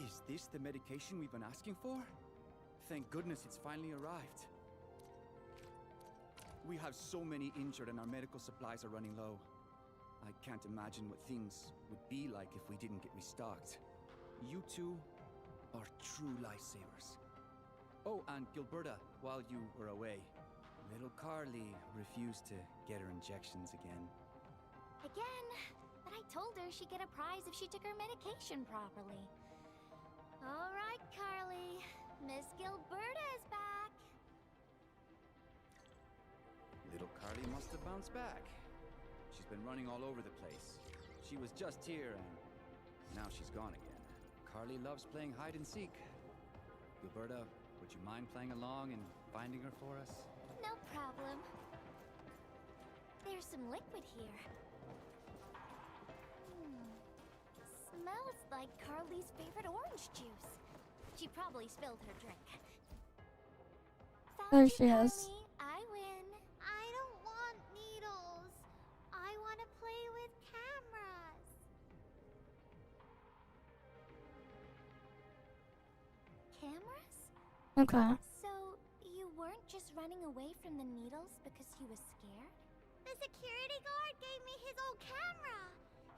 Is this the medication we've been asking for? Thank goodness it's finally arrived. We have so many injured and our medical supplies are running low. I can't imagine what things would be like if we didn't get restocked. You two are true lifesavers. Oh, and Gilberta, while you were away, little Carly refused to get her injections again. Again? But I told her she'd get a prize if she took her medication properly. All right, Carly. Miss Gilberta is back. Little Carly must have bounced back. She's been running all over the place. She was just here and now she's gone again. Carly loves playing hide and seek. Gilberta, would you mind playing along and finding her for us? No problem. There's some liquid here. like Carly's favorite orange juice. She probably spilled her drink. There Found she you, is. Carly. I win. I don't want needles. I want to play with cameras. Cameras? Okay. So, you weren't just running away from the needles because you was scared? The security guard gave me his old camera.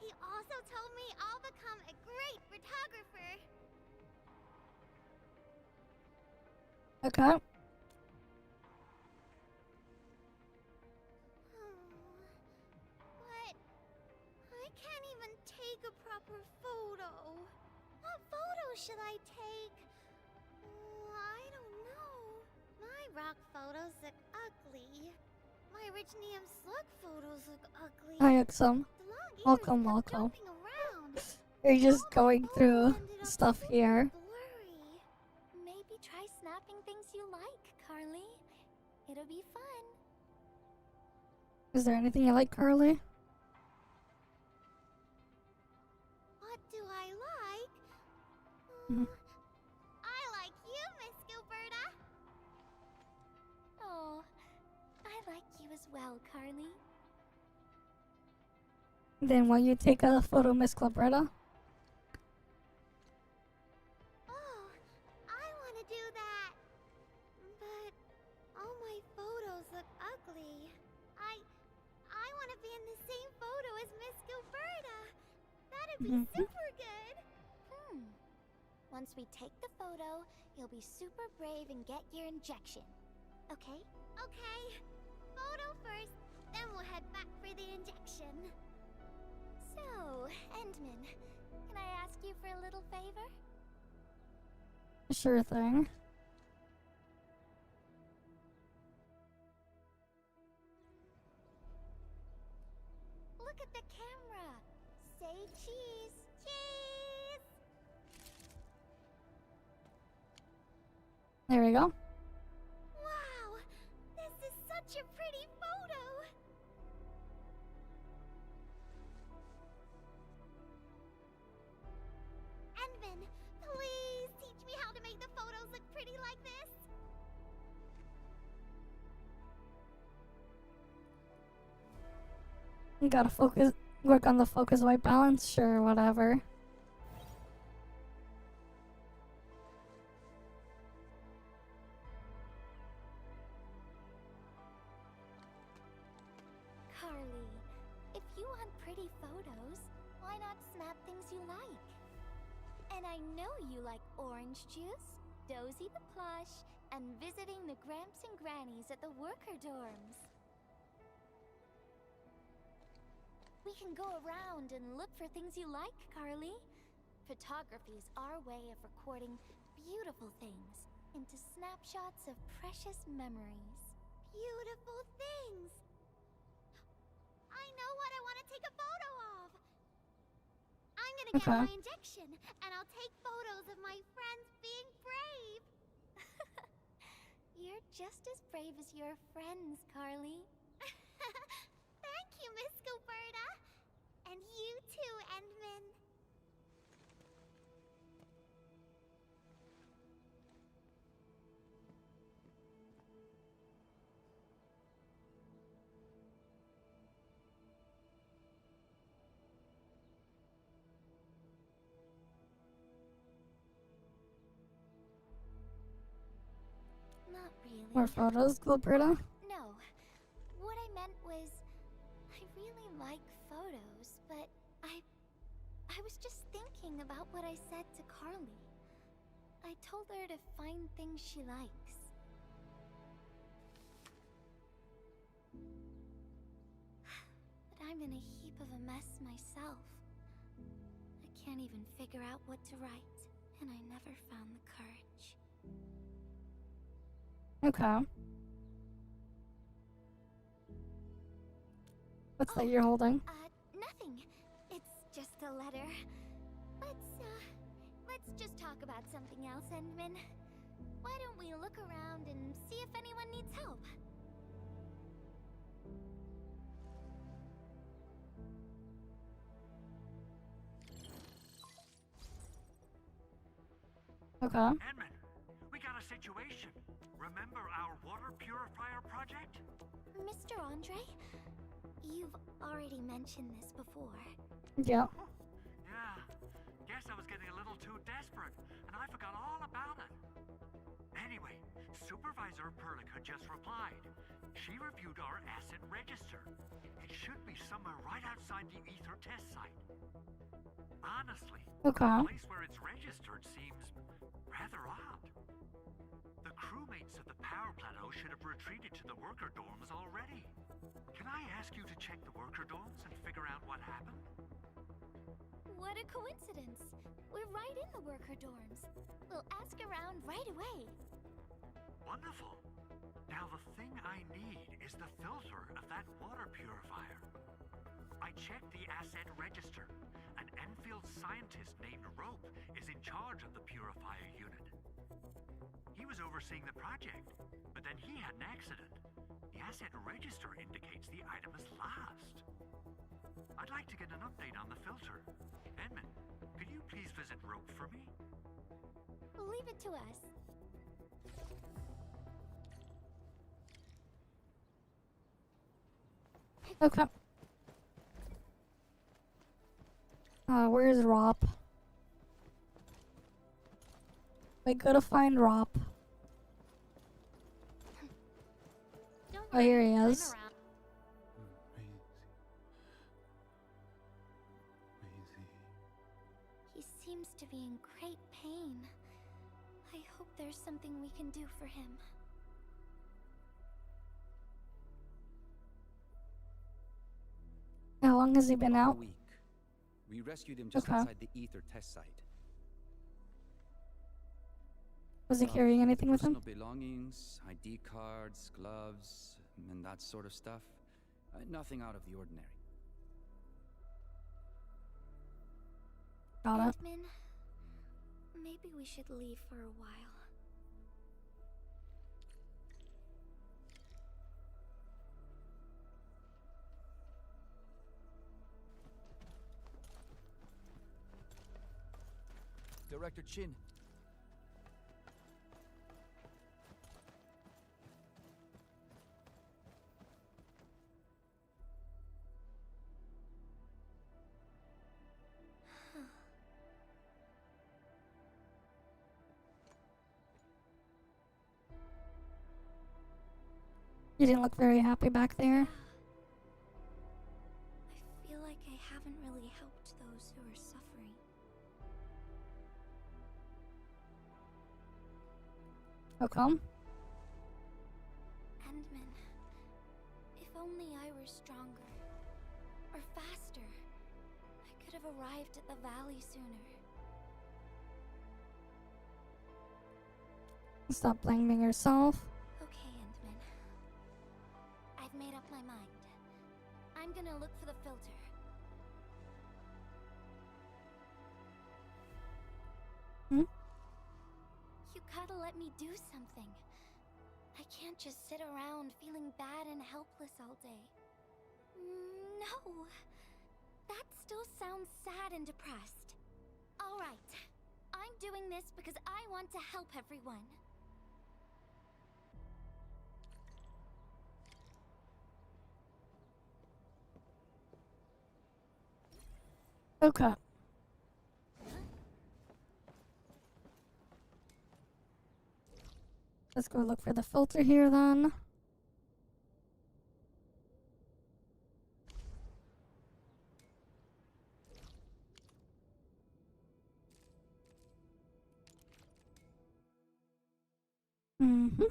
He also told me I'll become a great photographer. Okay. But I can't even take a proper photo. What photo should I take? I don't know. My rock photos look ugly. My Richnium slug photos look ugly. Hi, Exum. The long ears Welcome, kept welcome. jumping around. You're just All my going photos through ended up stuff super here. blurry. Maybe try snapping things you like, Carly. It'll be fun. Is there anything you like, Carly? What do I like? Mhm. I like you, Miss Gilberta. Oh, I like you as well, Carly. Then will you take a photo, Miss Clabretta? Oh, I want to do that. But all my photos look ugly. I want to be in the same photo as Miss Gilberta. That'd be Mhm. super good. Once we take the photo, you'll be super brave and get your injection. Okay? Okay. Photo first, then we'll head back for the injection. So, Endman, can I ask you for a little favor? Sure thing. Look at the camera. Say cheese. Cheese! There we go. Wow! This is such a pretty photo! Endman, please teach me how to make the photos look pretty like this. You gotta focus, work on the focus white balance, sure, whatever. Carly, if you want pretty photos, why not snap things you like? And I know you like orange juice, Dozy the plush, and visiting the Gramps and Grannies at the worker dorms. We can go around and look for things you like, Carly. Photography is our way of recording beautiful things into snapshots of precious memories. Beautiful things! I know what I want to take a photo of! I'm gonna get Okay. my injection, and I'll take photos of my friends being brave! You're just as brave as your friends, Carly. Thank you, Miss Gilberta! And you too, Endman. Not really. More photos, Gilberta? No. What I meant was, I really like photos, but I was just thinking about what I said to Carly. I told her to find things she likes. But I'm in a heap of a mess myself. I can't even figure out what to write, and I never found the courage. Okay. What's that you're holding? Nothing. It's just a letter. Let's just talk about something else, Endman. Why don't we look around and see if anyone needs help? Okay. Edmund, we got a situation. Remember our water purifier project? Mr. Andre, you've already mentioned this before. Yeah. Yeah. Guess I was getting a little too desperate, and I forgot all about it. Anyway, Supervisor Perlica just replied. She reviewed our asset register. It should be somewhere right outside the Ether test site. Honestly, Okay. the place where it's registered seems rather odd. The crewmates of the power plateau should have retreated to the worker dorms already. Can I ask you to check the worker dorms and figure out what happened? What a coincidence. We're right in the worker dorms. We'll ask around right away. Wonderful. Now the thing I need is the filter of that water purifier. I checked the asset register. An Enfield scientist named Rope is in charge of the purifier unit. He was overseeing the project, but then he had an accident. The asset register indicates the item is lost. I'd like to get an update on the filter. Edmund, could you please visit Rope for me? Leave it to us. Okay. Where's Rop? We gotta find Rop. Oh, here he is. He seems to be in great pain. I hope there's something we can do for him. How long has he been About out? a week. We rescued him just Okay. outside the Ether test site. Was he carrying anything with him? Personal belongings, ID cards, gloves, and that sort of stuff. Nothing out of the ordinary. Got it. Edmund, maybe we should leave for a while. Director Chin. You didn't look very happy back there. I feel like I haven't really helped those who are suffering. How come? Endman, if only I were stronger. Or faster. I could have arrived at the valley sooner. Stop blaming yourself. Okay, Endman. I've made up my mind. I'm gonna look for the filter. Hmm? You gotta let me do something. I can't just sit around feeling bad and helpless all day. No! That still sounds sad and depressed. Alright. I'm doing this because I want to help everyone. Okay. Let's go look for the filter here then. Mm-hmm.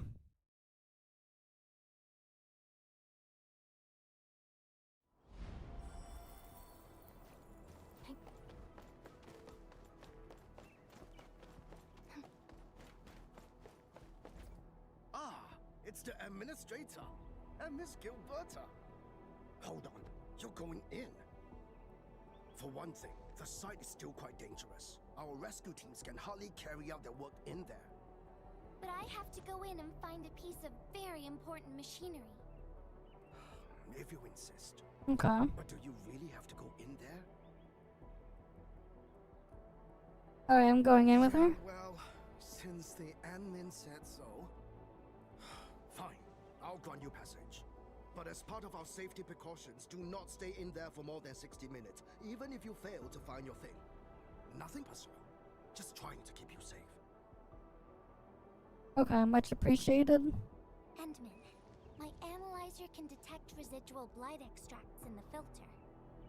It's the administrator, and Miss Gilberta. Hold on, you're going in. For one thing, the site is still quite dangerous. Our rescue teams can hardly carry out their work in there. But I have to go in and find a piece of very important machinery. If you insist. Okay. But do you really have to go in there? Alright, I'm going in with her. Well, Since the admin said so. Fine, I'll grant you passage. But as part of our safety precautions, do not stay in there for more than 60 minutes, even if you fail to find your thing. Nothing personal. Just trying to keep you safe. Okay, much appreciated. Endman, my analyzer can detect residual blight extracts in the filter.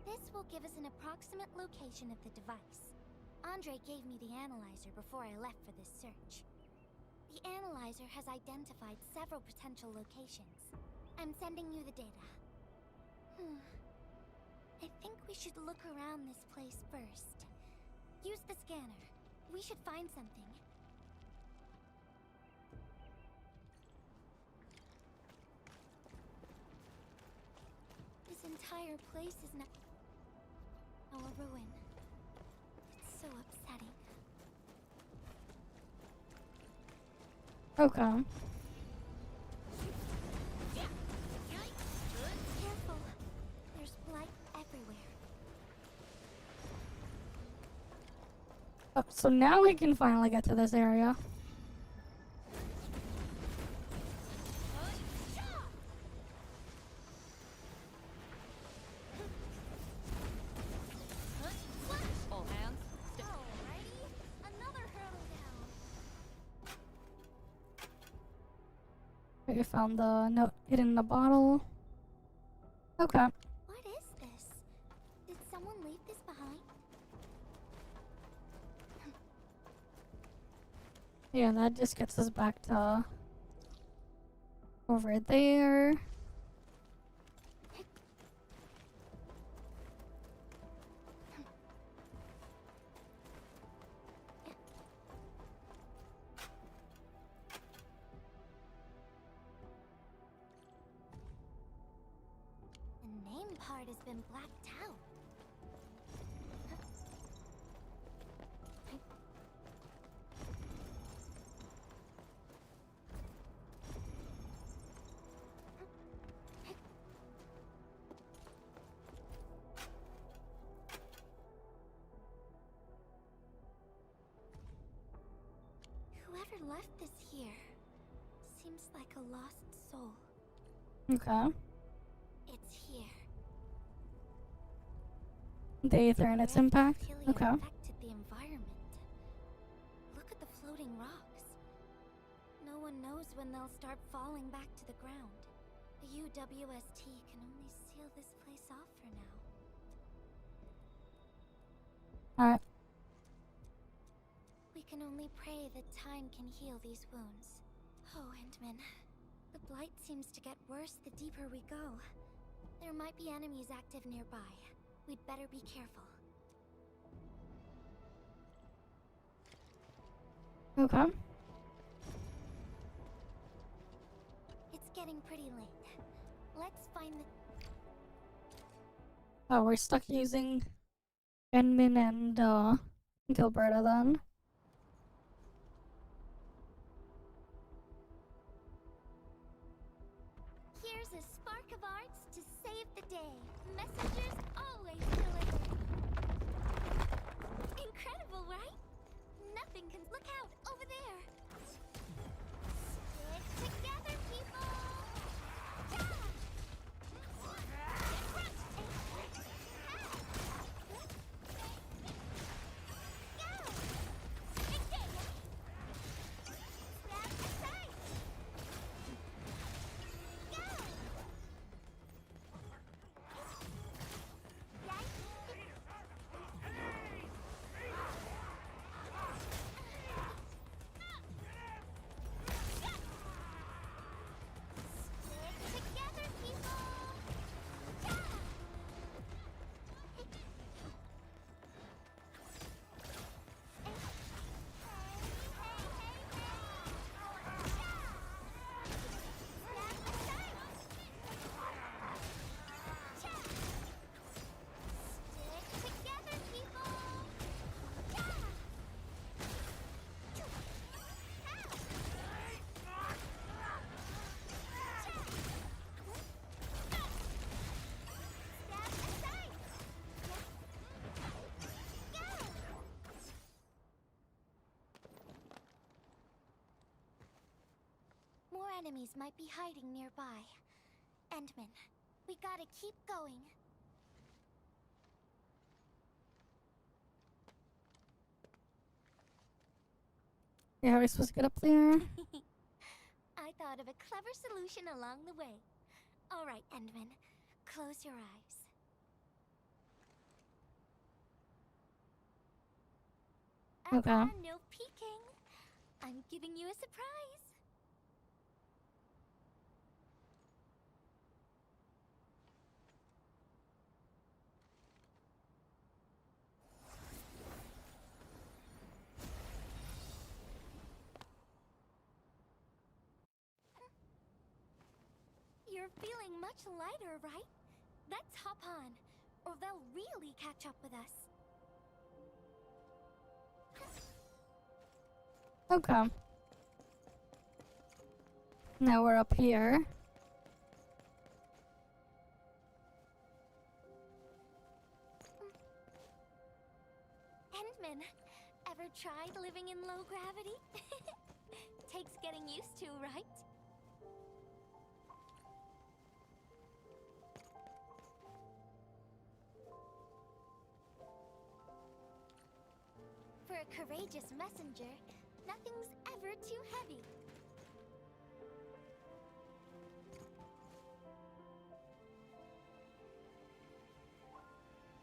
This will give us an approximate location of the device. Andre gave me the analyzer before I left for this search. The analyzer has identified several potential locations. I'm sending you the data. I think we should look around this place first. Use the scanner. We should find something. This entire place is now a ruin. It's so upsetting. Okay. Careful. There's blight everywhere. Oh, so now we can finally get to this area. All hands. Alrighty, another hurdle down. We found the note hidden in the bottle. Okay. What is this? Did someone leave this behind? Yeah, that just gets us back to over there. The name part has been blacked out. Whoever left this here seems like a lost soul. Okay. It's here. The aether and its impact. Helium Okay. affected the environment. Look at the floating rocks. No one knows when they'll start falling back to the ground. The UWST can only seal this place off for now. Alright. We can only pray that time can heal these wounds. Oh, Endman. The blight seems to get worse the deeper we go. There might be enemies active nearby. We'd better be careful. Okay. It's getting pretty late. Let's find the... Oh, we're stuck using Enmin and Gilberta then. Here's a spark of arts to save the day. Messengers always deliver. Incredible, right? Nothing can... Look out! Over there! Stick together, people! enemies might be hiding nearby. Endman, we gotta keep going. Yeah, are we supposed to get up there? I thought of a clever solution along the way. Alright, Endman, close your eyes. Okay. No peeking. I'm giving you a surprise. You're feeling much lighter, right? Let's hop on, or they'll really catch up with us. Okay. Now we're up here. Endman, ever tried living in low gravity? Takes getting used to, right? For a courageous messenger, nothing's ever too heavy.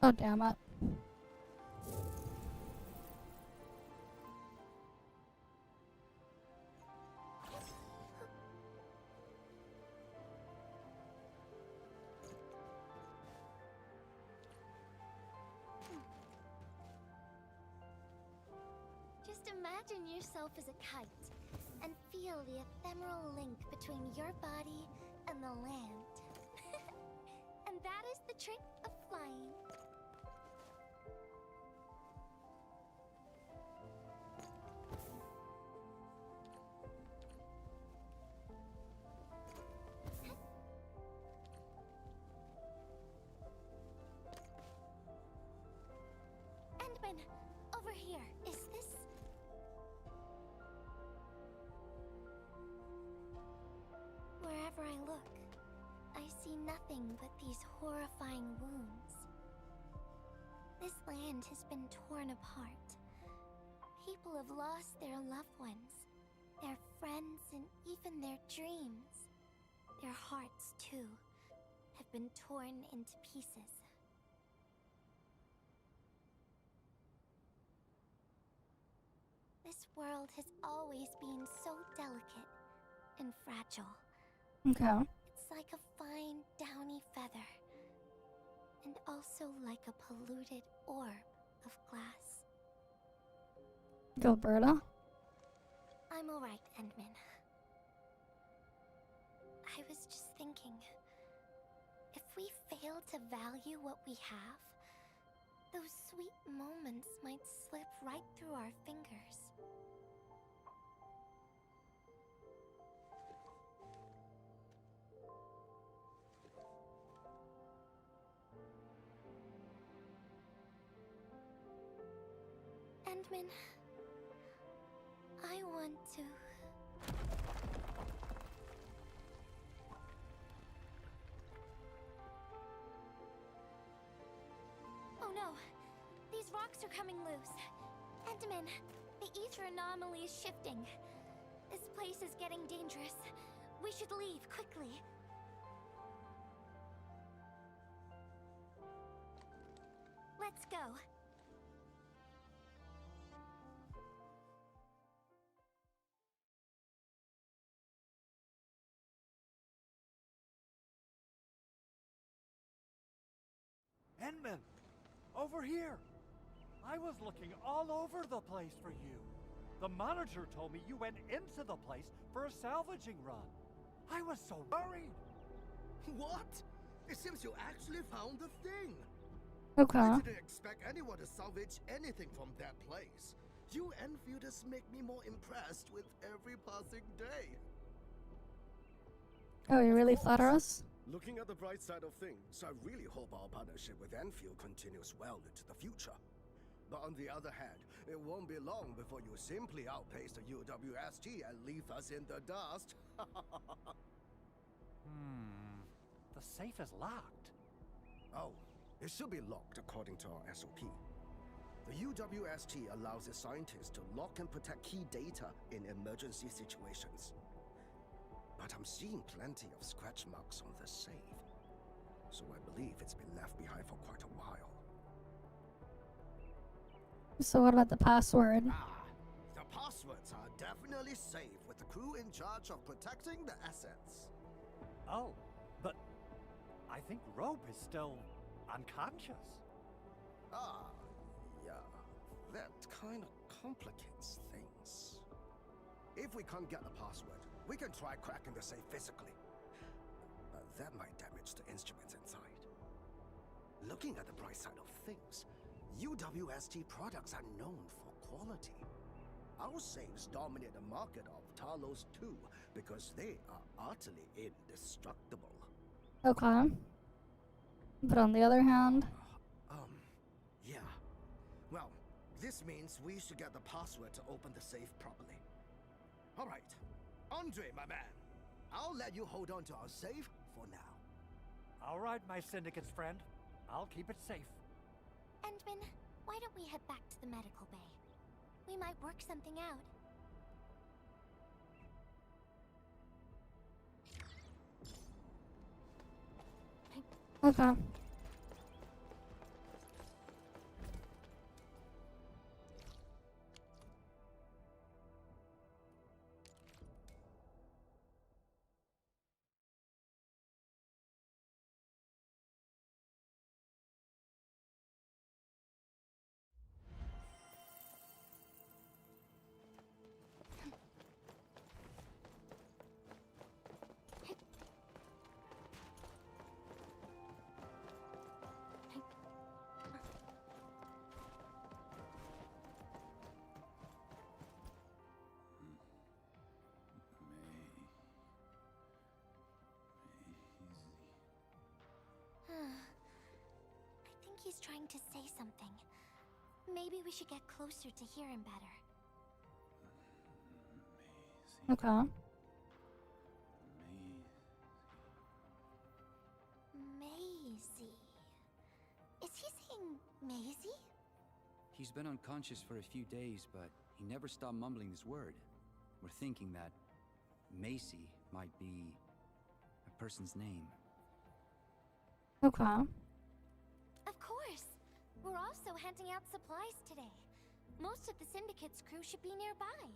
Oh, damn it. Just imagine yourself as a kite and feel the ephemeral link between your body and the land. And that is the trick of flying. Endman, over here. Is this... Wherever I look, I see nothing but these horrifying wounds. This land has been torn apart. People have lost their loved ones, their friends, and even their dreams. Their hearts, too, have been torn into pieces. This world has always been so delicate and fragile. Okay. It's like a fine, downy feather, and also like a polluted orb of glass. Gilberta? I'm alright, Endman. I was just thinking, if we fail to value what we have, those sweet moments might slip right through our fingers. Endman, I want to... Oh no! These rocks are coming loose. Endman, the ether anomaly is shifting. This place is getting dangerous. We should leave quickly. Let's go. Endman! Over here! I was looking all over the place for you. The manager told me you went into the place for a salvaging run. I was so worried. What? It seems you actually found the thing. Okay. I didn't expect anyone to salvage anything from that place. You EnVtubers make me more impressed with every passing day. Oh, you really flatter us? Looking at the bright side of things, I really hope our partnership with EnVtube continues well into the future. But on the other hand, it won't be long before you simply outpace the UWST and leave us in the dust. The safe is locked. Oh, it should be locked according to our SOP. The UWST allows its scientists to lock and protect key data in emergency situations. But I'm seeing plenty of scratch marks on the safe, so I believe it's been left behind for quite a while. So what about the password? The passwords are definitely safe with the crew in charge of protecting the assets. Oh, but I think Rope is still unconscious. Yeah. That kind of complicates things. If we can't get the password, we can try cracking the safe physically. But that might damage the instruments inside. Looking at the bright side of things, UWST products are known for quality. Our safes dominate the market of Talos 2 because they are utterly indestructible. Okay. But on the other hand... Yeah. Well, this means we should get the password to open the safe properly. Alright. Andre, my man. I'll let you hold on to our safe for now. All right, my syndicate's friend. I'll keep it safe. Endman, why don't we head back to the medical bay? We might work something out. Okay. I think he's trying to say something. Maybe we should get closer to hear him better. Okay. Maisie. Is he saying Maisie? He's been unconscious for a few days, but he never stopped mumbling his word. We're thinking that Macy might be a person's name. Okay. Of course! We're also handing out supplies today. Most of the Syndicate's crew should be nearby.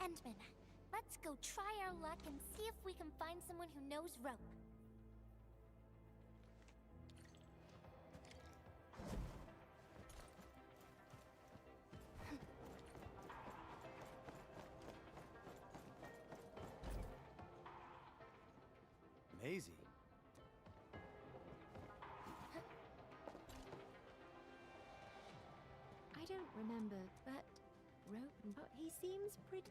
Endman, let's go try our luck and see if we can find someone who knows rope. Maisie. I don't remember, but Rope, he seems pretty.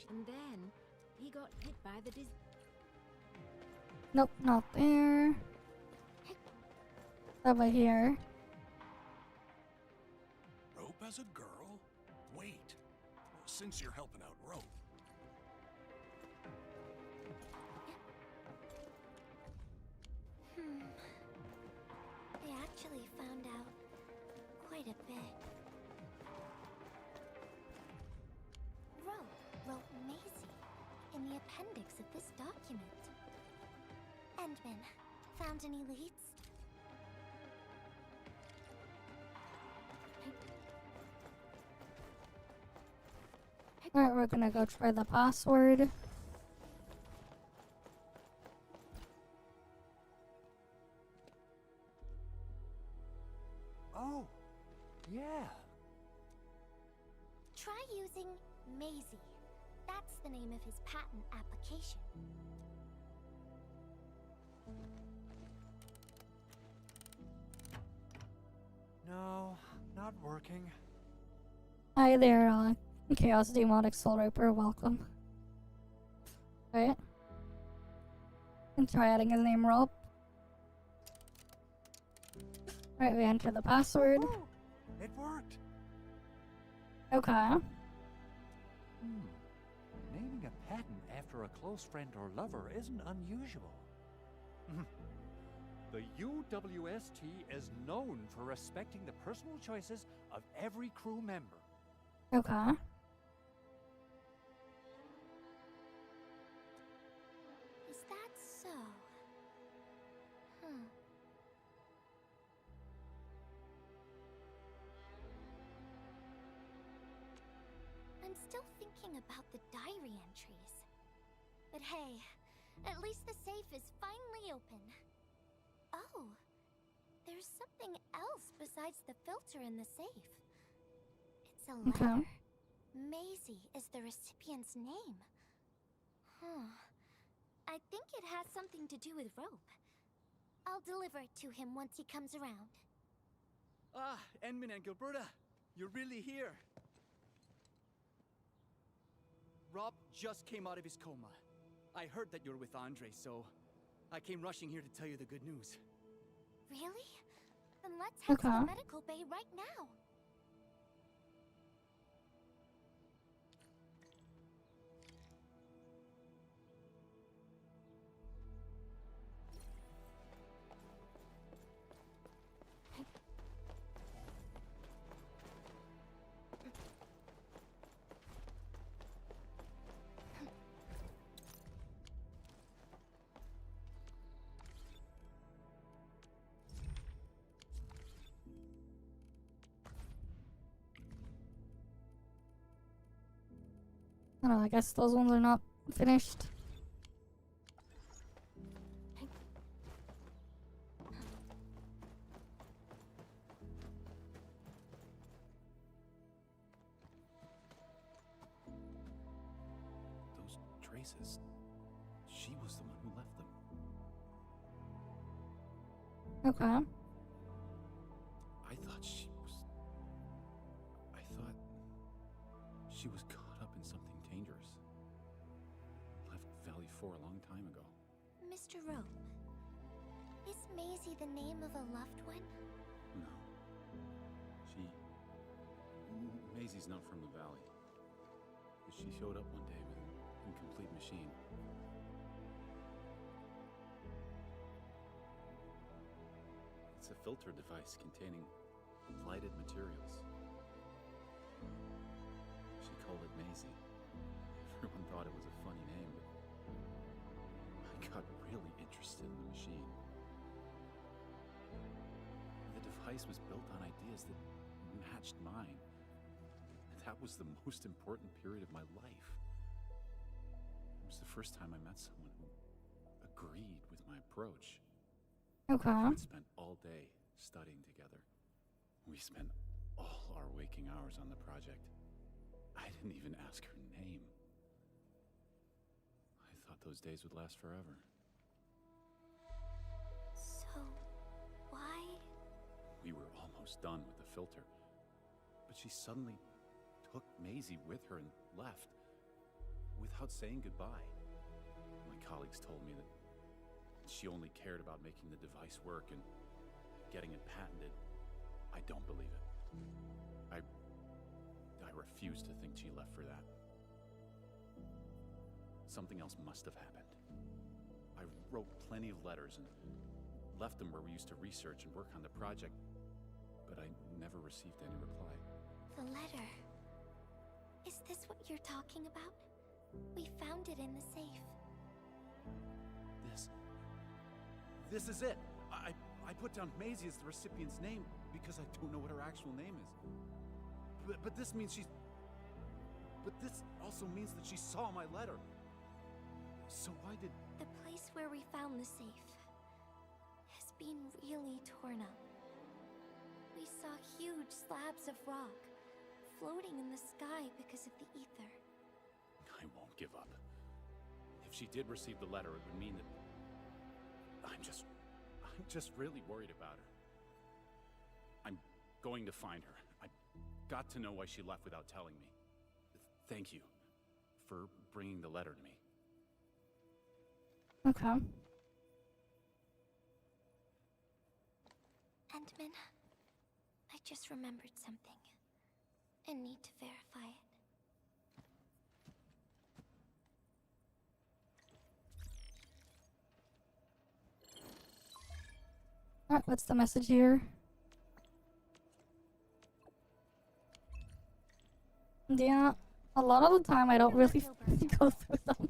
And then he got hit by the Nope, not there. Over here. Rope as a girl? Wait. Since you're helping out Rope. They actually found out quite a bit. Rope Maisie in the appendix of this document. Endman, found any leads? Alright, we're gonna go try the password. Oh, yeah. Try using Maisie. That's the name of his patent application. No, not working. Hi there, Chaos Demonic Soul Reaper, welcome. Right? And try adding his name Rope. Alright, we enter the password. It worked. Okay. Naming a patent after a close friend or lover isn't unusual. The UWST is known for respecting the personal choices of every crew member. Okay. Is that so? Huh. I'm still thinking about the diary entries. But hey, at least the safe is finally open. Oh, there's something else besides the filter in the safe. It's a letter. Okay. Maisie is the recipient's name. Huh. I think it has something to do with rope. I'll deliver it to him once he comes around. Ah, Enmin and Gilberta, you're really here. Rob just came out of his coma. I heard that you're with Andre, so I came rushing here to tell you the good news. Really? Then let's head to Okay. the medical bay right now. I don't know, I guess those ones are not finished. Those traces. She was the one who left them. Okay. I thought she was caught up in something dangerous. Left Valley 4 a long time ago. Mr. Rope, is Maisie the name of a loved one? No. Maisie's not from the Valley. But she showed up one day with an incomplete machine. It's a filter device containing blighted materials. She called it Maisie. Everyone thought it was a funny name, but I got really interested in the machine. The device was built on ideas that matched mine. That was the most important period of my life. It was the first time I met someone who agreed with my approach. Okay. We spent all day studying together. We spent all our waking hours on the project. I didn't even ask her name. I thought those days would last forever. So, why? We were almost done with the filter, but she suddenly took Maisie with her and left without saying goodbye. My colleagues told me that she only cared about making the device work and getting it patented. I don't believe it. I refuse to think she left for that. Something else must have happened. I wrote plenty of letters and left them where we used to research and work on the project, but I never received any reply. The letter. Is this what you're talking about? We found it in the safe. This is it. I put down Maisie as the recipient's name because I don't know what her actual name is. But this means she's... But this also means that she saw my letter. So why did... The place where we found the safe has been really torn up. We saw huge slabs of rock floating in the sky because of the ether. I won't give up. If she did receive the letter, it would mean that... I'm just really worried about her. I'm going to find her. I've got to know why she left without telling me. Thank you for bringing the letter to me. Okay. Endman, I just remembered something and need to verify it. Alright, what's the message here? Yeah, a lot of the time I don't really go through them.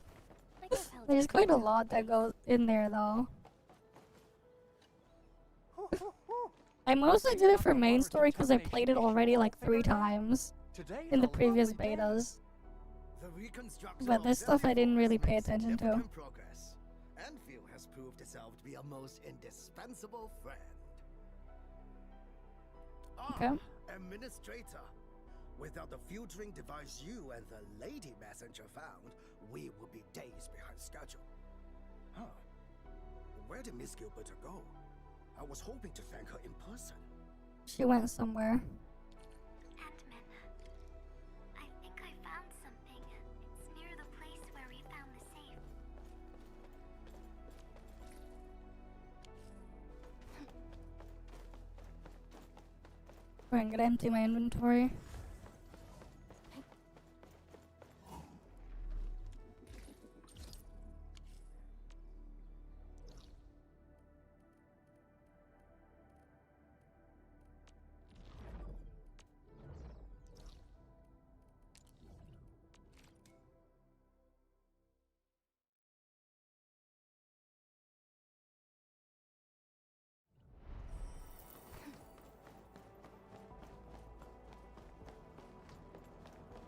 There's quite a lot that goes in there though. I mostly did it for main story because I played it already like 3 times in the previous betas. But this stuff I didn't really pay attention to. Endfield has proved itself to be a most indispensable friend. Okay. Administrator. Without the filtering device you and the lady messenger found, we would be days behind schedule. Huh. Where did Miss Gilberta go? I was hoping to thank her in person. She went somewhere. Ant-Man, I think I found something. It's near the place where we found the safe. I'm gonna empty my inventory.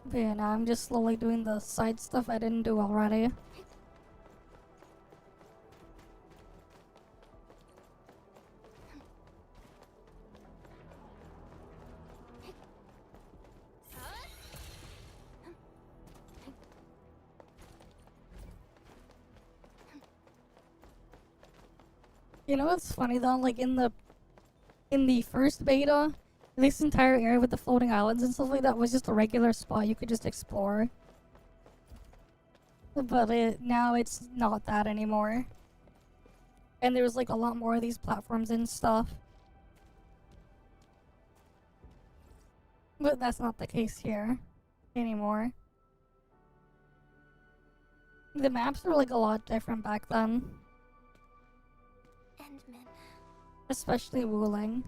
But yeah, now I'm just slowly doing the side stuff I didn't do already. You know what's funny though? Like in the first beta, this entire area with the floating islands and stuff like that was just a regular spot you could just explore. But now it's not that anymore. And there's like a lot more of these platforms and stuff. But that's not the case here anymore. The maps were like a lot different back then. Endman. Especially Wuling.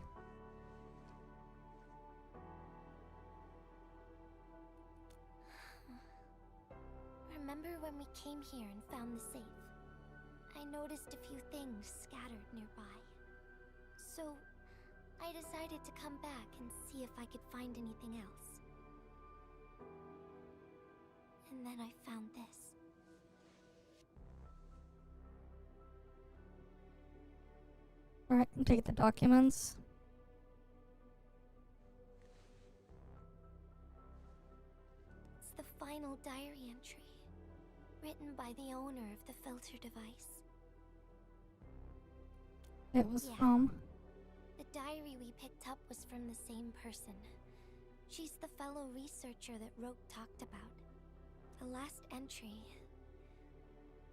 Remember when we came here and found the safe? I noticed a few things scattered nearby. So, I decided to come back and see if I could find anything else. And then I found this. Alright, take the documents. It's the final diary entry, written by the owner of the filter device. It was from... The diary we picked up was from the same person. She's the fellow researcher that Rogue talked about. The last entry...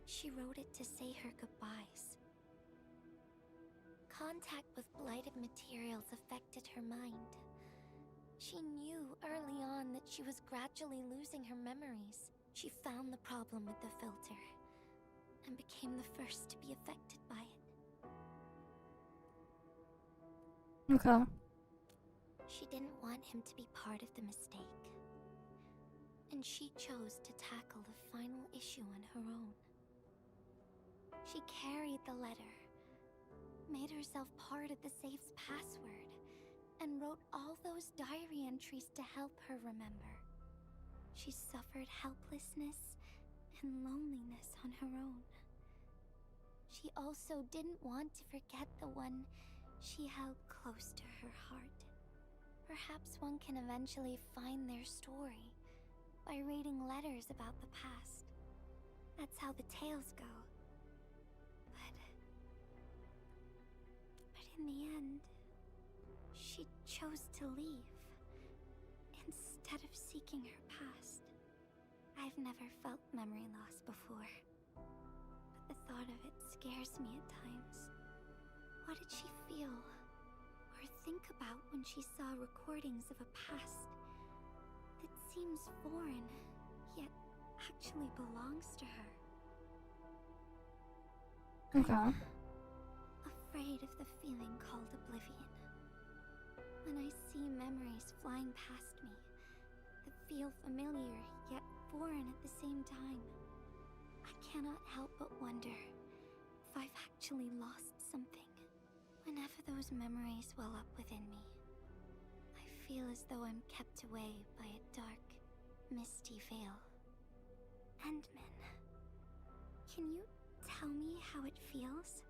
She wrote it to say her goodbyes. Contact with blighted materials affected her mind. She knew early on that she was gradually losing her memories. She found the problem with the filter, and became the first to be affected by it. Okay. She didn't want him to be part of the mistake. And she chose to tackle the final issue on her own. She carried the letter, made herself part of the safe's password, and wrote all those diary entries to help her remember. She suffered helplessness and loneliness on her own. She also didn't want to forget the one she held close to her heart. Perhaps one can eventually find their story by reading letters about the past. That's how the tales go. But in the end, she chose to leave instead of seeking her past. I've never felt memory loss before, but the thought of it scares me at times. What did she feel or think about when she saw recordings of a past that seems foreign, yet actually belongs to her. Okay. Afraid of the feeling called oblivion. When I see memories flying past me that feel familiar yet foreign at the same time, I cannot help but wonder if I've actually lost something. Whenever those memories well up within me, I feel as though I'm kept away by a dark, misty veil. Endman, can you tell me how it feels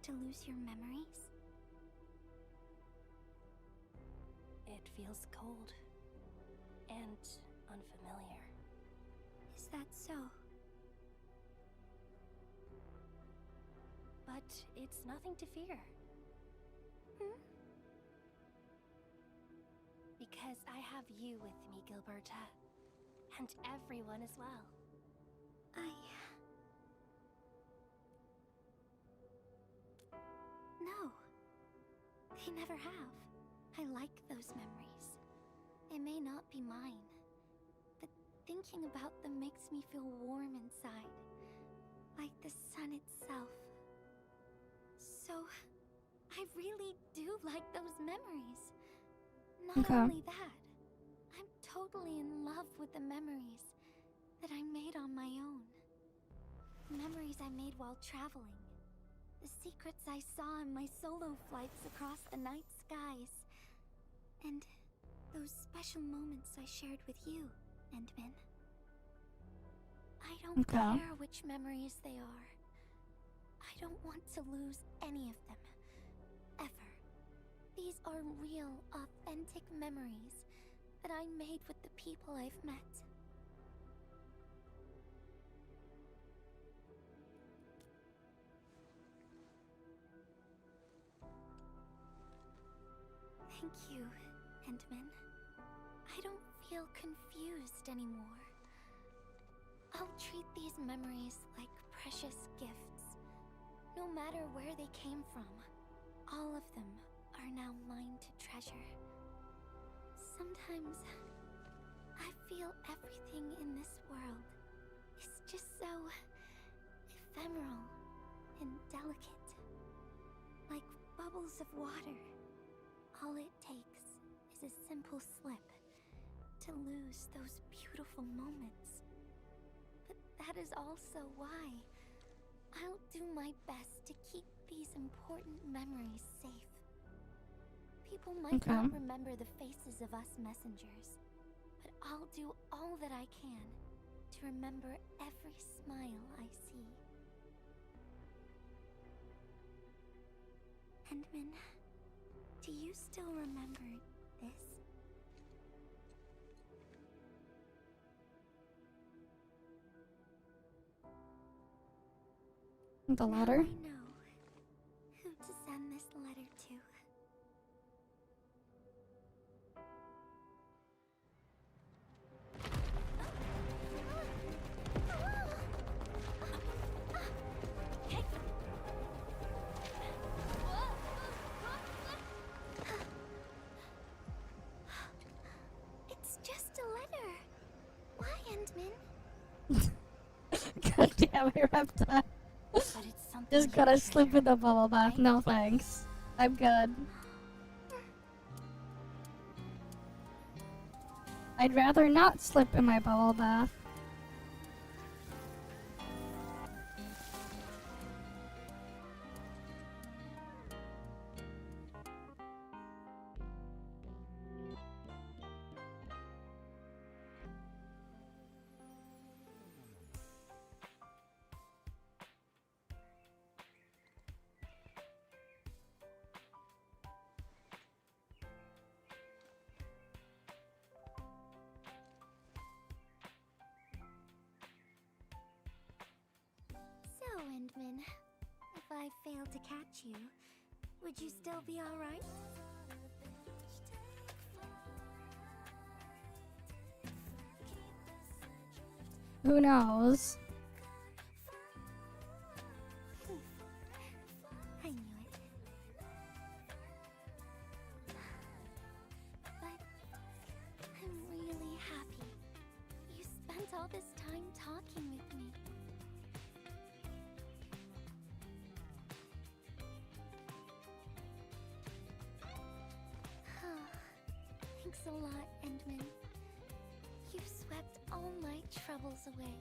to lose your memories? It feels cold and unfamiliar. Is that so? But it's nothing to fear. Because I have you with me, Gilberta. And everyone as well. No. They never have. I like those memories. They may not be mine, but thinking about them makes me feel warm inside. Like the sun itself. So, I really do like those memories. Not only that, I'm totally in love with the memories that I made on my own. Memories I made while traveling. The secrets I saw in my solo flights across the night skies. And those special moments I shared with you, Endman. I don't care which memories they are. I don't want to lose any of them. Ever. These are real, authentic memories that I made with the people I've met. Thank you, Endman. I don't feel confused anymore. I'll treat these memories like precious gifts. No matter where they came from, all of them are now mine to treasure. Sometimes I feel everything in this world is just so ephemeral and delicate. Like bubbles of water. All it takes is a simple slip to lose those beautiful moments. But that is also why I'll do my best to keep these important memories safe. People might not remember the faces of us messengers, but I'll do all that I can to remember every smile I see. Endman, do you still remember this? The letter? Now I know who to send this letter to. It's just a letter. Why, Endman? God damn it, Reptile. Just gotta slip in the bubble bath. No thanks. I'm good. I'd rather not slip in my bubble bath. So, Endman, if I failed to catch you, would you still be alright? Who knows? I knew it. Thanks a lot, Endman. You've swept all my troubles away.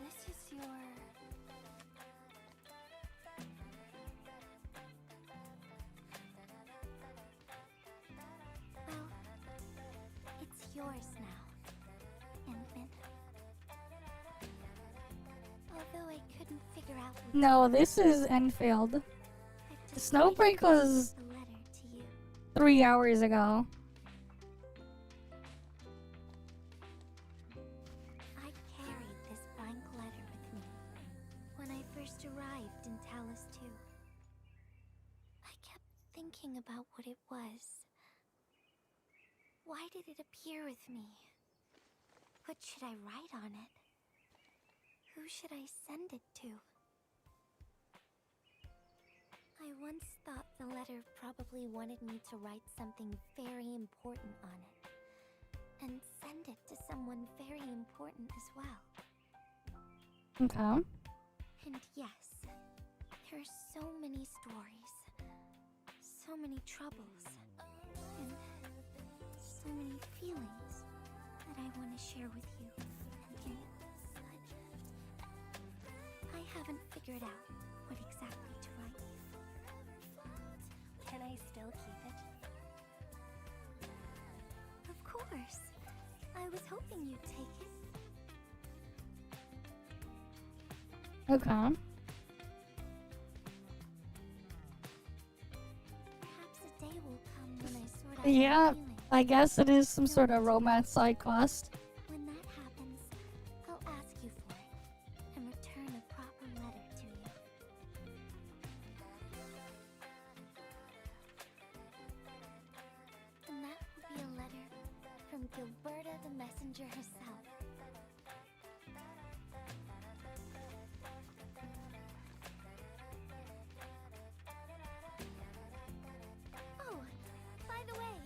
This is your... Well, it's yours now, Endman. Although I couldn't figure out... No, this is Enfield. Snowbreak was 3 hours ago. I carried this blank letter with me when I first arrived in Talos 2. I kept thinking about what it was. Why did it appear with me? What should I write on it? Who should I send it to? I once thought the letter probably wanted me to write something very important on it, and send it to someone very important as well. Okay. And yes, there are so many stories, so many troubles, and so many feelings that I want to share with you. And I haven't figured out what exactly to write. Can I still keep it? Of course. I was hoping you'd take it. Okay. Perhaps a day will come when I sort out Yeah, my feelings. I guess it is some sort of romance side quest. When that happens, I'll ask you for it and return a proper letter to you. And that will be a letter from Gilberta the Messenger herself. Oh, by the way,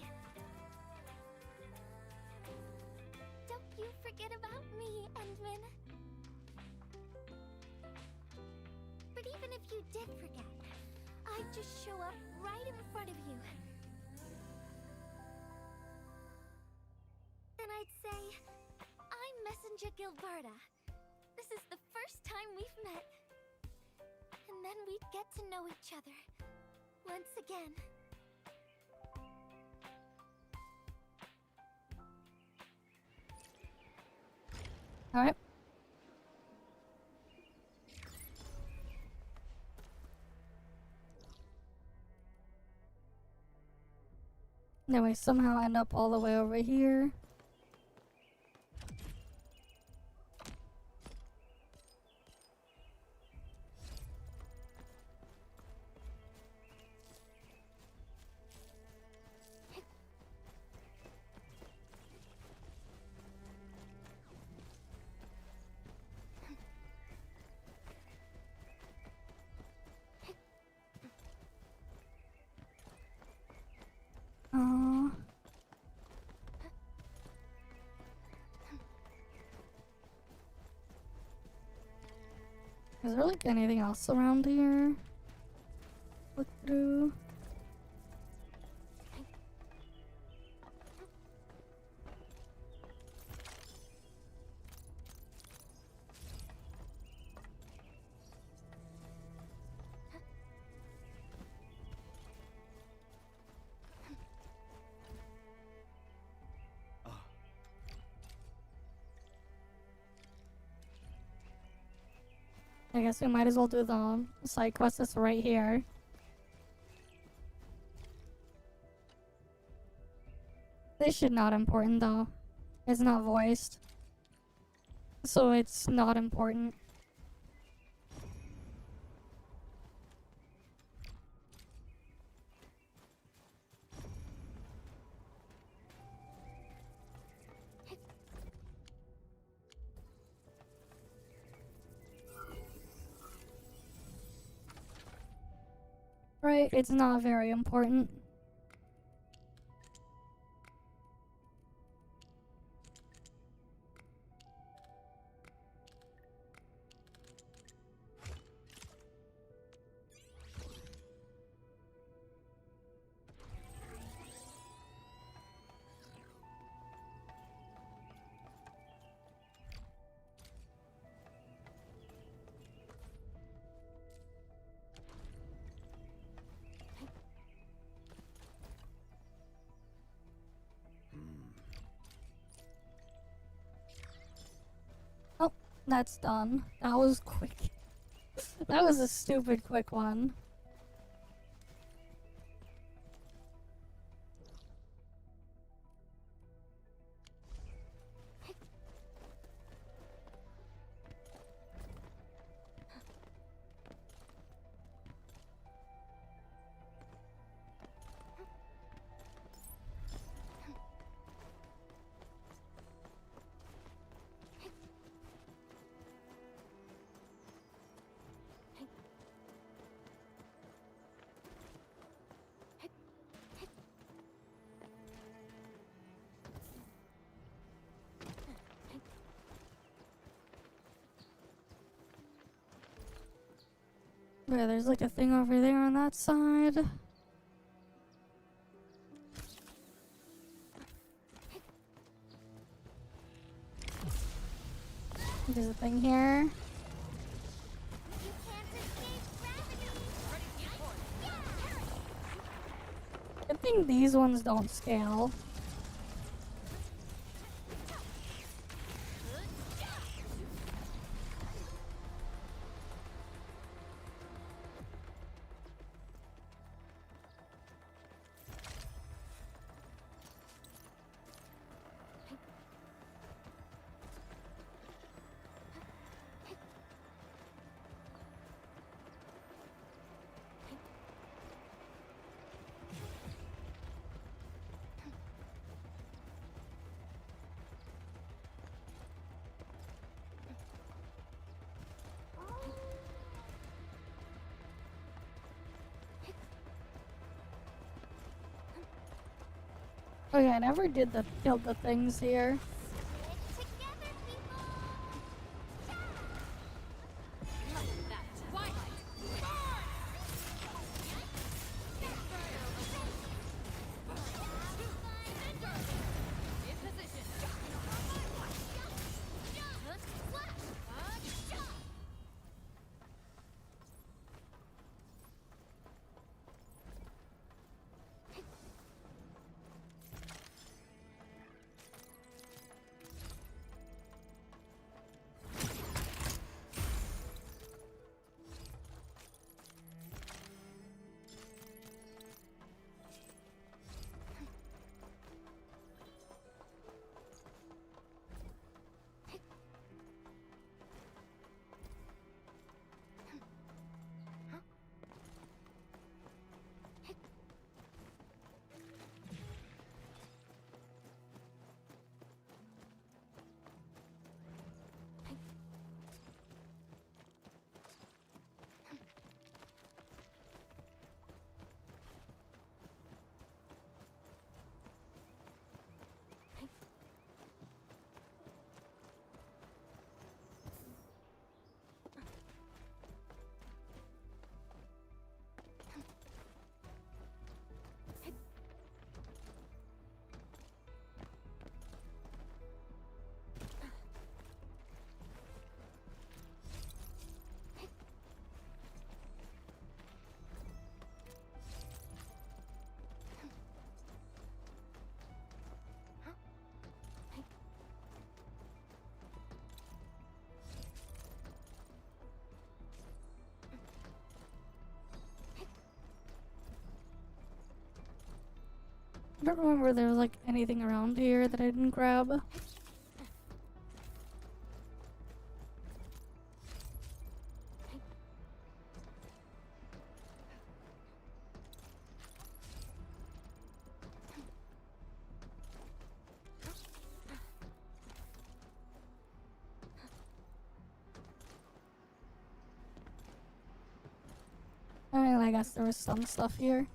don't you forget about me, Endman. But even if you did forget, I'd just show up right in front of you. Then I'd say, I'm Messenger Gilberta. This is the first time we've met. And then we'd get to know each other once again. Alright. Then we somehow end up all the way over here. Is there like anything else around here? Look through. I guess we might as well do the side quest that's right here. This shit not important though. It's not voiced. So it's not important. Right, it's not very important. That's done. That was quick. That was a stupid quick one. Yeah, there's like a thing over there on that side. There's a thing here. I think these ones don't scale. Oh yeah, I never did build the things here. I don't remember there was like anything around here that I didn't grab. I mean, I guess there was some stuff here.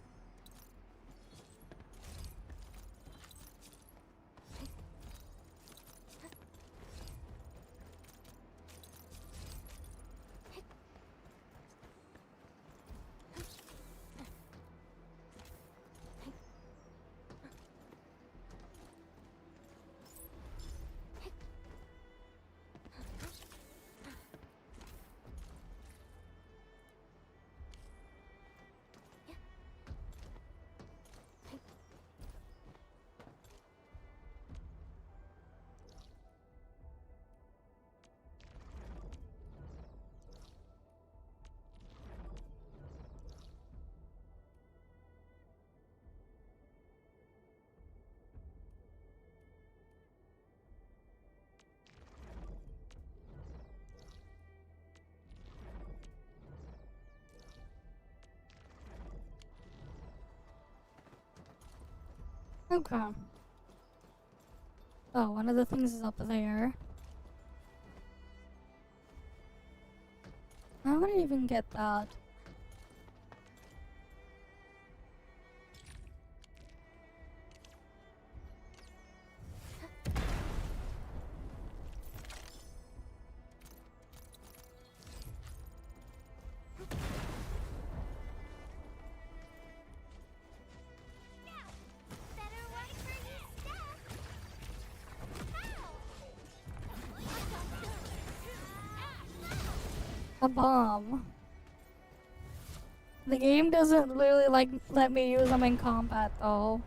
Okay. Oh, one of the things is up there. How would I even get that? A bomb. The game doesn't really like let me use them in combat though.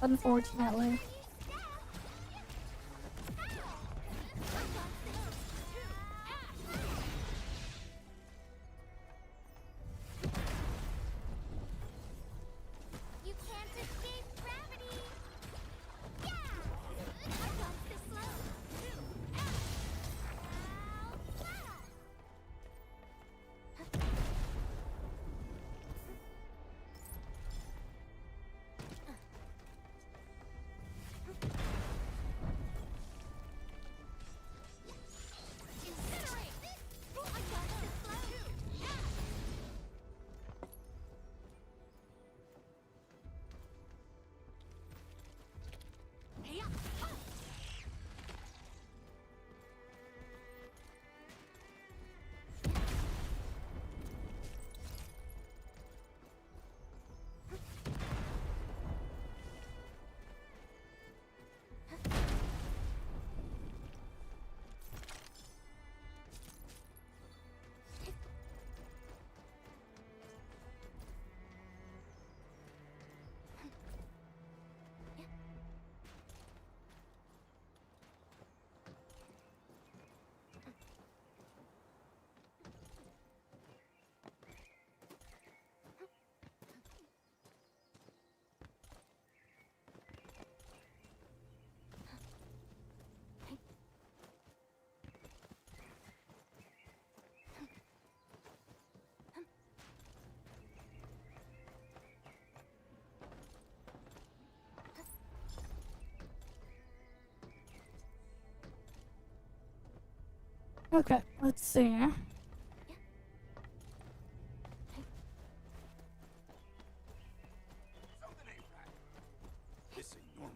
Unfortunately. You can't escape gravity! Okay, let's see. This ain't normal.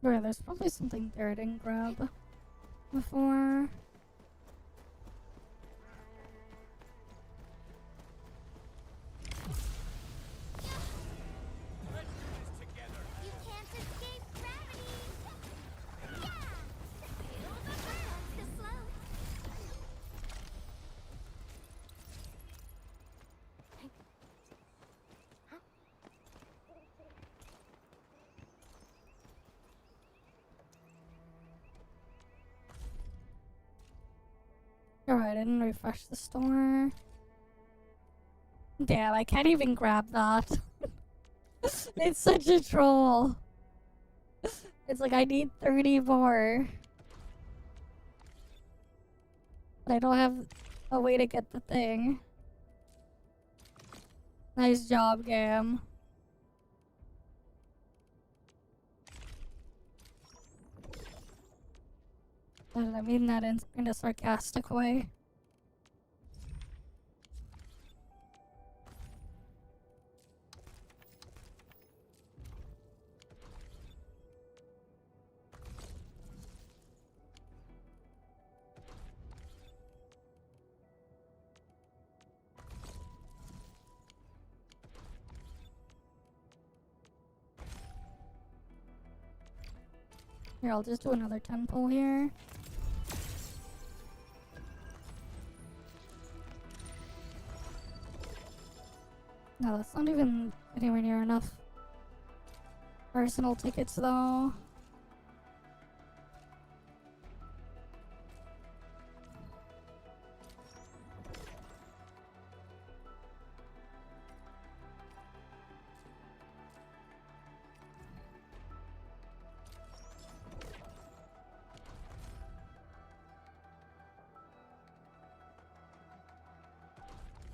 Right, there's probably something there I didn't grab before. You can't escape gravity! Feel the burn! The slope! Alright, I didn't refresh the store. Damn, I can't even grab that. It's such a troll. It's like I need 30 more. But I don't have a way to get the thing. Nice job, game. I mean that in a sarcastic way. Here, I'll just do another 10 pull here. No, that's not even anywhere near enough. Personal tickets, though.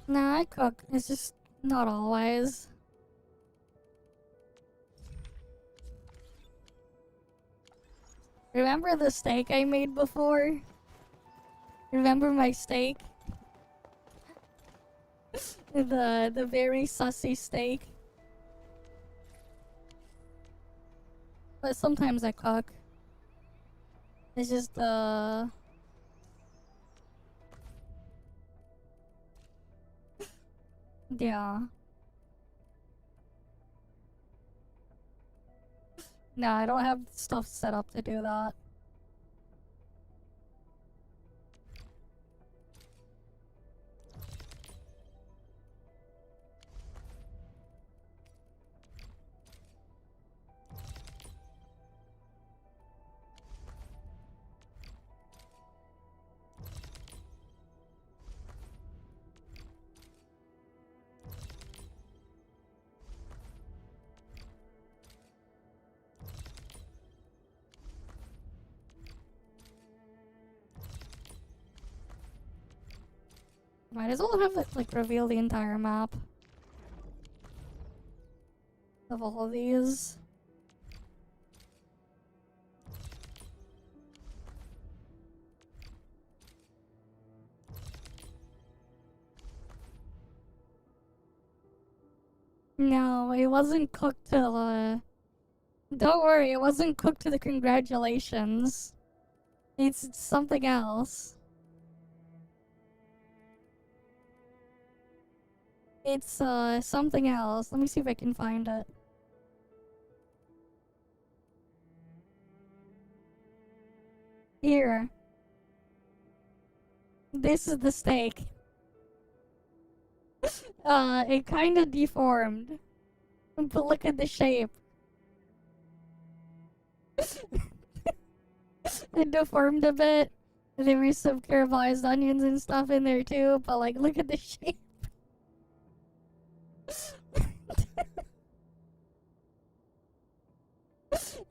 Nah, I cook. It's just not always. Remember the steak I made before? Remember my steak? The very sussy steak. But sometimes I cook. It's just yeah. No, I don't have stuff set up to do that. Might as well have it, like, reveal the entire map of all of these. No, it wasn't cooked till, don't worry, it wasn't cooked to the congratulations. It's something else. It's, something else. Let me see if I can find it. Here. This is the steak. It kinda deformed. But look at the shape. It deformed a bit. There were some caramelized onions and stuff in there too, but like, look at the shape.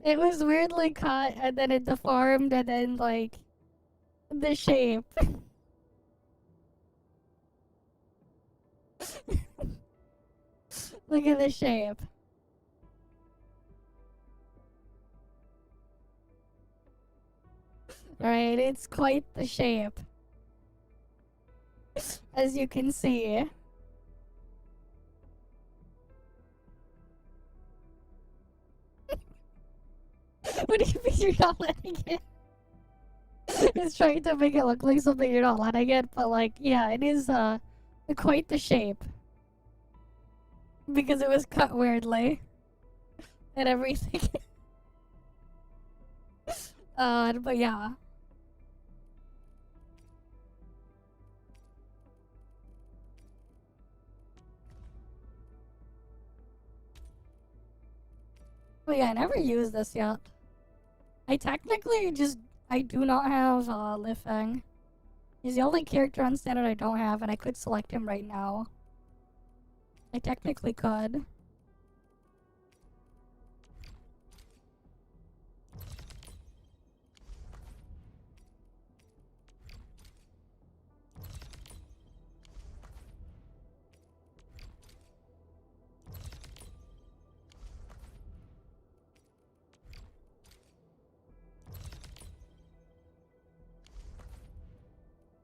It was weirdly cut and then it deformed and then like the shape. Look at the shape. Right, it's quite the shape. As you can see. What do you mean you're not letting it? It's trying to make it look like something you're not letting it, but like, yeah, it is quite the shape. Because it was cut weirdly. And everything. But yeah. But yeah, I never used this yet. I technically I do not have Lifeng. He's the only character on standard I don't have, and I could select him right now. I technically could.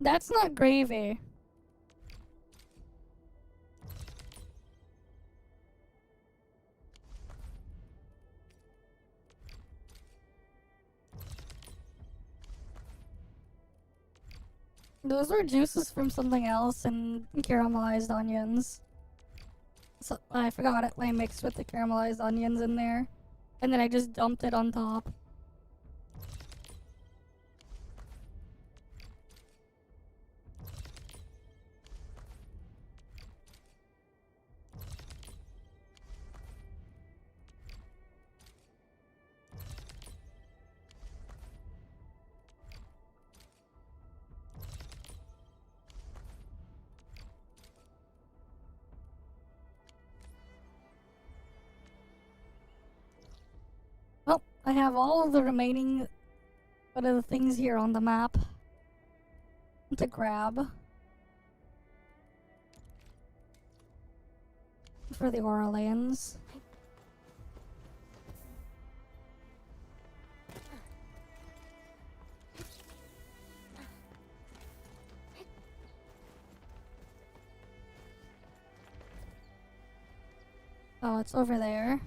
That's not gravy. Those were juices from something else and caramelized onions. So I forgot it. I mixed with the caramelized onions in there. And then I just dumped it on top. I have all of the remaining what are the things here on the map to grab for the Aura lands. Oh, it's over there.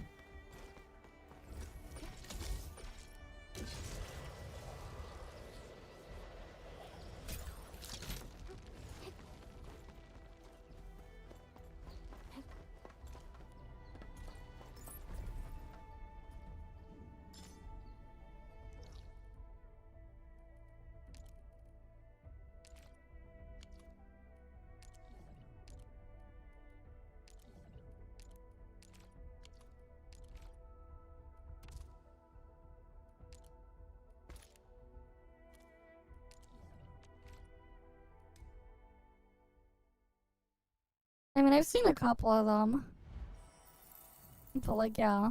I mean, I've seen a couple of them. But, like, yeah.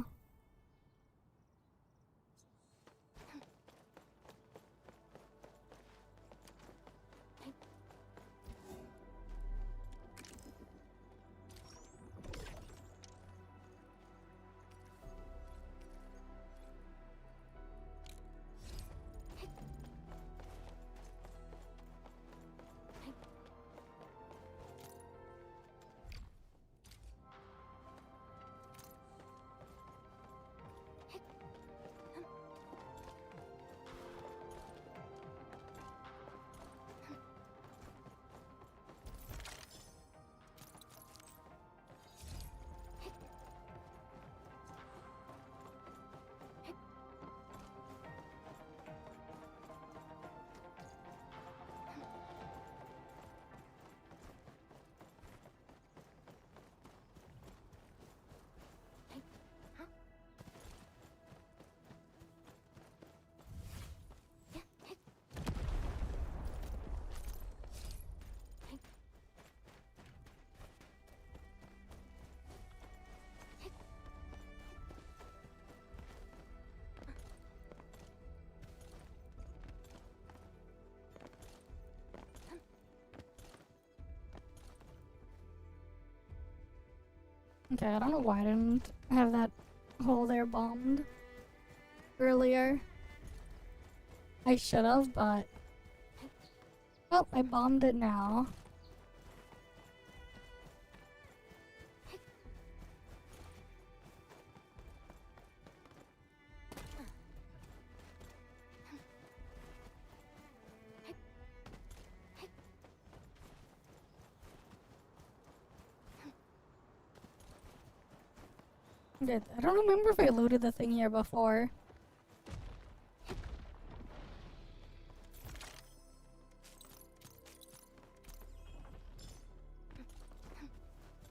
Okay, I don't know why I didn't have that hole there bombed earlier. I should have, but... Well, I bombed it now. Good. I don't remember if I looted the thing here before.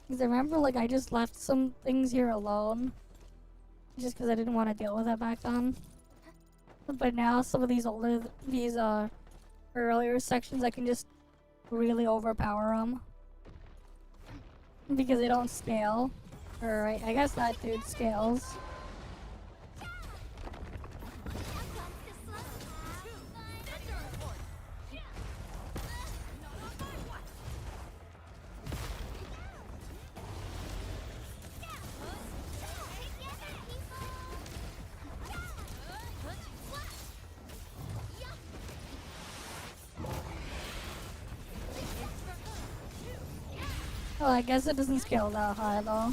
Because I remember, like, I just left some things here alone. Just because I didn't want to deal with it back then. But now, some of these earlier sections, I can just really overpower them. Because they don't scale. Or, I guess that dude scales. Well, I guess it doesn't scale that high, though.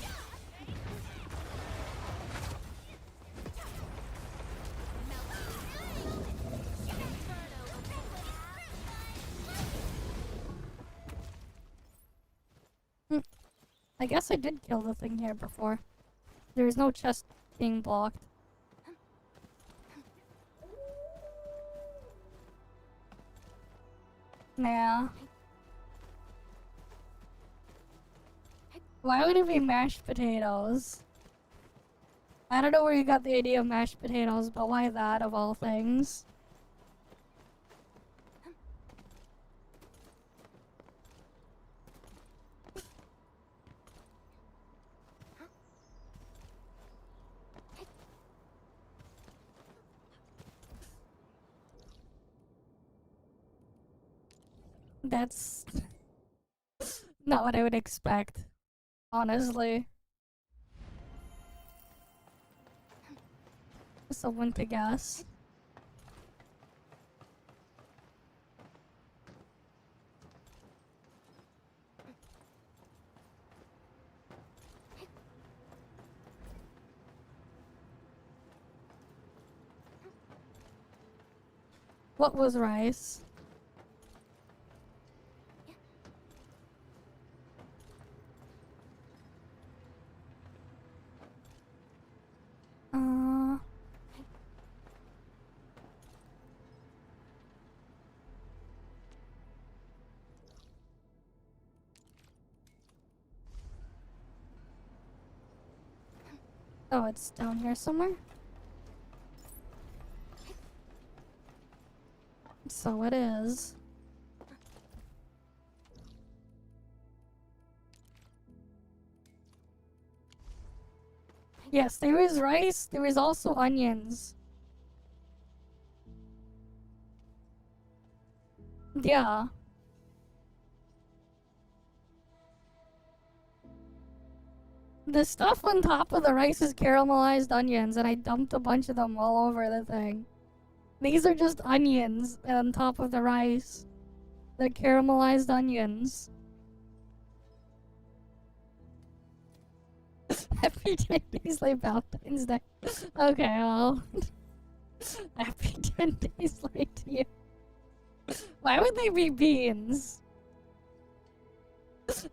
I guess I did kill the thing here before. There's no chest being blocked. Nah. Why would it be mashed potatoes? I don't know where you got the idea of mashed potatoes, but why that of all things? That's not what I would expect, honestly. Someone to guess. What was rice? Uh... Oh, it's down here somewhere? So it is. Yes, there is rice. There is also onions. Yeah. The stuff on top of the rice is caramelized onions, and I dumped a bunch of them all over the thing. These are just onions on top of the rice. They're caramelized onions. Happy 10 days late Valentine's Day. Okay, well. Happy 10 days late to you. Why would they be beans?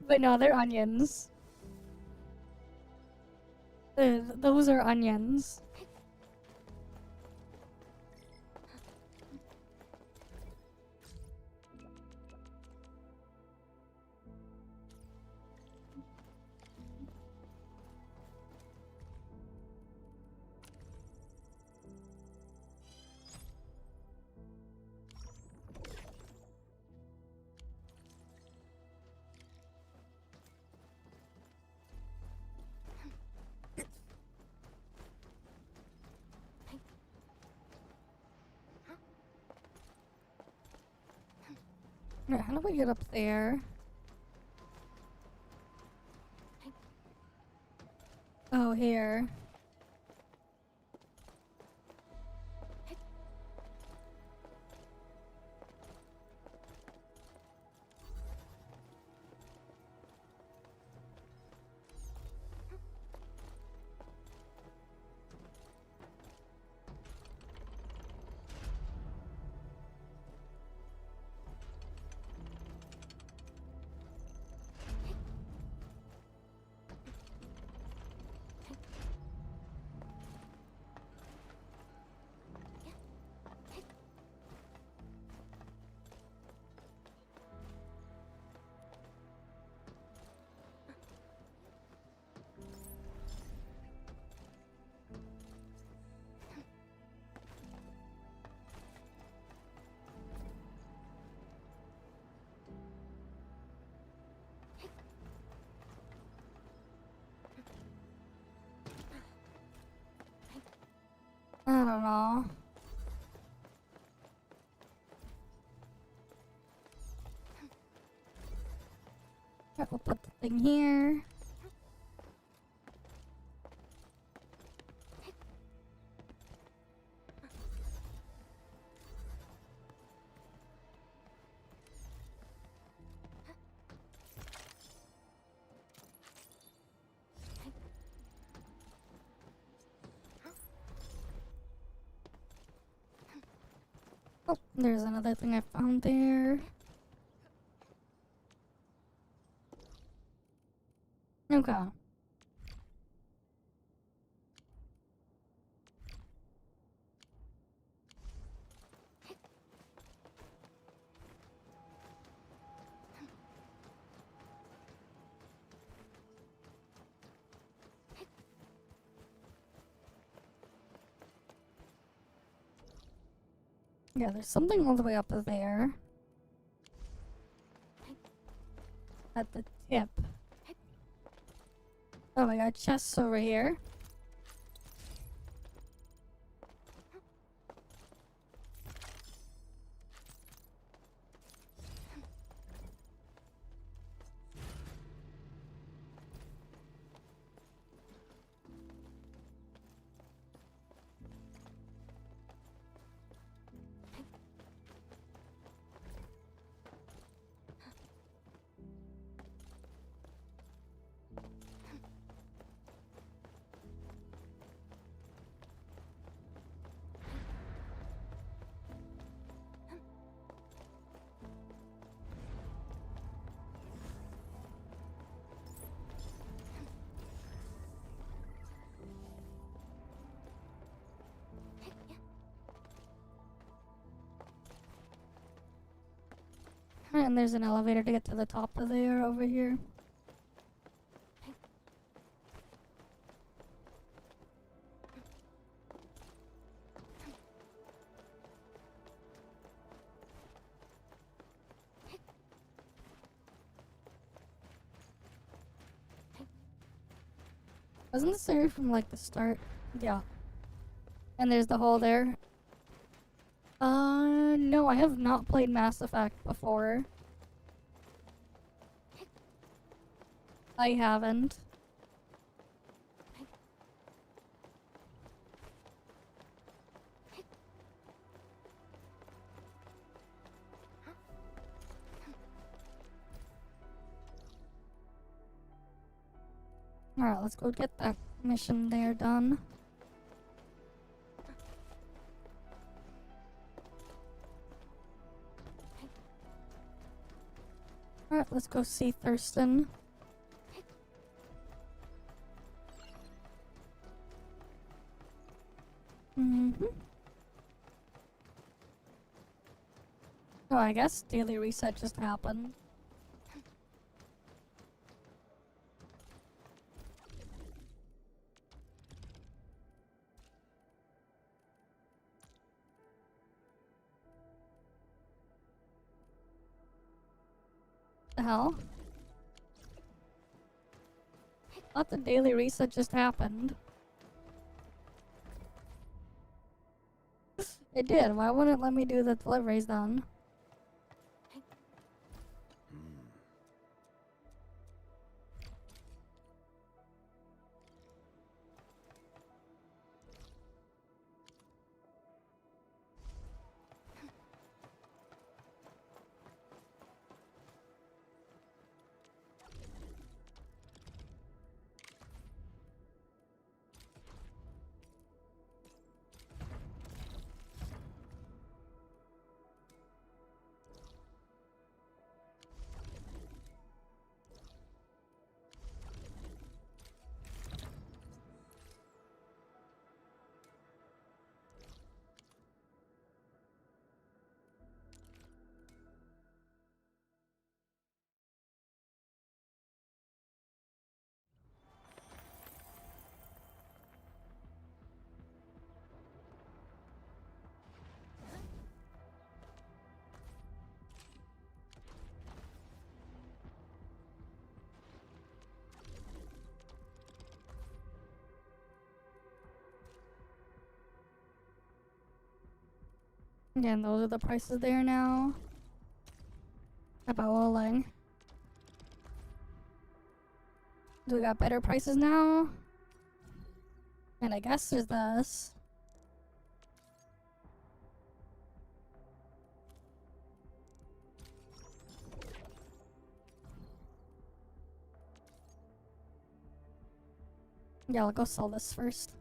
But no, they're onions. Those are onions. Alright, how do we get up there? Oh, here. I don't know. We'll put the thing here. Oh, there's another thing I found there. Okay. Yeah, there's something all the way up there. At the tip. Oh my god, chests over here. And there's an elevator to get to the top of there over here. Wasn't this area from like the start? Yeah. And there's the hole there. No, I have not played Mass Effect before. I haven't. Alright, let's go get that mission there done. Alright, let's go see Thurston. Oh, I guess daily reset just happened. The hell? I thought the daily reset just happened. It did. Why wouldn't it let me do the deliveries then? Again, those are the prices there now. About rolling. Do we got better prices now? And I guess there's this. Yeah, I'll go sell this first.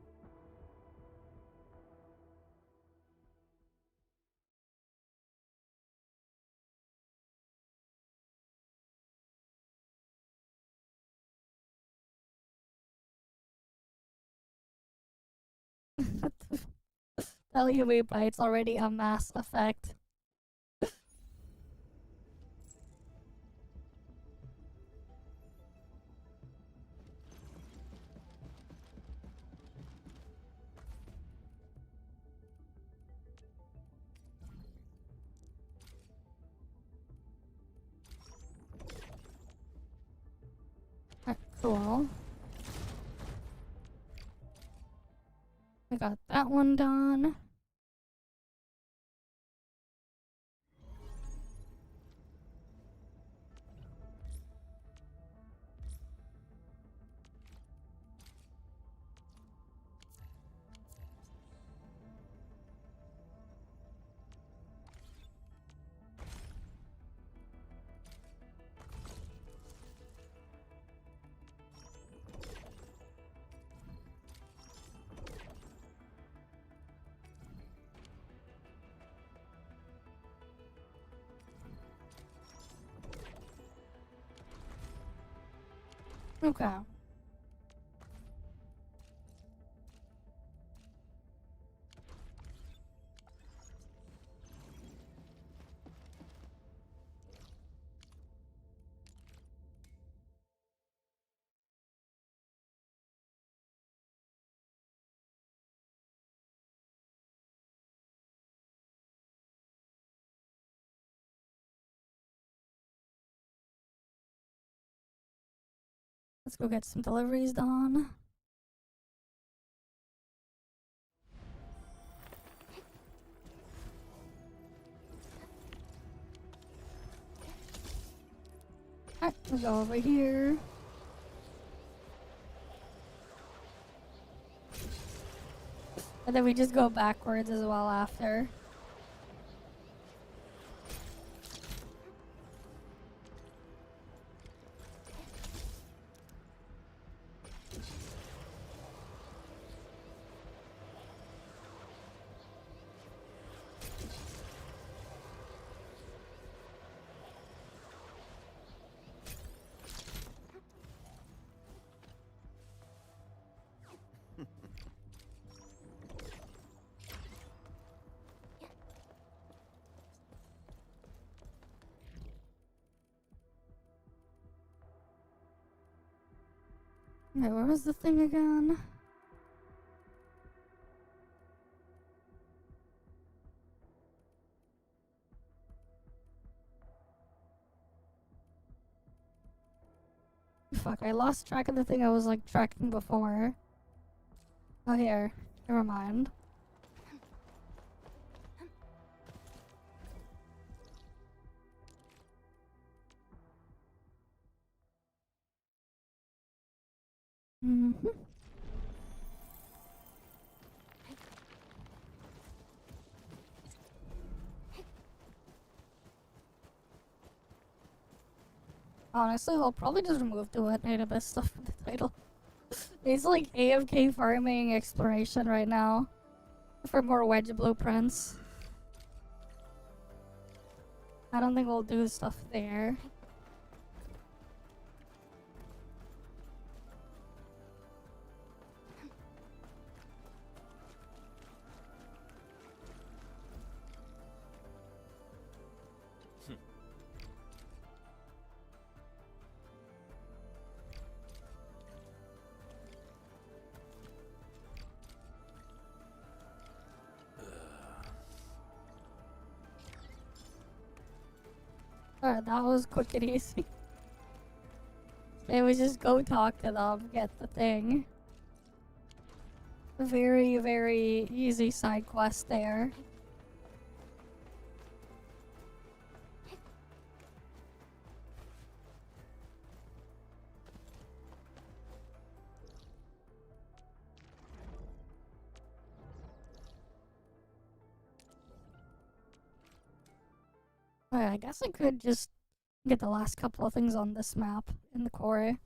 Tell you me, but it's already a Mass Effect. Cool. We got that one done. Okay. Let's go get some deliveries done. Alright, we'll go over here. And then we just go backwards as well after. Wait, where was the thing again? Fuck, I lost track of the thing I was like tracking before. Oh, here. Never mind. Mm-hmm. Honestly, they'll probably just remove the database stuff from the title. It's like AFK farming exploration right now. For more wedge blueprints. I don't think we'll do stuff there. Alright, that was quick and easy. They would just go talk to them, get the thing. Very, very easy side quest there. Alright, I guess I could just get the last couple of things on this map in the core.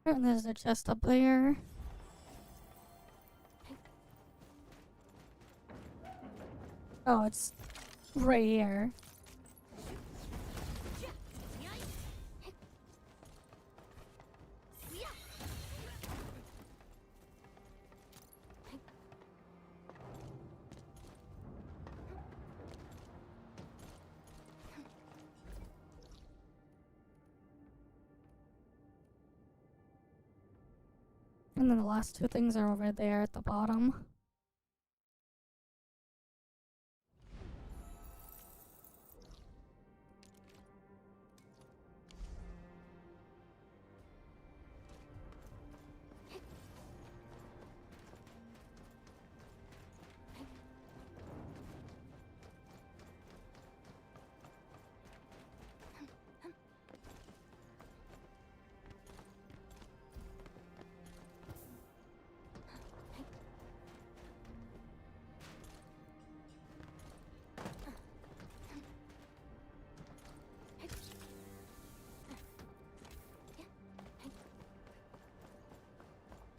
And there's a chest up there. Oh, it's right here. And then the last two things are over there at the bottom.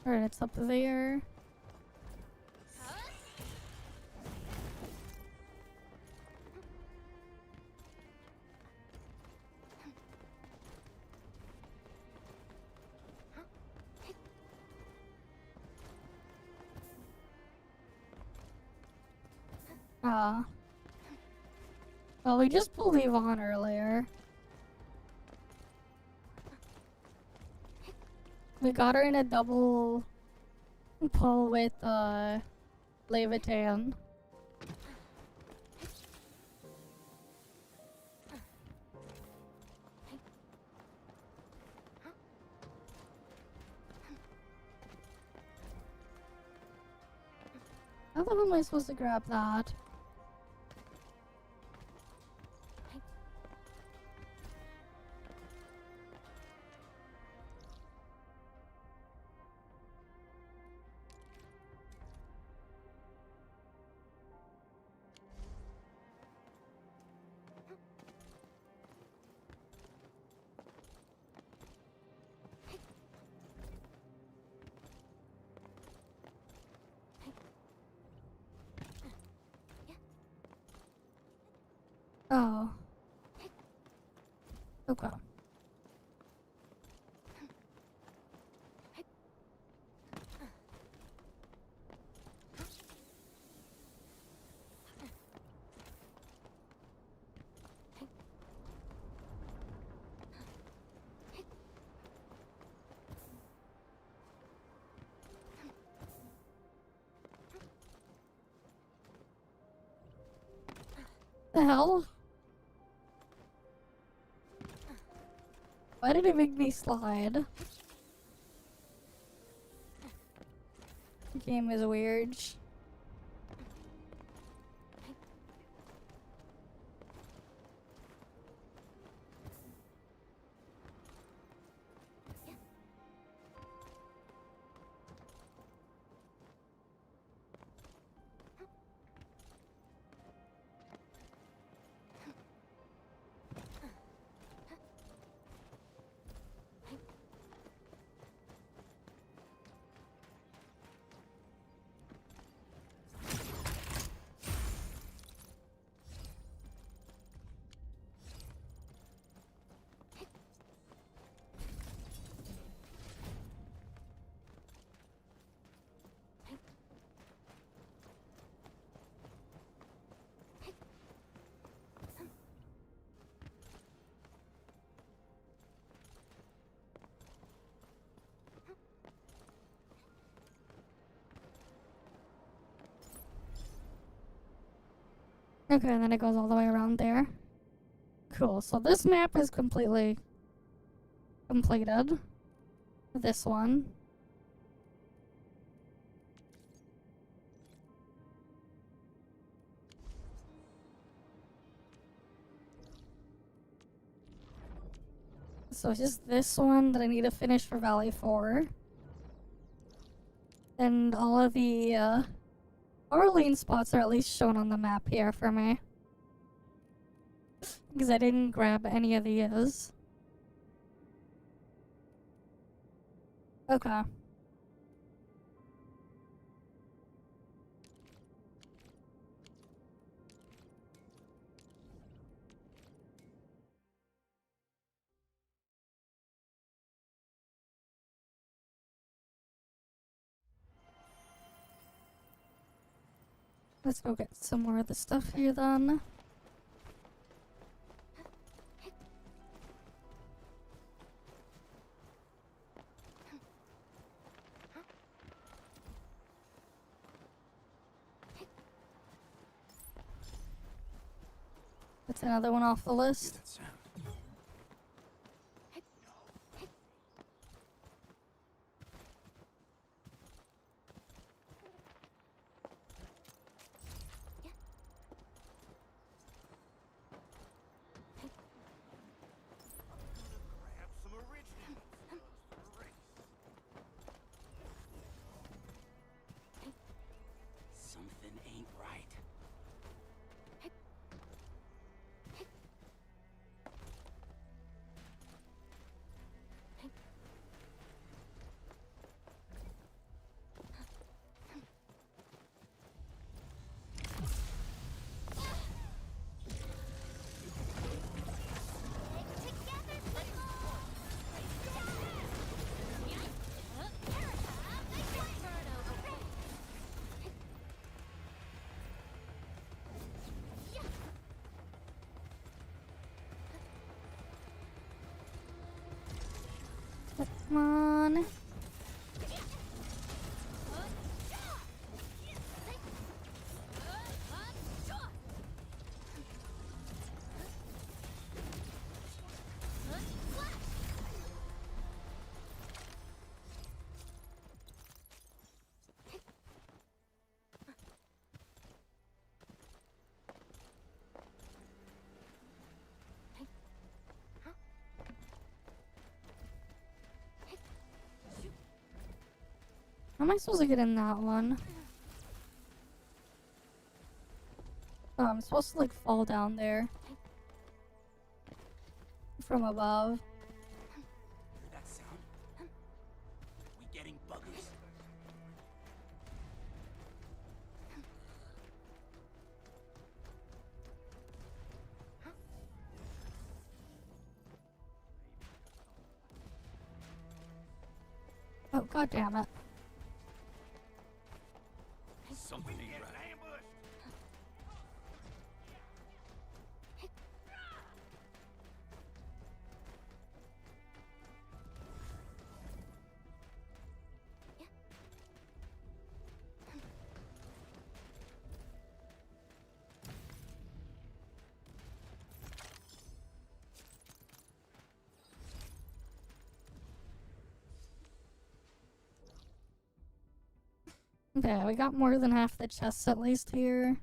Alright, it's up there. Well, we just pulled Yvonne earlier. We got her in a double pull with, Levitan. How the hell am I supposed to grab that? Oh. Okay. The hell? Why did it make me slide? The game is weird. Okay, and then it goes all the way around there. Cool, so this map is completely completed. This one. So it's just this one that I need to finish for Valley 4. And all of the, Orlean spots are at least shown on the map here for me. Because I didn't grab any of these. Okay. Let's go get some more of the stuff here then. That's another one off the list. That sound. Something ain't right. Come on. How am I supposed to get in that one? Oh, I'm supposed to like fall down there from above. Hear that sound? We getting buggers? Oh, god damn it. Something ain't right. Okay, we got more than half the chests at least here.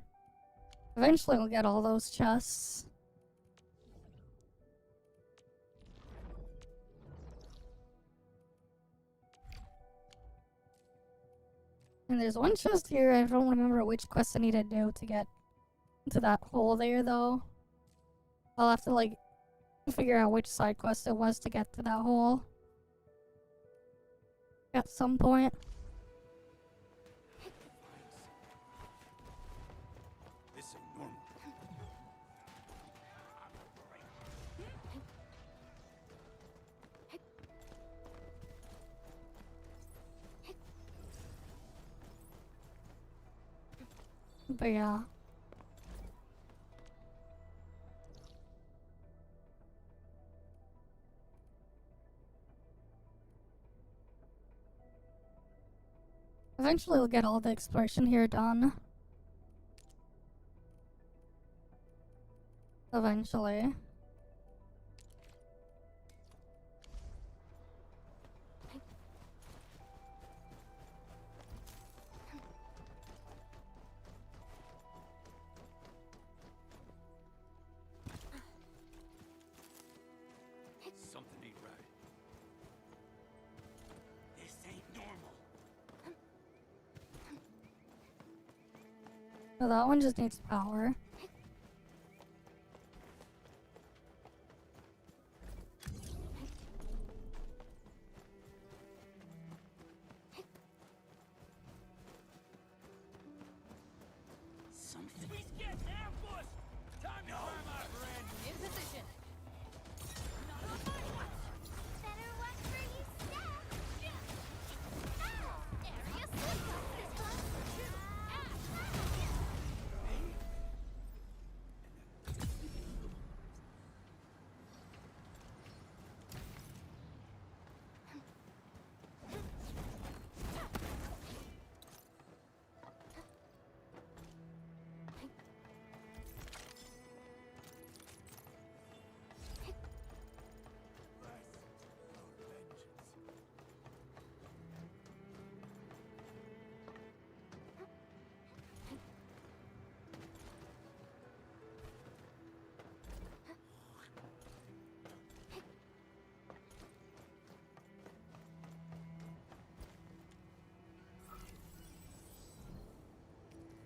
Eventually we'll get all those chests. And there's one chest here, I don't remember which quest I need to do to get to that hole there though. I'll have to like figure out which side quest it was to get to that hole. At some point. This ain't normal. But yeah. Eventually we'll get all the exploration here done. Eventually. Something ain't right. This ain't normal. So that one just needs power. Something. He's getting ambushed! Time to fire my friend! In position. Better watch where you step. Area slip up this one.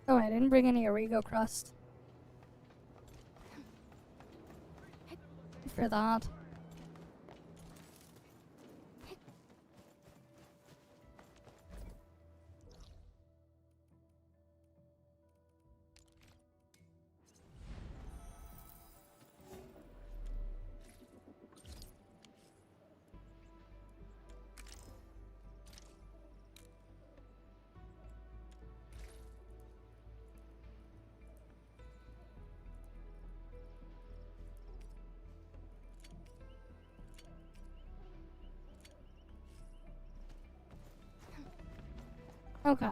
Oh, I didn't bring any Origo crust. For that. Okay.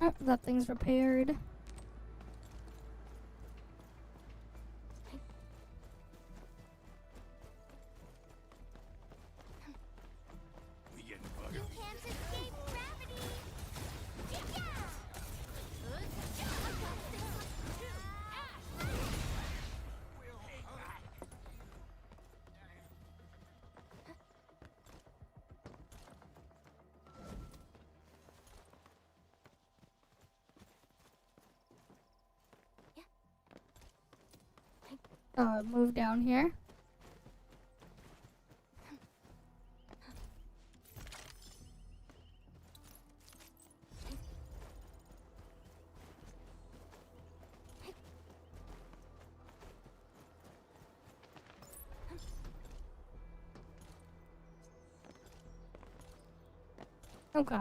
Oh, that thing's repaired. You can't escape gravity! Move down here. Okay.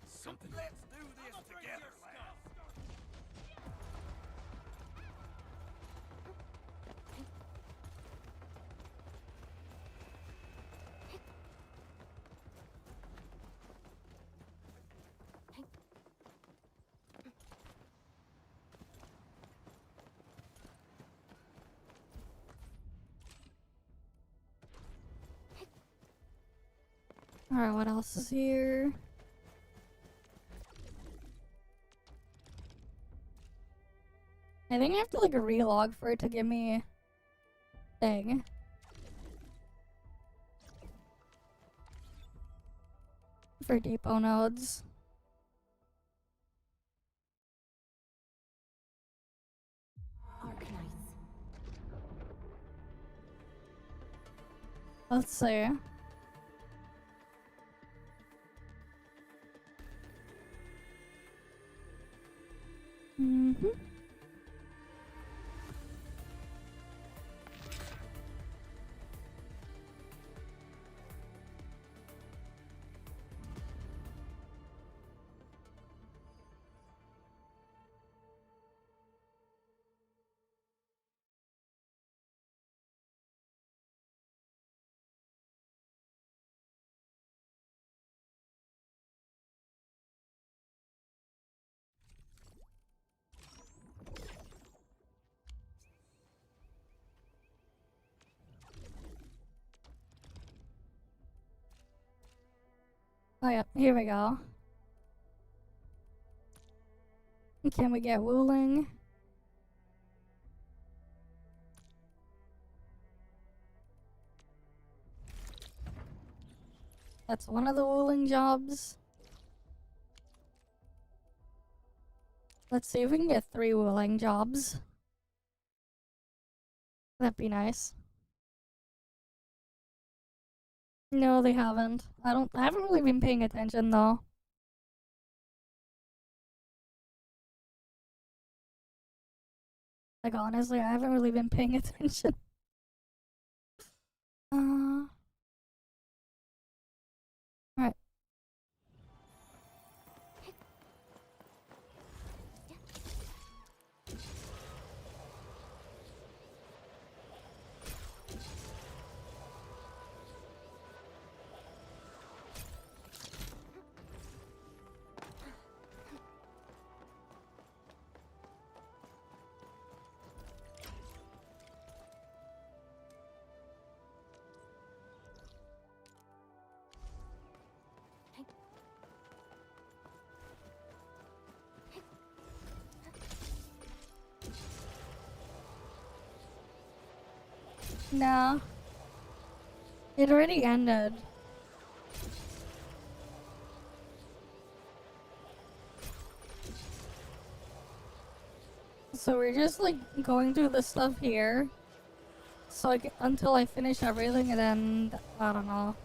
Something. Let's do this together, lad. Alright, what else is here? I think I have to like relog for it to give me thing. For depot nodes. Arknights. Let's see. Mm-hmm. Oh yeah, here we go. Can we get wooling? That's one of the wooling jobs. Let's see if we can get 3 wooling jobs. That'd be nice. No, they haven't. I haven't really been paying attention though. Like honestly, I haven't really been paying attention. Alright. No. It already ended. So we're just like going through the stuff here. So like until I finish everything and then I don't know.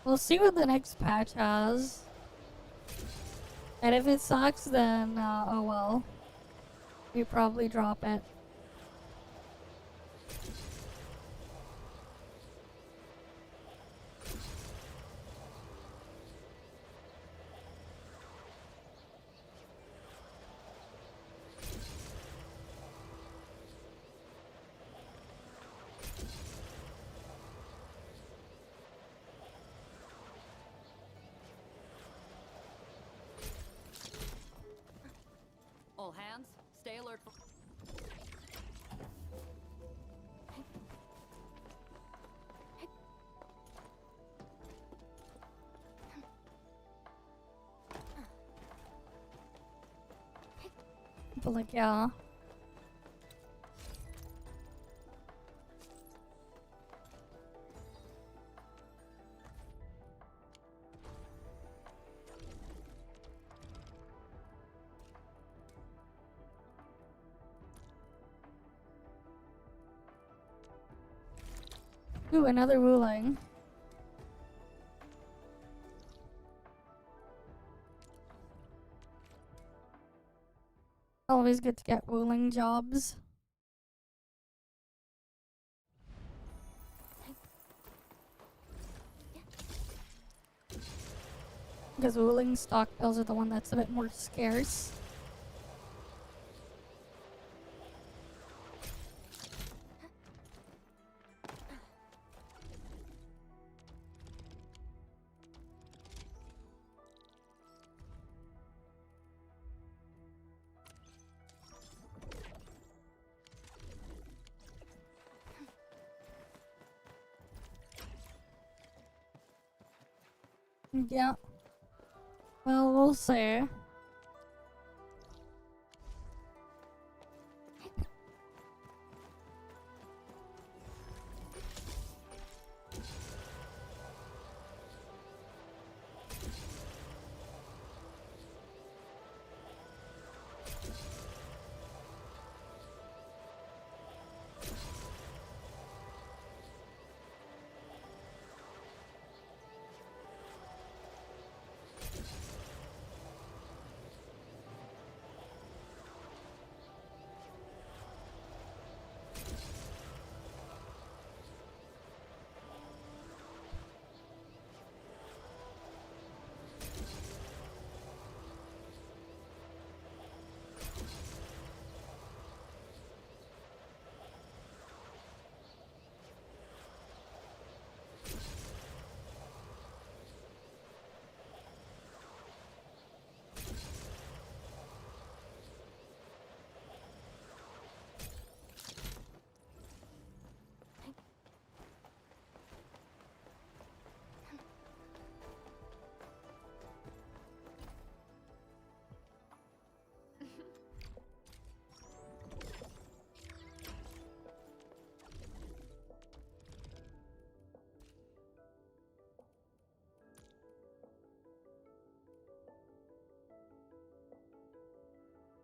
We'll see what the next patch has. And if it sucks then oh well. We probably drop it. All hands, stay alert for... But like yeah. Ooh, another ruling. Always good to get ruling jobs. Because ruling stock bills are the one that's a bit more scarce. Yeah. Well, we'll see.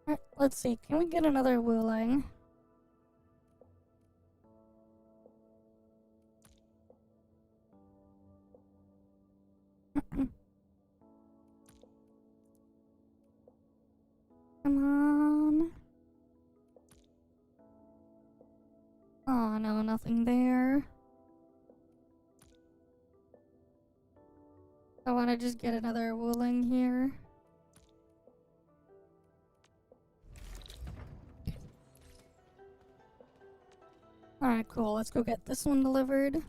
Alright, let's see. Can we get another ruling? Come on. Oh no, nothing there. I want to just get another ruling here. Alright, cool. Let's go get this one delivered.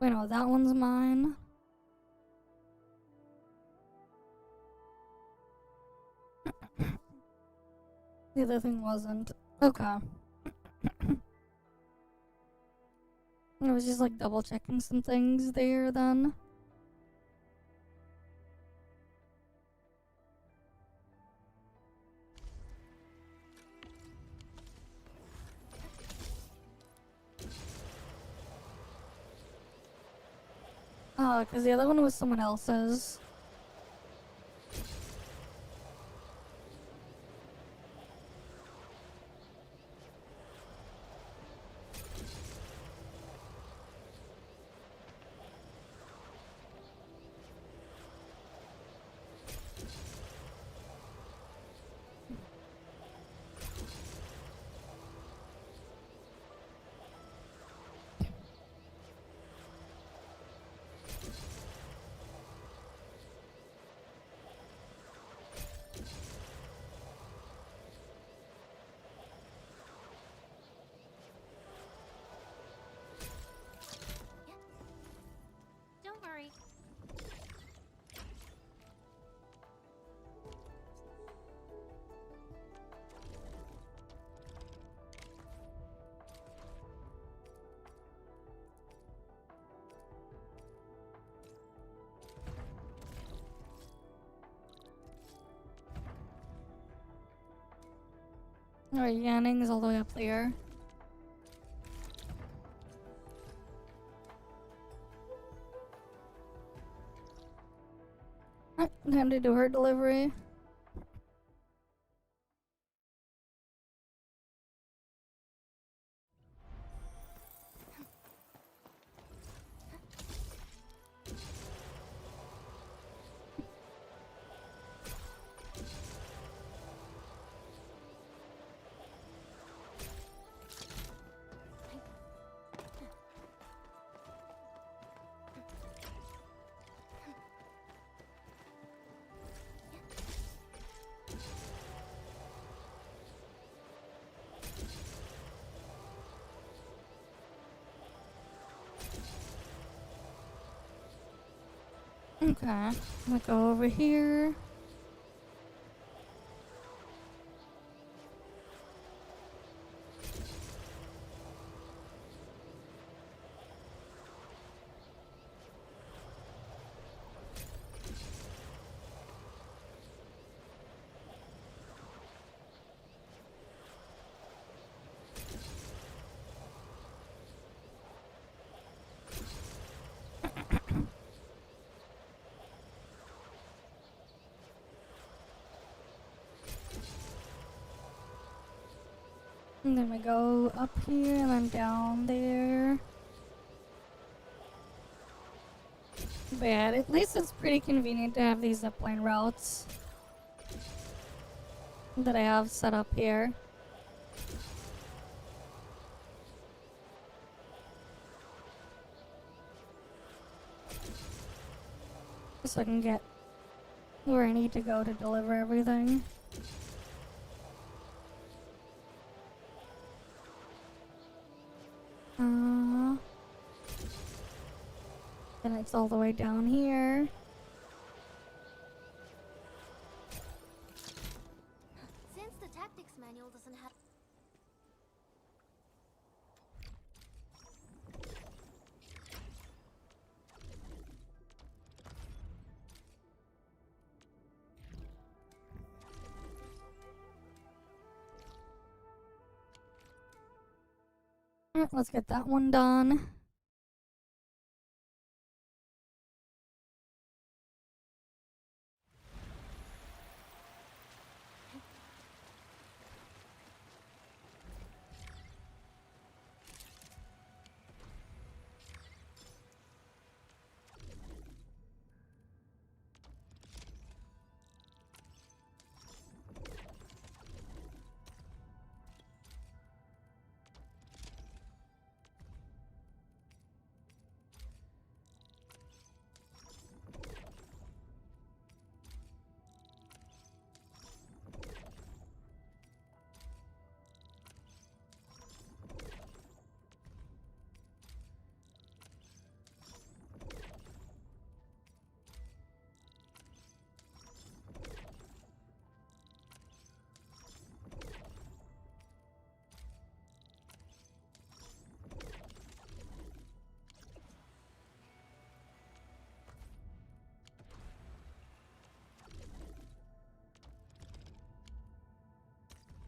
Wait, no, that one's mine. The other thing wasn't. Okay. I was just like double checking some things there then. Oh, because the other one was someone else's. Don't worry. Alright, Yanning's all the way up there. Time to do her delivery. Okay, I'm gonna go over here. And then we go up here and then down there. But yeah, at least it's pretty convenient to have these zipline routes that I have set up here. So I can get where I need to go to deliver everything. Then it's all the way down here. Since the tactics manual doesn't have... Alright, let's get that one done.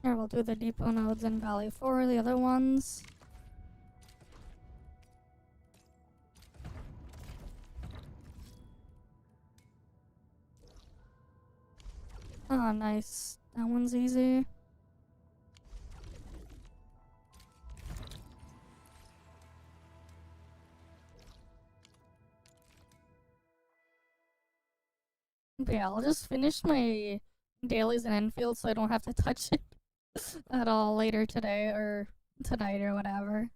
Here, we'll do the depot nodes in Valley 4, the other ones. Oh, nice. That one's easy. But yeah, I'll just finish my dailies in Enfield so I don't have to touch it at all later today or tonight or whatever.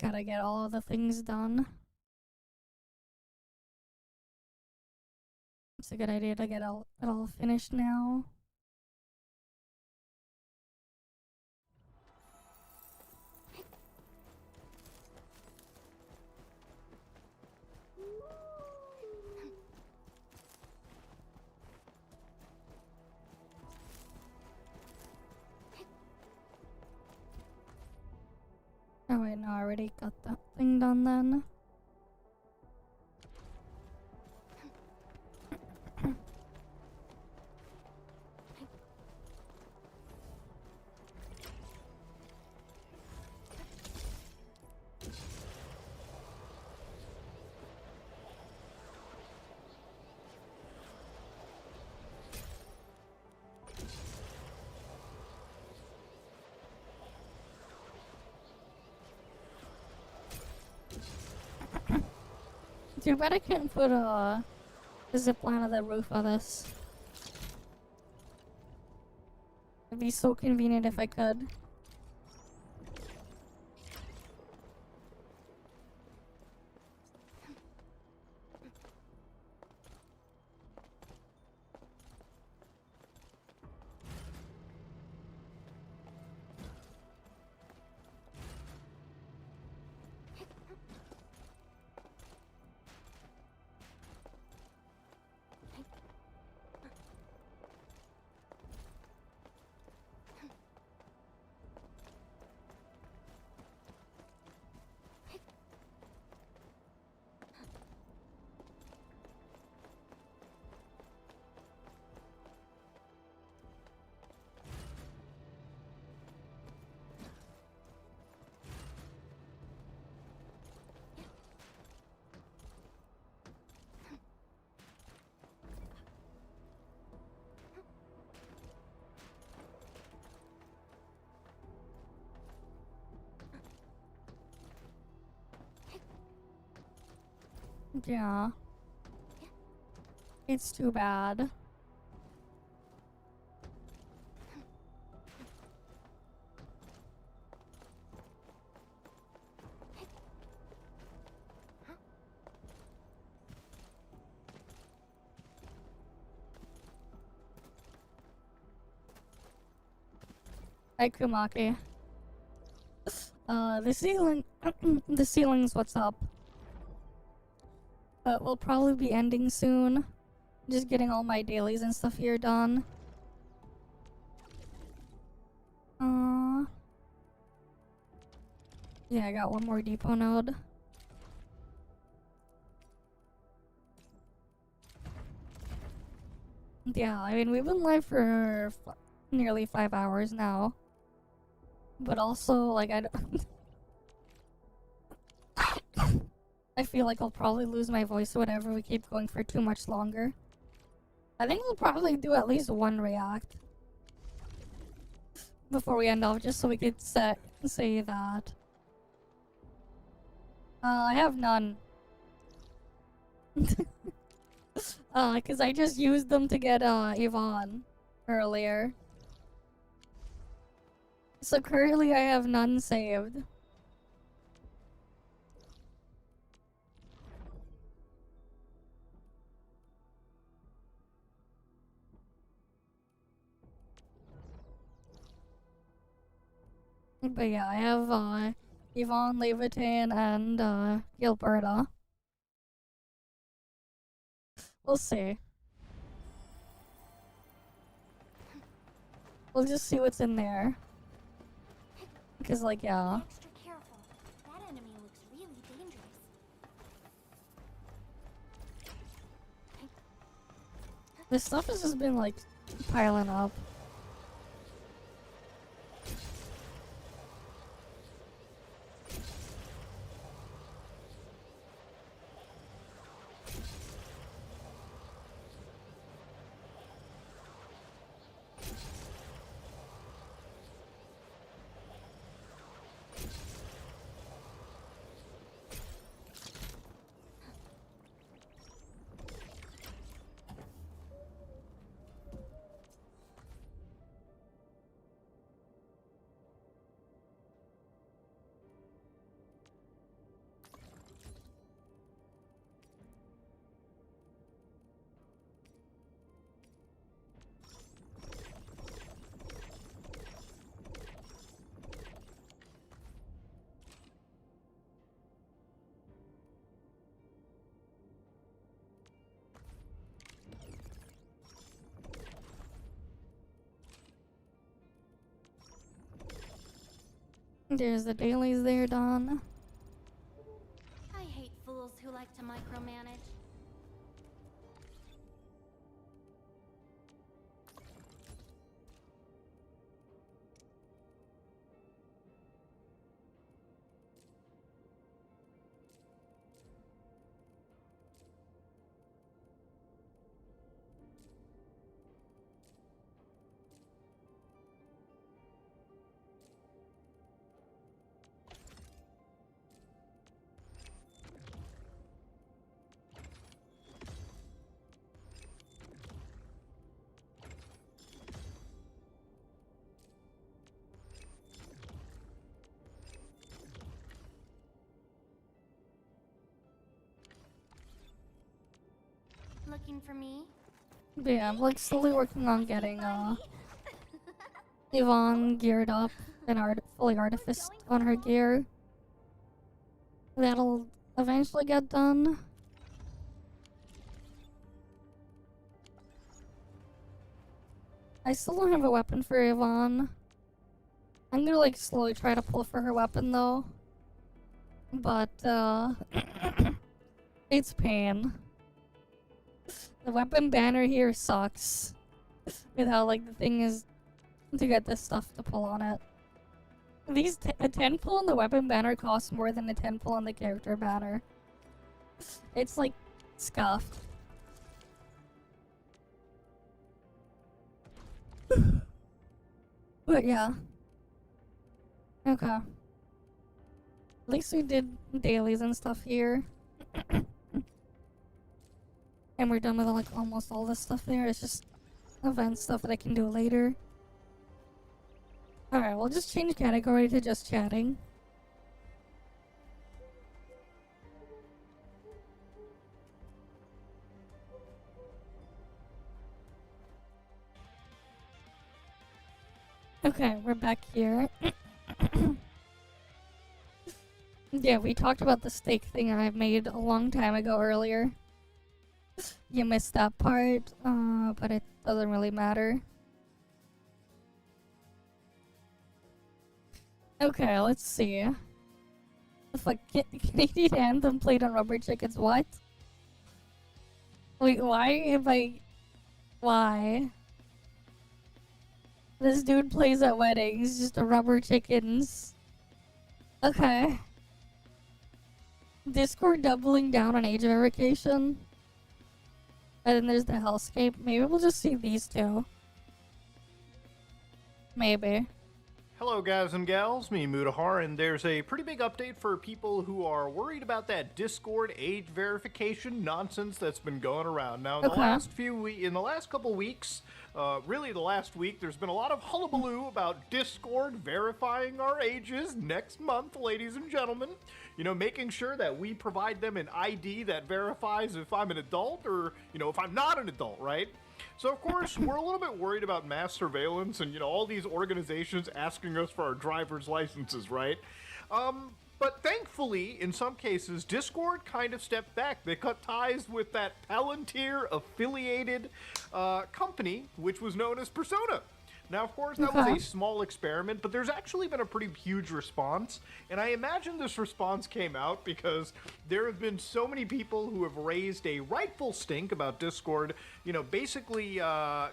Gotta get all of the things done. It's a good idea to get it all finished now. Oh wait, no, I already got that thing done then. Too bad I can't put a zipline on the roof of this. It'd be so convenient if I could. Yeah. It's too bad. Hi, Kumaki. The ceiling's what's up. But we'll probably be ending soon. Just getting all my dailies and stuff here done. Yeah, I got one more depot node. Yeah, I mean, we've been live for nearly 5 hours now. But also, like, I feel like I'll probably lose my voice whenever we keep going for too much longer. I think we'll probably do at least one react before we end off, just so we could say that. I have none. Cause I just used them to get Yvonne earlier. So currently I have none saved. But yeah, I have Yvonne, Levitin, and Gilberta. We'll see. We'll just see what's in there. Because, like, yeah. Extra careful. That enemy looks really dangerous. This stuff has just been, like, piling up. There's the dailies there, Don. I hate fools who like to micromanage. Looking for me? But yeah, I'm like slowly working on getting Yvonne geared up and fully artificed on her gear. That'll eventually get done. I still don't have a weapon for Yvonne. I'm gonna like slowly try to pull for her weapon though. But it's pain. The weapon banner here sucks. With how like the thing is to get this stuff to pull on it. A 10 pull on the weapon banner costs more than a 10 pull on the character banner. It's like scuffed. But yeah. Okay. At least we did dailies and stuff here. And we're done with like almost all this stuff there. It's just event stuff that I can do later. Alright, we'll just change category to just chatting. Okay, we're back here. Yeah, we talked about the steak thing I made a long time ago earlier. You missed that part, but it doesn't really matter. Okay, let's see. If a Canadian anthem played on rubber chickens, what? Wait, why? This dude plays at weddings, just rubber chickens. Okay. Discord doubling down on age verification. And then there's the hellscape. Maybe we'll just see these two. Maybe. Hello guys and gals, me Mutahar, and there's a pretty big update for people who are worried about that Discord age verification nonsense that's been going around. Now in the last couple weeks, really the last week, there's been a lot of hullabaloo about Discord verifying our ages next month, ladies and gentlemen. You know, making sure that we provide them an ID that verifies if I'm an adult or, you know, if I'm not an adult, right? So, of course, we're a little bit worried about mass surveillance and, you know, all these organizations asking us for our driver's licenses, right? But thankfully, in some cases, Discord kind of stepped back. They cut ties with that Palantir-affiliated company, which was known as Persona. Now, of course, that was a small experiment, but there's actually been a pretty huge response, and I imagine this response came out because there have been so many people who have raised a rightful stink about Discord, you know, basically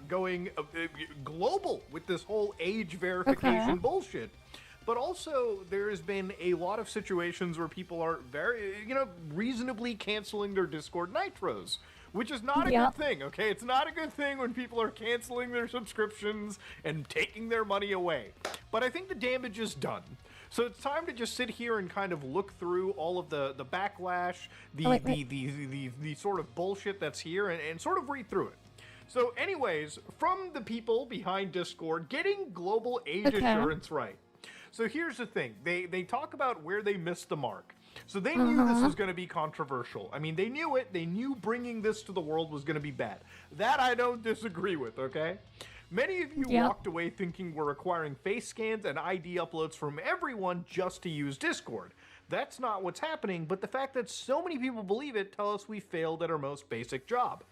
going global with this whole age verification bullshit. But also, there has been a lot of situations where people are very, you know, reasonably canceling their Discord nitros. Which is not a good thing, okay? It's not a good thing when people are canceling their subscriptions and taking their money away. But I think the damage is done. So it's time to just sit here and kind of look through all of the backlash, the sort of bullshit that's here and sort of read through it. So anyways, from the people behind Discord, getting global age assurance right. So here's the thing. They talk about where they missed the mark. So they knew this was going to be controversial. I mean, they knew it. They knew bringing this to the world was going to be bad. That I don't disagree with, okay? Many of you walked away thinking we're requiring face scans and ID uploads from everyone just to use Discord. That's not what's happening, but the fact that so many people believe it tell us we failed at our most basic job.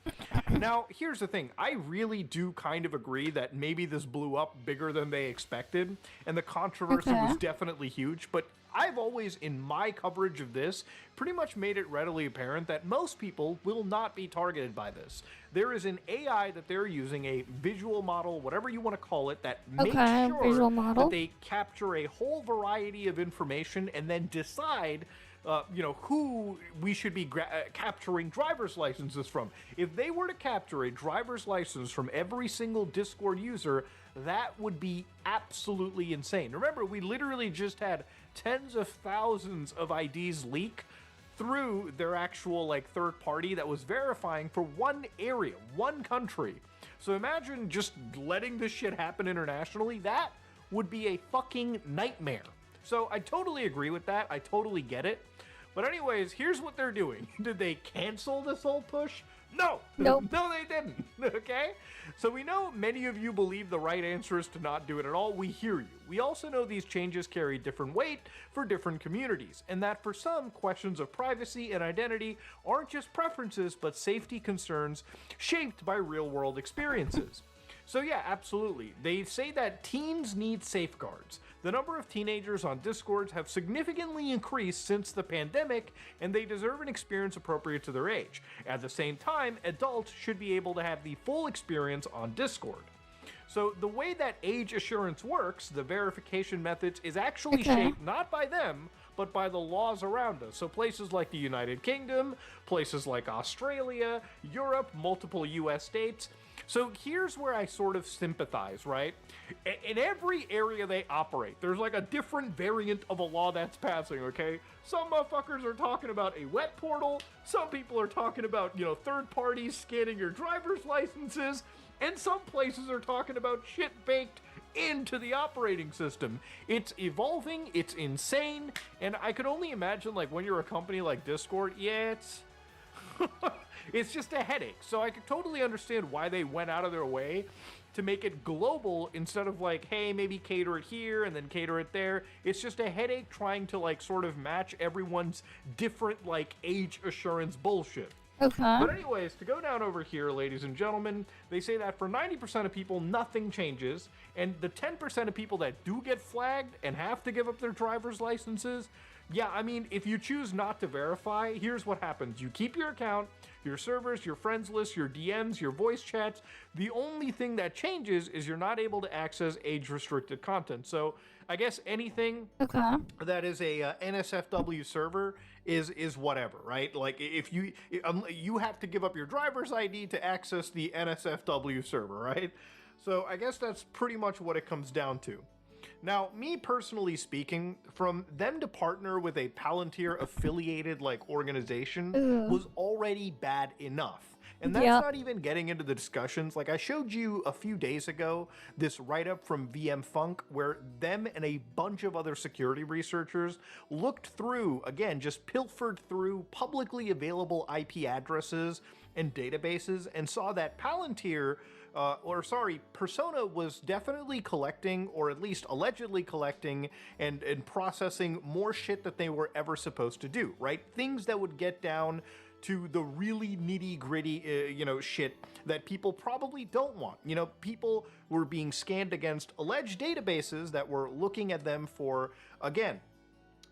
Now, here's the thing. I really do kind of agree that maybe this blew up bigger than they expected, and the controversy was definitely huge, but I've always, in my coverage of this, pretty much made it readily apparent that most people will not be targeted by this. There is an AI that they're using, a visual model, whatever you want to call it, that makes sure that they capture a whole variety of information and then decide you know, who we should be capturing driver's licenses from. If they were to capture a driver's license from every single Discord user, that would be absolutely insane. Remember, we literally just had tens of thousands of IDs leak through their actual, like, third party that was verifying for one area, one country. So imagine just letting this shit happen internationally. That would be a fucking nightmare. So I totally agree with that. I totally get it. But anyways, here's what they're doing. Did they cancel this whole push? No. Nope. No, they didn't. Okay? So we know many of you believe the right answer is to not do it at all. We hear you. We also know these changes carry different weight for different communities, and that for some, questions of privacy and identity aren't just preferences, but safety concerns shaped by real-world experiences. So yeah, absolutely. They say that teens need safeguards. The number of teenagers on Discords have significantly increased since the pandemic, and they deserve an experience appropriate to their age. At the same time, adults should be able to have the full experience on Discord. So the way that age assurance works, the verification methods, is actually shaped not by them, but by the laws around us. So places like the United Kingdom, places like Australia, Europe, multiple US states. So here's where I sort of sympathize, right? In every area they operate, there's like a different variant of a law that's passing, okay? Some motherfuckers are talking about a wet portal, some people are talking about, you know, third parties scanning your driver's licenses, and some places are talking about shit baked into the operating system. It's evolving, it's insane, and I could only imagine, like, when you're a company like Discord, yeah, it's just a headache. So I could totally understand why they went out of their way to make it global instead of like, hey, maybe cater it here and then cater it there. It's just a headache trying to like sort of match everyone's different like age assurance bullshit. But anyways, to go down over here, ladies and gentlemen, they say that for 90% of people, nothing changes. And the 10% of people that do get flagged and have to give up their driver's licenses, yeah, I mean, if you choose not to verify, here's what happens. You keep your account, your servers, your friends list, your DMs, your voice chats. The only thing that changes is you're not able to access age-restricted content. So I guess anything that is a NSFW server is whatever, right? Like if you have to give up your driver's ID to access the NSFW server, right? So I guess that's pretty much what it comes down to. Now, me personally speaking, from them to partner with a Palantir affiliated like organization was already bad enough. And that's not even getting into the discussions. Like I showed you a few days ago, this write-up from VM Funk where them and a bunch of other security researchers looked through, again, just pilfered through publicly available IP addresses and databases and saw that Palantir Persona was definitely collecting, or at least allegedly collecting, and processing more shit that they were ever supposed to do, right? Things that would get down to the really nitty gritty, shit that people probably don't want. People were being scanned against alleged databases that were looking at them for, again,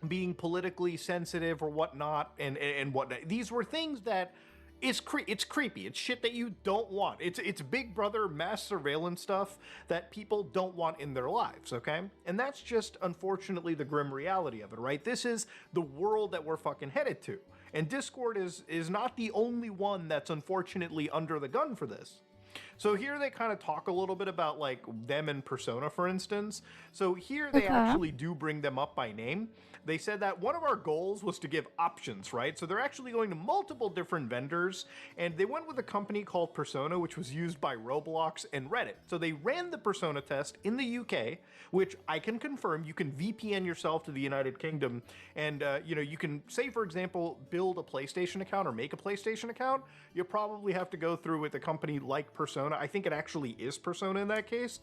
being politically sensitive or whatnot and whatnot. These were things that it's creepy. It's shit that you don't want. It's Big Brother mass surveillance stuff that people don't want in their lives, okay? And that's just, unfortunately, the grim reality of it, right? This is the world that we're fucking headed to. And Discord is not the only one that's unfortunately under the gun for this. So here they kind of talk a little bit about like them and Persona, for instance. So here they actually do bring them up by name. They said that one of our goals was to give options, right? So they're actually going to multiple different vendors, and they went with a company called Persona, which was used by Roblox and Reddit. So they ran the Persona test in the UK, which I can confirm. You can VPN yourself to the United Kingdom, and you can say, for example, build a PlayStation account or make a PlayStation account. You probably have to go through with a company like Persona. I think it actually is Persona in that case,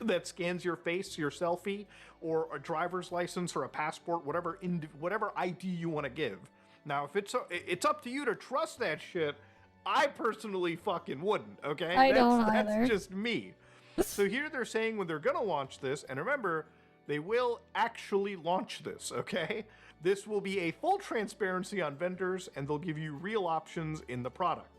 that scans your face, your selfie, or a driver's license or a passport, whatever ID you want to give. Now, if it's up to you to trust that shit. I personally fucking wouldn't, okay? I don't either. That's just me. So here they're saying when they're gonna launch this, and remember, they will actually launch this, okay? This will be a full transparency on vendors, and they'll give you real options in the product.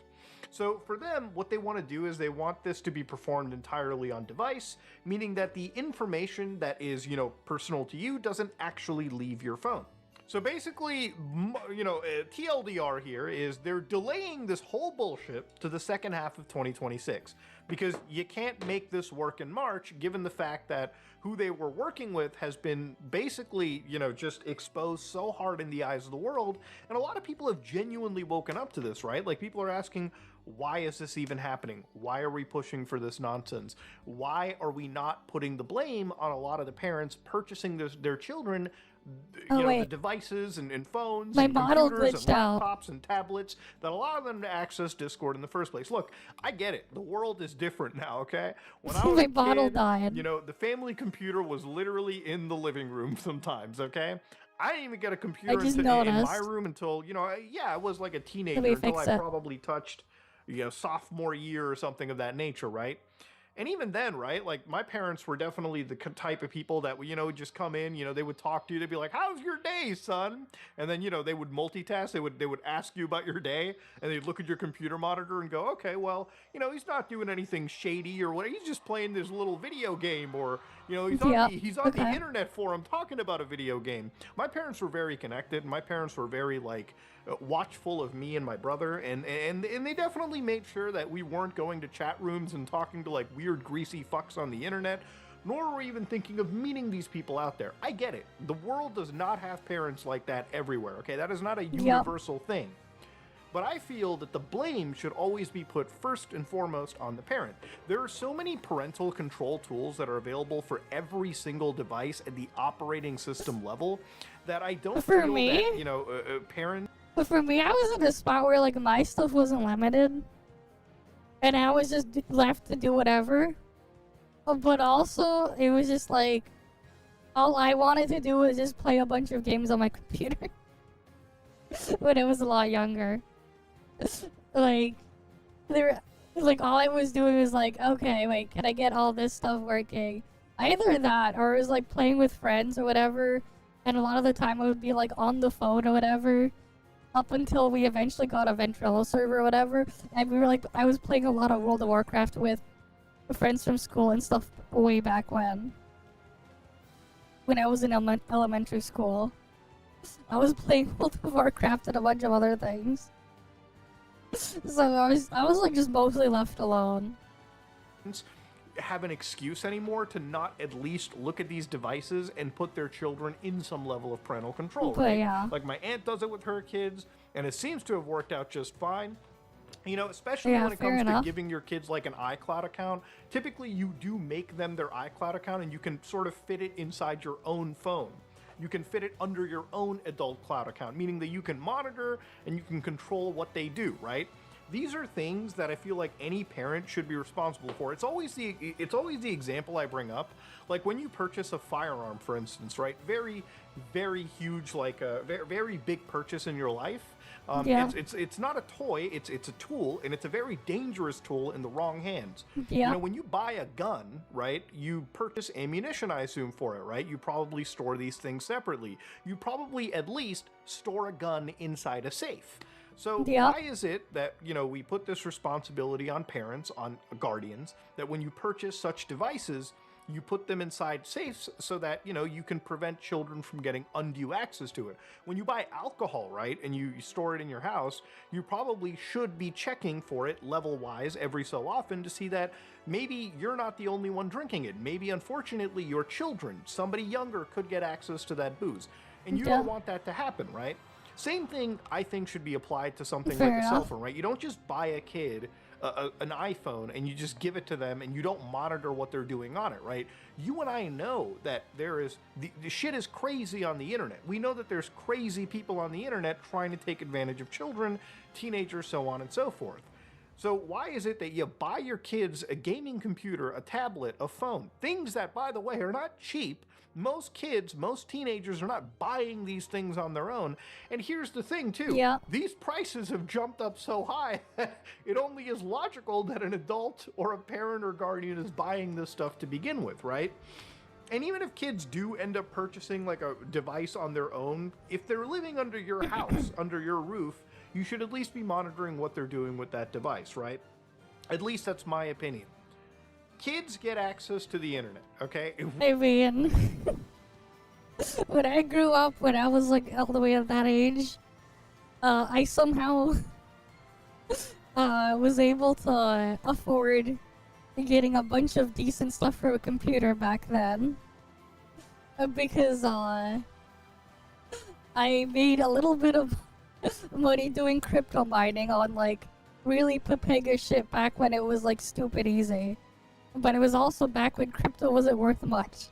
So for them, what they want to do is they want this to be performed entirely on device, meaning that the information that is, personal to you doesn't actually leave your phone. So basically, TLDR here is they're delaying this whole bullshit to the second half of 2026 because you can't make this work in March given the fact that who they were working with has been basically, just exposed so hard in the eyes of the world. And a lot of people have genuinely woken up to this, right? Like people are asking, why is this even happening? Why are we pushing for this nonsense? Why are we not putting the blame on a lot of the parents purchasing their children the devices and phones and computers and laptops and tablets that allow them to access Discord in the first place. Look, I get it. The world is different now, okay? When I was My a bottle kid, died. the family computer was literally in the living room sometimes, okay? I didn't even get a computer in my room until, I was like a teenager until I probably touched, sophomore year or something of that nature, right? And even then, right, like my parents were definitely the type of people that would just come in, they would talk to you, they'd be like, how's your day, son? And then, they would multitask, they would ask you about your day, and they'd look at your computer monitor and go, okay, well, he's not doing anything shady or what, he's just playing this little video game, or, he's on the internet forum talking about a video game. My parents were very connected, and my parents were very, watchful of me and my brother, and they definitely made sure that we weren't going to chat rooms and talking to weird greasy fucks on the internet, nor were we even thinking of meeting these people out there. I get it. The world does not have parents like that everywhere, okay? That is not a universal thing. But I feel that the blame should always be put first and foremost on the parent. There are so many parental control tools that are available for every single device at the operating system level that I don't feel that, parents... But for me, I was in a spot where my stuff wasn't limited, and I was just left to do whatever. But also, it was just all I wanted to do was just play a bunch of games on my computer when I was a lot younger. All I was doing was okay, wait, can I get all this stuff working? Either that, or it was playing with friends or whatever, and a lot of the time I would be on the phone or whatever. Up until we eventually got a Ventrilo server or whatever, and we were I was playing a lot of World of Warcraft with friends from school and stuff way back when I was in elementary school. I was playing World of Warcraft and a bunch of other things. So I was just mostly left alone. Have an excuse anymore to not at least look at these devices and put their children in some level of parental control, right? Yeah. Like my aunt does it with her kids, and it seems to have worked out just fine. Especially when it comes to giving your kids an iCloud account. Typically, you do make them their iCloud account, and you can sort of fit it inside your own phone. You can fit it under your own adult cloud account, meaning that you can monitor and you can control what they do, right? These are things that I feel like any parent should be responsible for. It's always the example I bring up. Like when you purchase a firearm, for instance, right? Very, very huge, very big purchase in your life. Yeah. It's not a toy, it's a tool, and it's a very dangerous tool in the wrong hands. Yeah. You know, when you buy a gun, right, you purchase ammunition, I assume, for it, right? You probably store these things separately. You probably at least store a gun inside a safe. So why is it that, you know, we put this responsibility on parents, on guardians, that when you purchase such devices, you put them inside safes so that, you know, you can prevent children from getting undue access to it. When you buy alcohol, right, and you store it in your house, you probably should be checking for it level-wise every so often to see that maybe you're not the only one drinking it. Maybe, unfortunately, your children, somebody younger, could get access to that booze. And you don't want that to happen, right? Same thing, I think, should be applied to something like a cell phone, right? You don't just buy a kid an iPhone and you just give it to them and you don't monitor what they're doing on it, right? You and I know that there is, the shit is crazy on the internet. We know that there's crazy people on the internet trying to take advantage of children, teenagers, so on and so forth. So why is it that you buy your kids a gaming computer, a tablet, a phone, things that, by the way, are not cheap? Most kids, most teenagers are not buying these things on their own. And here's the thing, too. Yeah. These prices have jumped up so high, it only is logical that an adult or a parent or guardian is buying this stuff to begin with, right? And even if kids do end up purchasing like a device on their own, if they're living under your house, under your roof, you should at least be monitoring what they're doing with that device, right? At least that's my opinion. Kids get access to the internet, okay? I mean, when I grew up, when I was like all the way at that age, I somehow was able to afford getting a bunch of decent stuff for a computer back then. Because I made a little bit of money doing crypto mining on like really Pepega shit back when it was like stupid easy. But it was also back when crypto wasn't worth much.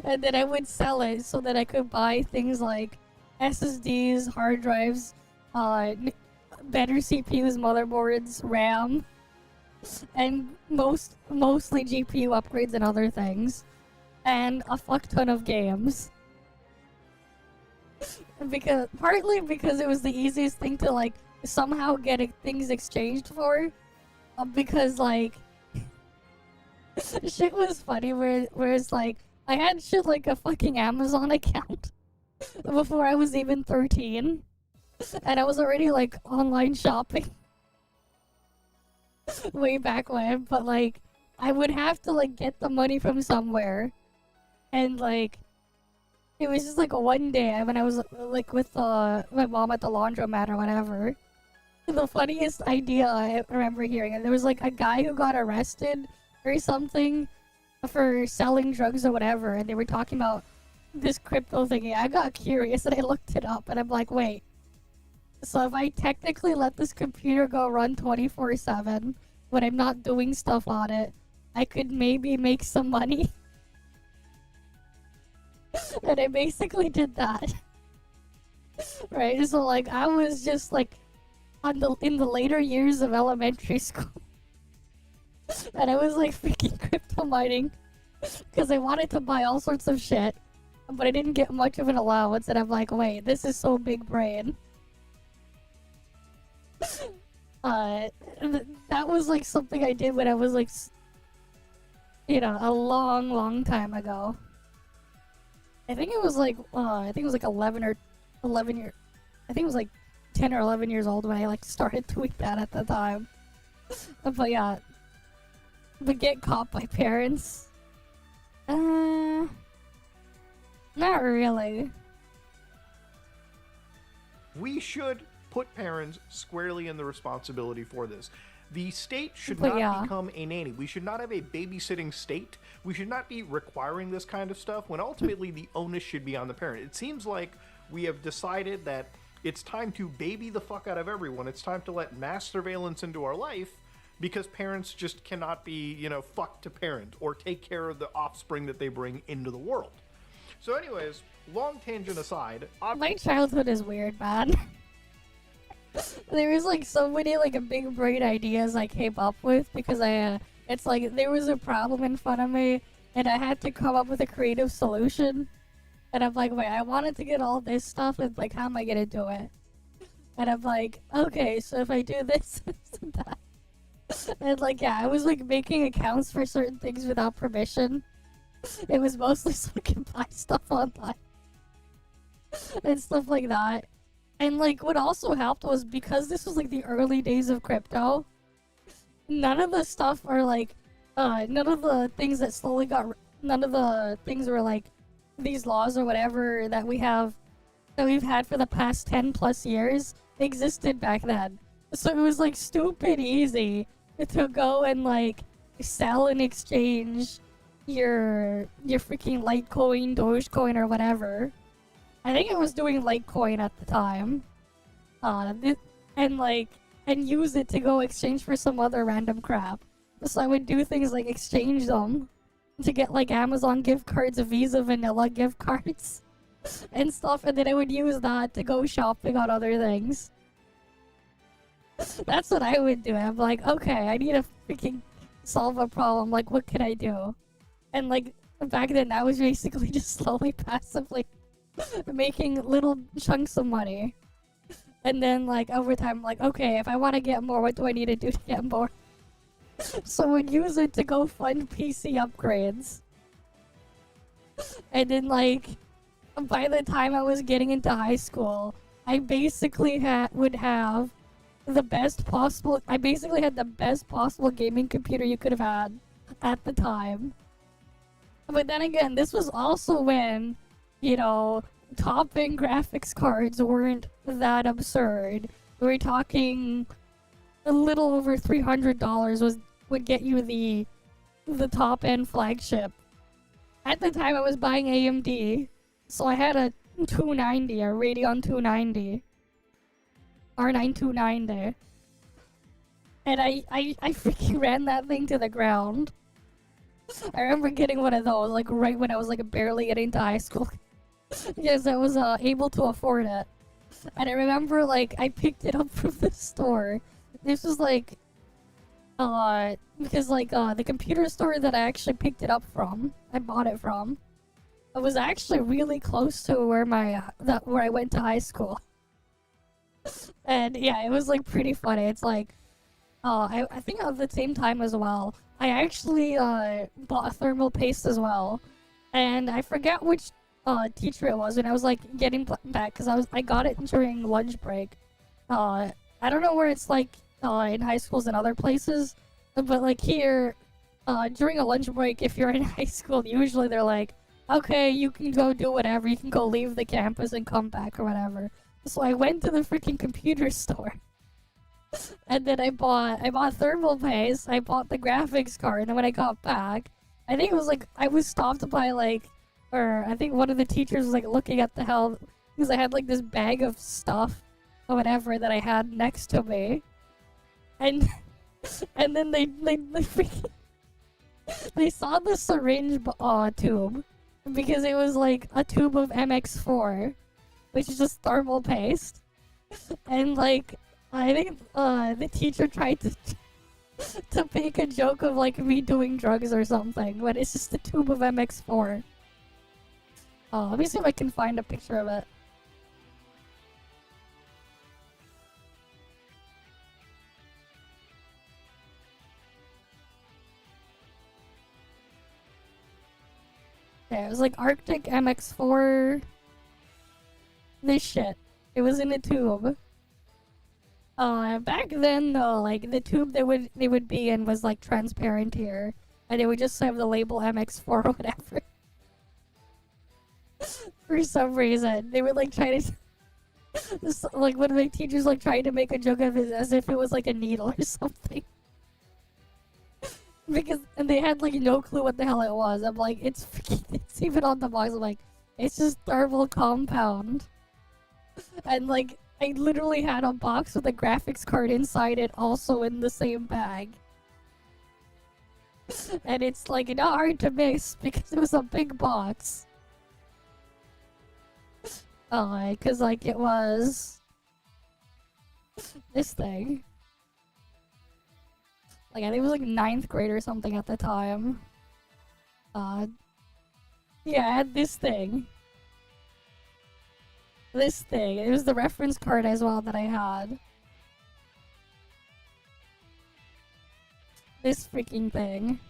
And then I would sell it so that I could buy things like SSDs, hard drives, better CPUs, motherboards, RAM, and mostly GPU upgrades and other things. And a fuck ton of games. Partly because it was the easiest thing to like somehow get things exchanged for. Because like shit was funny where it's like I had shit like a fucking Amazon account before I was even 13. And I was already like online shopping way back when, but like I would have to like get the money from somewhere. And like it was just like one day when I was like with my mom at the laundromat or whatever. The funniest idea I remember hearing, and there was like a guy who got arrested or something for selling drugs or whatever, and they were talking about this crypto thingy. I got curious and I looked it up and I'm like, wait, so if I technically let this computer go run 24/7 when I'm not doing stuff on it, I could maybe make some money. And I basically did that. Right, so like I was just like in the later years of elementary school. And I was like freaking crypto mining because I wanted to buy all sorts of shit, but I didn't get much of an allowance, and I'm like, wait, this is so big brain. That was like something I did when I was like, you know, a long time ago. I think it was like 11 years. I think it was like 10 or 11 years old when I like started doing that at the time. But yeah. But get caught by parents? Not really. We should put parents squarely in the responsibility for this. The state should But not yeah. become a nanny. We should not have a babysitting state. We should not be requiring this kind of stuff when ultimately the onus should be on the parent. It seems like we have decided that it's time to baby the fuck out of everyone. It's time to let mass surveillance into our life because parents just cannot be, you know, fucked to parent or take care of the offspring that they bring into the world. So anyways, long tangent aside, My childhood is weird, man. There was like so many like big brain ideas I came up with because it's like there was a problem in front of me and I had to come up with a creative solution. And I'm like, wait, I wanted to get all this stuff and like how am I gonna do it? And I'm like, okay, so if I do this, and that. And like, yeah, I was like making accounts for certain things without permission. It was mostly so I can buy stuff online. And stuff like that. And like, what also helped was because this was like the early days of crypto, none of the stuff are like, none of the things that slowly got, none of the things were like, these laws or whatever that we have, that we've had for the past 10 plus years existed back then. So it was like stupid easy to go and like sell and exchange your freaking Litecoin, Dogecoin, or whatever. I think I was doing Litecoin at the time. And use it to go exchange for some other random crap. So I would do things like exchange them to get like Amazon gift cards, Visa vanilla gift cards, and stuff, and then I would use that to go shopping on other things. That's what I would do. I'm like, okay, I need to freaking solve a problem. Like, what can I do? And like, back then, I was basically just slowly, passively making little chunks of money. And then, like, over time, I'm like, okay, if I want to get more, what do I need to do to get more? So I would use it to go fund PC upgrades. And then, like, by the time I was getting into high school, I basically would have the best possible... I basically had the best possible gaming computer you could have had at the time. But then again, this was also when, you know, top-end graphics cards weren't that absurd. We were talking a little over $300 would get you the top-end flagship. At the time, I was buying AMD, so I had a 290, a Radeon 290. R9 290. And I freaking ran that thing to the ground. I remember getting one of those, like, right when I was, like, barely getting to high school. Because I was able to afford it. And I remember, like, I picked it up from the store. This was, like, because, like, the computer store that I actually picked it up from, I bought it from, it was actually really close to where where I went to high school. And, yeah, it was, like, pretty funny. It's, like, I think at the same time as well, I actually, bought a thermal paste as well. And I forget which teacher it was, and I was like getting back because I got it during lunch break. I don't know where it's like in high schools and other places, but like here, during a lunch break, if you're in high school, usually they're like, okay, you can go do whatever, you can go leave the campus and come back or whatever. So I went to the freaking computer store, and then I bought thermal paste, I bought the graphics card, and when I got back, I think it was like I was stopped by like. Or I think one of the teachers was like looking at the hell because I had like this bag of stuff or whatever that I had next to me, and then they freaking they saw the syringe tube because it was like a tube of MX4, which is just thermal paste, and like I think the teacher tried to make a joke of like me doing drugs or something, but it's just a tube of MX4. Let me see if I can find a picture of it. Yeah, it was like Arctic MX4. This shit. It was in a tube. Back then though, like the tube they would be in was like transparent here, and it would just have the label MX4 or whatever. For some reason, they would like try to, like one of my teachers like tried to make a joke of it as if it was like a needle or something. And they had like no clue what the hell it was. I'm like, it's even on the box. I'm like, it's just thermal compound. And like, I literally had a box with a graphics card inside it, also in the same bag. And it's like not hard to miss because it was a big box. Cause like it was this thing. Like I think it was like 9th grade or something at the time. Yeah, I had this thing. this thing. It was the reference card as well that I had. This freaking thing.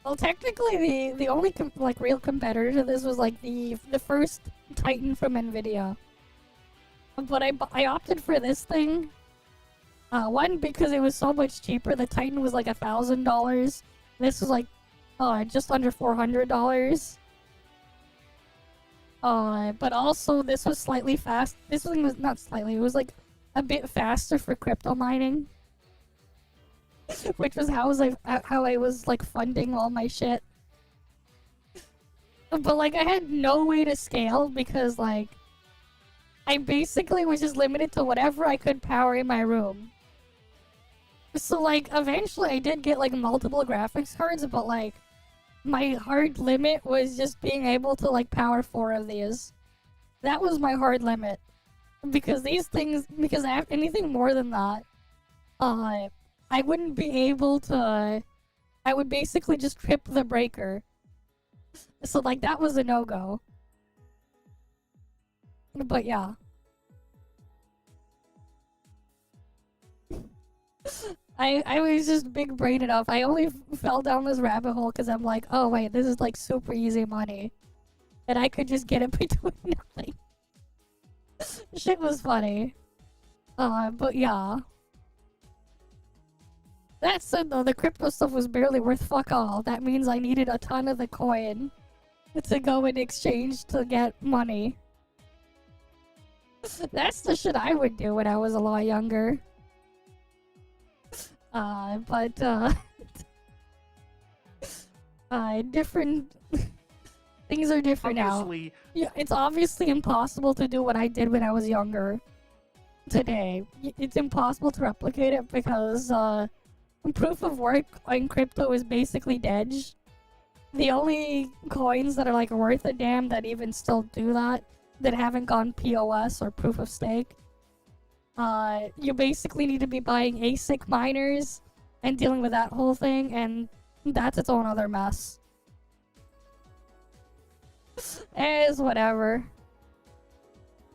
Well, technically, the only like real competitor to this was like the first Titan from NVIDIA. But I opted for this thing. One, because it was so much cheaper. The Titan was like $1,000. This was like just under $400. But also this was slightly fast. This thing was not slightly. It was like a bit faster for crypto mining. Which was how I was like funding all my shit. But like I had no way to scale because like I basically was just limited to whatever I could power in my room. So like eventually I did get like multiple graphics cards, but like my hard limit was just being able to like power 4 of these. That was my hard limit. Because these things, because anything more than that, I wouldn't be able to, I would basically just trip the breaker. So like that was a no-go. But yeah. I was just big brain enough. I only fell down this rabbit hole because I'm like, oh wait, this is like super easy money. And I could just get it between nothing. Shit was funny. But yeah. That said though, the crypto stuff was barely worth fuck all. That means I needed a ton of the coin to go in exchange to get money. That's the shit I would do when I was a lot younger. Different things are different Obviously, now. Yeah, it's obviously impossible to do what I did when I was younger. Today, it's impossible to replicate it because proof of work on crypto is basically dead. The only coins that are like worth a damn that even still do that haven't gone POS or proof of stake. You basically need to be buying ASIC miners and dealing with that whole thing, and that's its own other mess. It's whatever.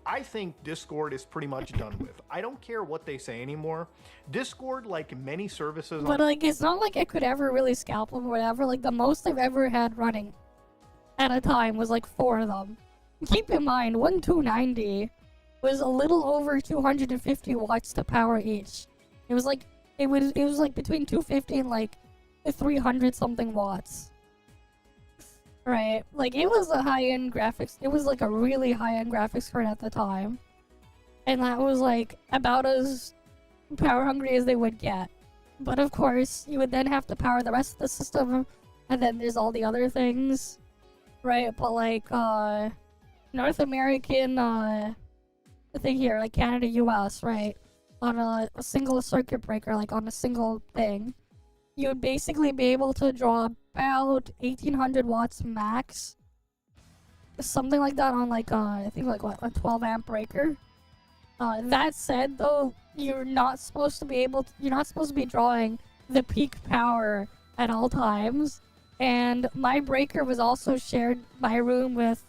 I think Discord is pretty much done with. I don't care what they say anymore. Discord, like many services... But like, it's not like I could ever really scalp them or whatever. Like, the most I've ever had running at a time was like 4 of them. Keep in mind, one 290 was a little over 250 watts to power each. It was like, it was like between 250 and like 300 something watts. Right, like it was a high-end graphics, it was like a really high-end graphics card at the time. And that was like about as power hungry as they would get. But of course, you would then have to power the rest of the system, and then there's all the other things. Right, but like, North American, thing here, like Canada, US, right? On a single circuit breaker, like on a single thing, you would basically be able to draw about 1800 watts max. Something like that on like, I think like what, a 12 amp breaker. That said though, you're not supposed to be drawing the peak power at all times. And my breaker was also shared my room with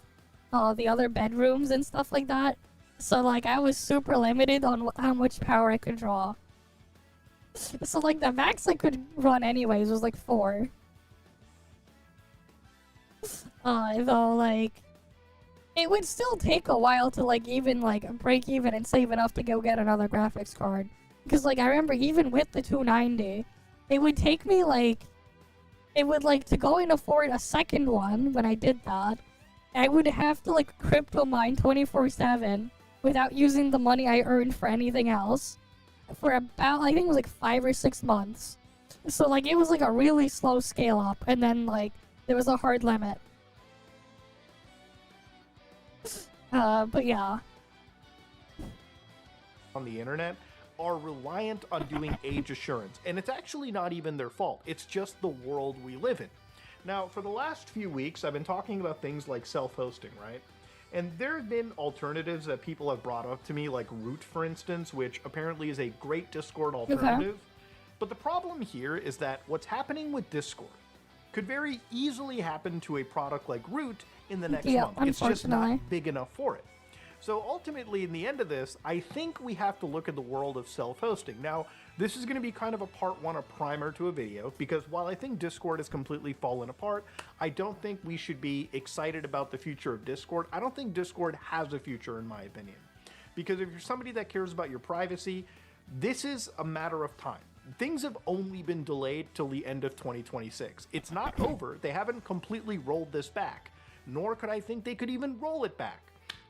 the other bedrooms and stuff like that. So like I was super limited on how much power I could draw. So like the max I could run anyways was like 4. Though like it would still take a while to like even like break even and save enough to go get another graphics card. Because like I remember even with the 290, it would take me like, it would like to go and afford a second one when I did that. I would have to like crypto mine 24/7 without using the money I earned for anything else for about, I think it was like 5 or 6 months. So like it was like a really slow scale up, and then like there was a hard limit. But yeah. On the internet are reliant on doing age assurance, and it's actually not even their fault. It's just the world we live in. Now, for the last few weeks, I've been talking about things like self-hosting, right? And there have been alternatives that people have brought up to me, like Root, for instance, which apparently is a great Discord alternative. Okay. But the problem here is that what's happening with Discord could very easily happen to a product like Root in the next Yeah, month. It's just unfortunately. not big enough for it. So ultimately, in the end of this, I think we have to look at the world of self-hosting. Now, this is going to be kind of a part one, a primer to a video, because while I think Discord has completely fallen apart, I don't think we should be excited about the future of Discord. I don't think Discord has a future, in my opinion. Because if you're somebody that cares about your privacy, this is a matter of time. Things have only been delayed till the end of 2026. It's not over. They haven't completely rolled this back, nor could I think they could even roll it back.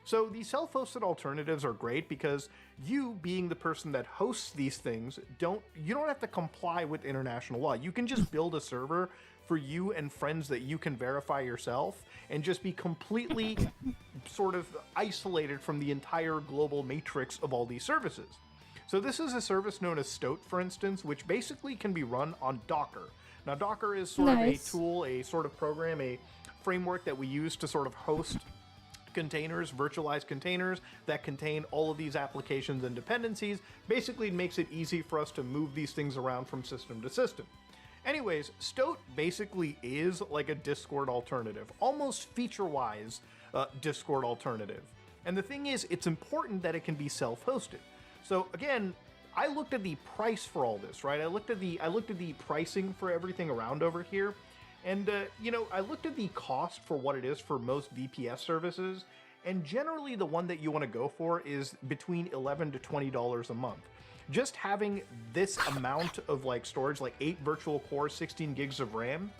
So the self-hosted alternatives are great because you, being the person that hosts these things, you don't have to comply with international law. You can just build a server for you and friends that you can verify yourself and just be completely sort of isolated from the entire global matrix of all these services. So this is a service known as Stoat, for instance, which basically can be run on Docker. Now, Docker is sort of a tool, a sort of program, a framework that we use to sort of host containers, virtualized containers that contain all of these applications and dependencies. Basically, it makes it easy for us to move these things around from system to system. Anyways, Stoat basically is like a Discord alternative, almost feature-wise Discord alternative. And the thing is, it's important that it can be self-hosted. So again, I looked at the price for all this, right? I looked at the pricing for everything around over here. And, you know, I looked at the cost for what it is for most VPS services, and generally the one that you want to go for is between $11 to $20 a month. Just having this amount of, like, storage, like 8 virtual cores, 16 gigs of RAM,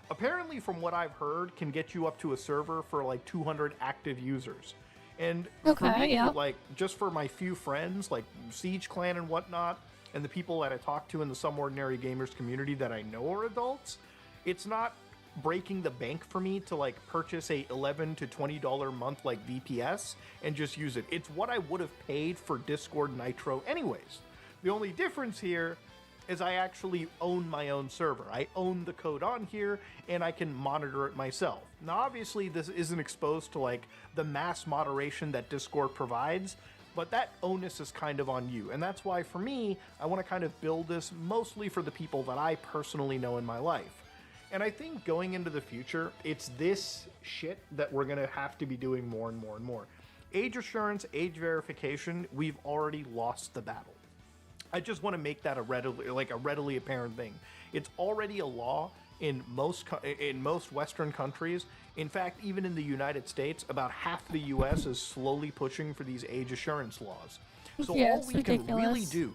apparently from what I've heard, can get you up to a server for, like, 200 active users. And for me, like, just for my few friends, like Siege Clan and whatnot, and the people that I talk to in the Some Ordinary Gamers community that I know are adults, it's not breaking the bank for me to like purchase a $11 to $20 a month like VPS and just use it. It's what I would have paid for Discord Nitro anyways. The only difference here is I actually own my own server. I own the code on here and I can monitor it myself. Now obviously this isn't exposed to like the mass moderation that Discord provides, but that onus is kind of on you. And that's why for me, I want to kind of build this mostly for the people that I personally know in my life. And I think going into the future, it's this shit that we're going to have to be doing more and more and more. Age assurance, age verification, we've already lost the battle. I just want to make that a readily apparent thing. It's already a law in most Western countries. In fact, even in the United States, about half the US is slowly pushing for these age assurance laws. So Yeah, all we can really do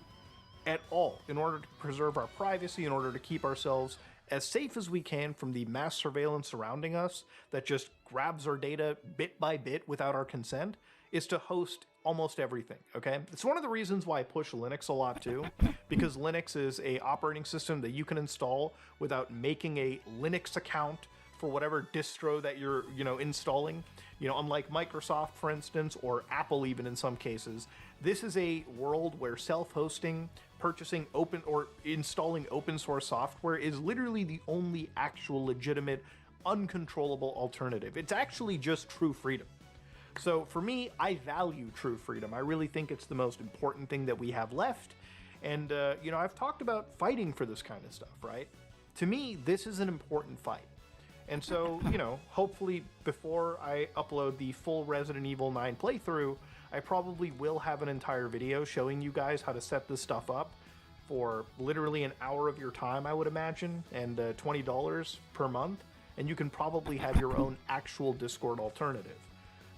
at all in order to preserve our privacy, in order to keep ourselves as safe as we can from the mass surveillance surrounding us that just grabs our data bit by bit without our consent, is to host almost everything, okay? It's one of the reasons why I push Linux a lot too, because Linux is a operating system that you can install without making a Linux account for whatever distro that you're, installing. Unlike Microsoft, for instance, or Apple even in some cases, this is a world where self-hosting, purchasing open or installing open source software is literally the only actual legitimate, uncontrollable alternative. It's actually just true freedom. So for me, I value true freedom. I really think it's the most important thing that we have left. And, I've talked about fighting for this kind of stuff, right? To me, this is an important fight. And so, hopefully before I upload the full Resident Evil 9 playthrough, I probably will have an entire video showing you guys how to set this stuff up for literally an hour of your time, I would imagine, and $20 per month. And you can probably have your own actual Discord alternative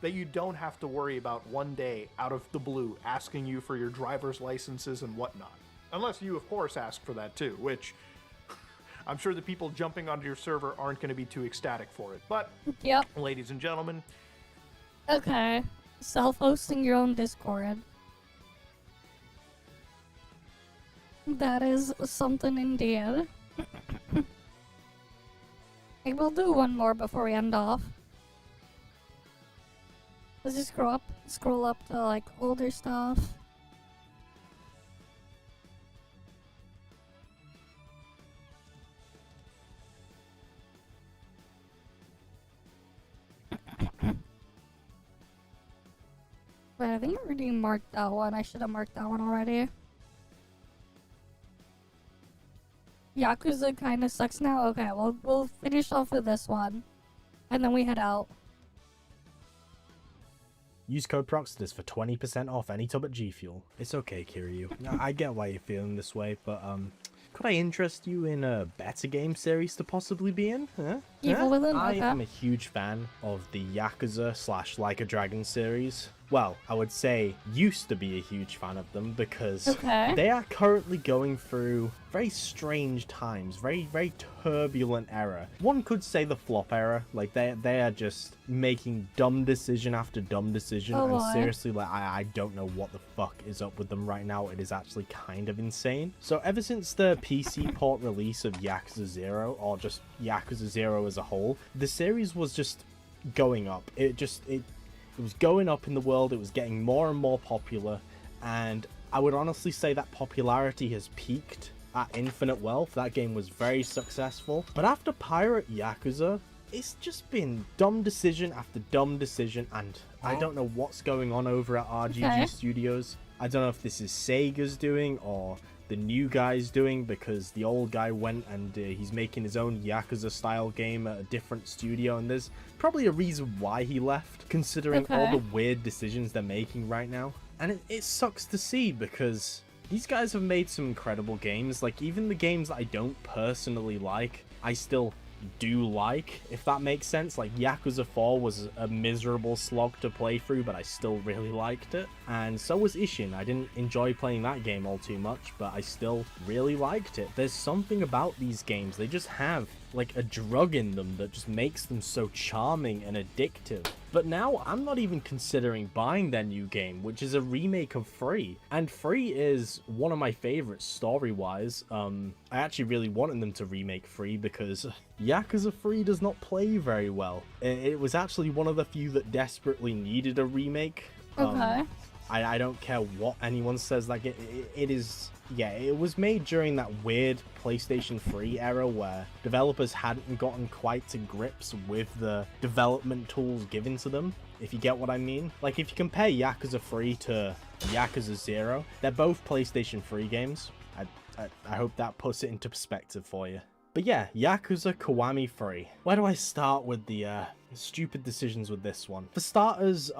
that you don't have to worry about one day out of the blue asking you for your driver's licenses and whatnot. Unless you, of course, ask for that too, which I'm sure the people jumping onto your server aren't going to be too ecstatic for it. But, ladies and gentlemen. Okay. Self-hosting your own Discord. That is something indeed. I will do one more before we end off. Let's just scroll up to like older stuff. But I think I already marked that one. I should have marked that one already. Yakuza kind of sucks now? Okay, well, we'll finish off with this one. And then we head out. Use code Proxidus for 20% off any tub at G Fuel. It's okay, Kiryu. I get why you're feeling this way, but could I interest you in a better game series to possibly be in? Evil Villain? I Okay. am a huge fan of the Yakuza / Like a Dragon series. Well, I would say used to be a huge fan of them because they are currently going through very strange times, very turbulent era. One could say the flop era, like they are just making dumb decision after dumb decision, and seriously, like I don't know what the fuck is up with them right now. It is actually kind of insane. So ever since the PC port release of Yakuza 0, or just Yakuza 0 as a whole, the series was just going up. It was going up in the world, it was getting more and more popular, and I would honestly say that popularity has peaked at Infinite Wealth. That game was very successful. But after Pirate Yakuza, it's just been dumb decision after dumb decision, and I don't know what's going on over at RGG Studios. I don't know if this is Sega's doing or the new guy's doing, because the old guy went and he's making his own Yakuza style game at a different studio, and there's probably a reason why he left, considering all the weird decisions they're making right now. And it sucks to see, because these guys have made some incredible games. Like, even the games that I don't personally like, I still do like, if that makes sense. Like Yakuza 4 was a miserable slog to play through, but I still really liked it. And so was Ishin. I didn't enjoy playing that game all too much, but I still really liked it. There's something about these games, they just have like a drug in them that just makes them so charming and addictive. But now I'm not even considering buying their new game, which is a remake of 3. And 3 is one of my favorites story-wise. I actually really wanted them to remake 3 because Yakuza 3 does not play very well. It was actually one of the few that desperately needed a remake. I don't care what anyone says, like it is, yeah, it was made during that weird PlayStation 3 era where developers hadn't gotten quite to grips with the development tools given to them, if you get what I mean. Like, if you compare Yakuza 3 to Yakuza 0, they're both PlayStation 3 games. I hope that puts it into perspective for you. But yeah, Yakuza Kiwami 3. Where do I start with the stupid decisions with this one? For starters,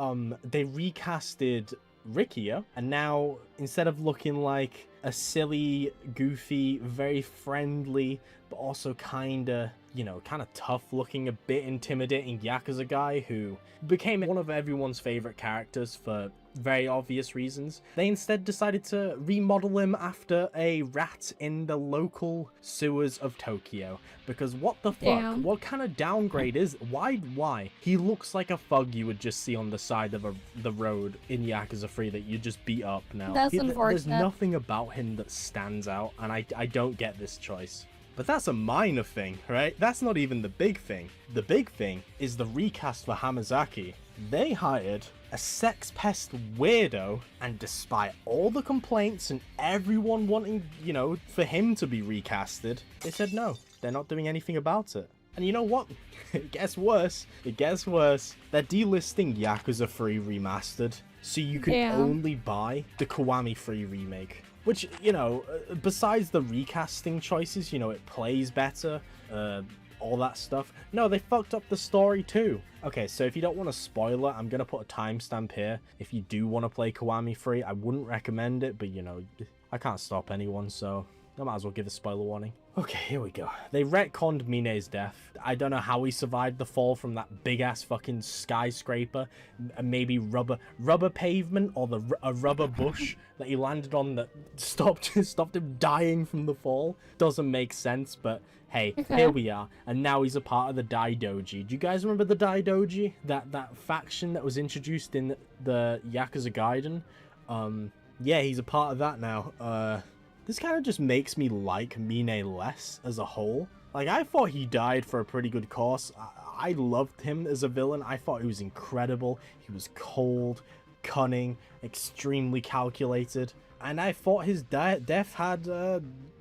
they recasted Rikia, and now instead of looking like a silly, goofy, very friendly, but also kinda, you know, kinda tough looking, a bit intimidating Yakuza guy who became one of everyone's favorite characters for very obvious reasons, they instead decided to remodel him after a rat in the local sewers of Tokyo. Because what the fuck? Damn. What kind of downgrade is... Why? He looks like a thug you would just see on the side of the road in Yakuza 3 that you just beat up now. That's unfortunate. There's nothing about him that stands out, and I don't get this choice. But that's a minor thing, right? That's not even the big thing. The big thing is the recast for Hamazaki. They hired a sex pest weirdo, and despite all the complaints and everyone wanting, you know, for him to be recasted, they said no, they're not doing anything about it. And you know what? It gets worse. It gets worse. They're delisting Yakuza 3 Remastered, so you can only buy the Kiwami 3 remake. Which, you know, besides the recasting choices, you know, it plays better, all that stuff. No, they fucked up the story too. Okay, so if you don't want a spoiler, I'm gonna put a timestamp here. If you do want to play Kiwami 3, I wouldn't recommend it, but you know, I can't stop anyone, so I might as well give a spoiler warning. Okay, here we go. They retconned Mine's death. I don't know how he survived the fall from that big-ass fucking skyscraper. Maybe rubber pavement, or a rubber bush that he landed on that stopped him dying from the fall. Doesn't make sense, but hey, here we are. And now he's a part of the Daidoji. Do you guys remember the Daidoji? That faction that was introduced in the Yakuza Gaiden? Yeah, he's a part of that now. This kind of just makes me like Mine less as a whole. Like, I thought he died for a pretty good cause. I loved him as a villain. I thought he was incredible. He was cold, cunning, extremely calculated. And I thought his death had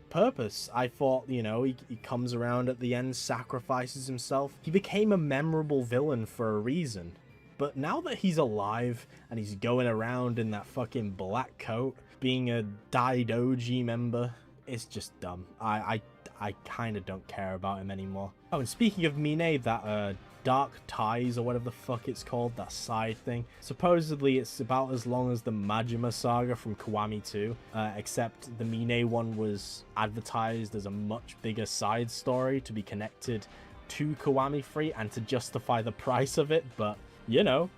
purpose. I thought, you know, he comes around at the end, sacrifices himself. He became a memorable villain for a reason. But now that he's alive and he's going around in that fucking black coat, being a Daidoji member, it's just dumb. I I kind of don't care about him anymore. Oh, and speaking of Mine, that Dark Ties or whatever the fuck it's called, that side thing. Supposedly it's about as long as the Majima saga from Kiwami 2, except the Mine one was advertised as a much bigger side story to be connected to Kiwami 3 and to justify the price of it, but you know,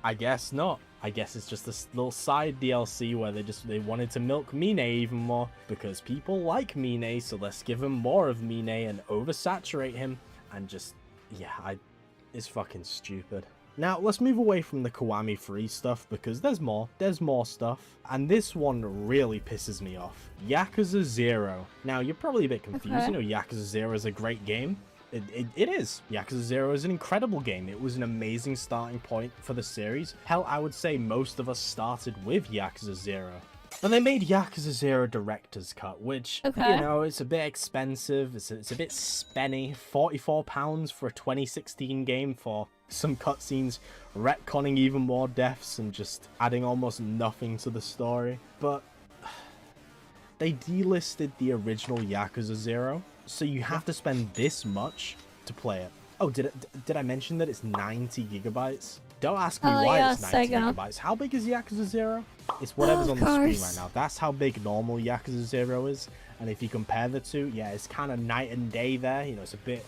I guess not. I guess it's just this little side DLC where they wanted to milk Mine even more because people like Mine, so let's give him more of Mine and oversaturate him and just, yeah, it's fucking stupid. Now, let's move away from the Kiwami 3 stuff because there's more stuff. And this one really pisses me off. Yakuza 0. Now, you're probably a bit confused. You know, Yakuza 0 is a great game. It is. Yakuza 0 is an incredible game. It was an amazing starting point for the series. Hell, I would say most of us started with Yakuza 0. And they made Yakuza 0 Director's Cut, which, you know, it's a bit expensive. It's a bit spenny. £44 for a 2016 game for some cutscenes, retconning even more deaths and just adding almost nothing to the story. But they delisted the original Yakuza 0. So you have to spend this much to play it. Oh, did I mention that it's 90 gigabytes? Don't ask me why it's 90 gigabytes. How big is Yakuza 0? It's whatever's on the screen right now. That's how big normal Yakuza 0 is. And if you compare the two, yeah, it's kind of night and day there. You know, it's a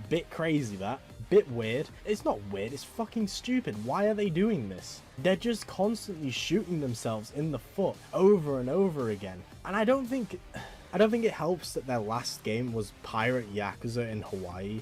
bit crazy, that. Bit weird. It's not weird, it's fucking stupid. Why are they doing this? They're just constantly shooting themselves in the foot over and over again. And I don't think it helps that their last game was Pirate Yakuza in Hawaii.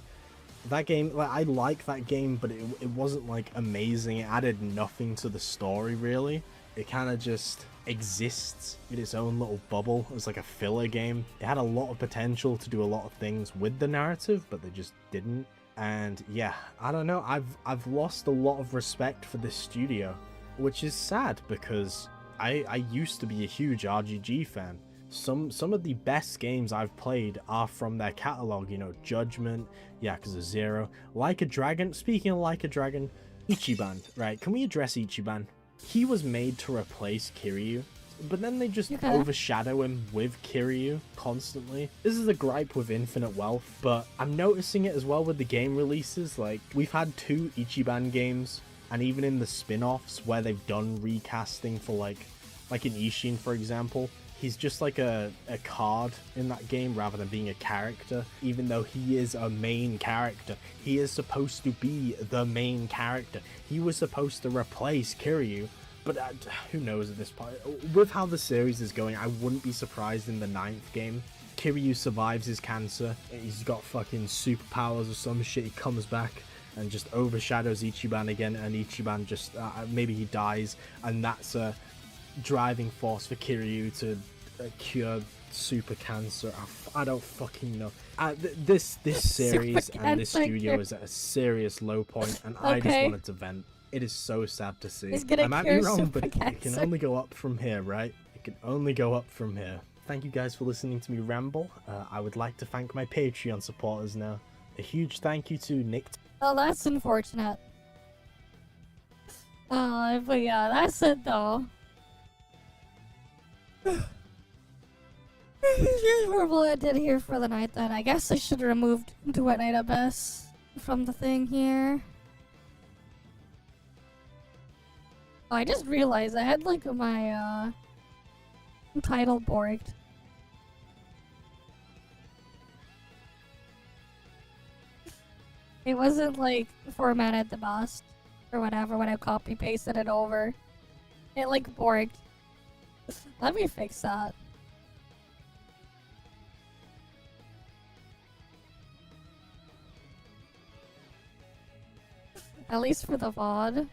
That game, like, I like that game, but it wasn't like amazing. It added nothing to the story, really. It kind of just exists in its own little bubble. It was like a filler game. It had a lot of potential to do a lot of things with the narrative, but they just didn't. And yeah, I don't know. I've lost a lot of respect for this studio, which is sad because I used to be a huge RGG fan. Some of the best games I've played are from their catalog, you know, Judgment, Yakuza 0, Like a Dragon. Speaking of Like a Dragon, Ichiban, right? Can we address Ichiban? He was made to replace Kiryu, but then they just overshadow him with Kiryu constantly. This is a gripe with Infinite Wealth, but I'm noticing it as well with the game releases. Like, we've had 2 Ichiban games, and even in the spin-offs where they've done recasting for like in Ishin, for example, he's just like a card in that game rather than being a character, even though he is a main character. He is supposed to be the main character. He was supposed to replace Kiryu, but who knows at this point. With how the series is going, I wouldn't be surprised in the 9th game. Kiryu survives his cancer. He's got fucking superpowers or some shit. He comes back and just overshadows Ichiban again, and Ichiban just, maybe he dies, and that's a driving force for Kiryu to cure super cancer. I don't fucking know. This series and this studio is at a serious low point, and I just wanted to vent. It is so sad to see. I might be wrong, but it can only go up from here, right? It can only go up from here. Thank you guys for listening to me ramble. I would like to thank my Patreon supporters now. A huge thank you to Nick. Oh, that's unfortunate. But yeah, that's it though. Here's what I did here for the night then. I guess I should have removed Duet Night Abyss from the thing here. Oh, I just realized I had like my title borked. It wasn't like formatted the best or whatever when I copy pasted it over. It like borked. Let me fix that. At least for the VOD.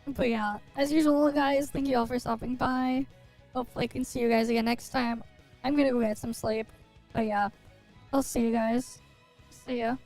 But yeah, as usual guys, thank you all for stopping by. Hopefully I can see you guys again next time. I'm gonna go get some sleep. But yeah, I'll see you guys. See ya.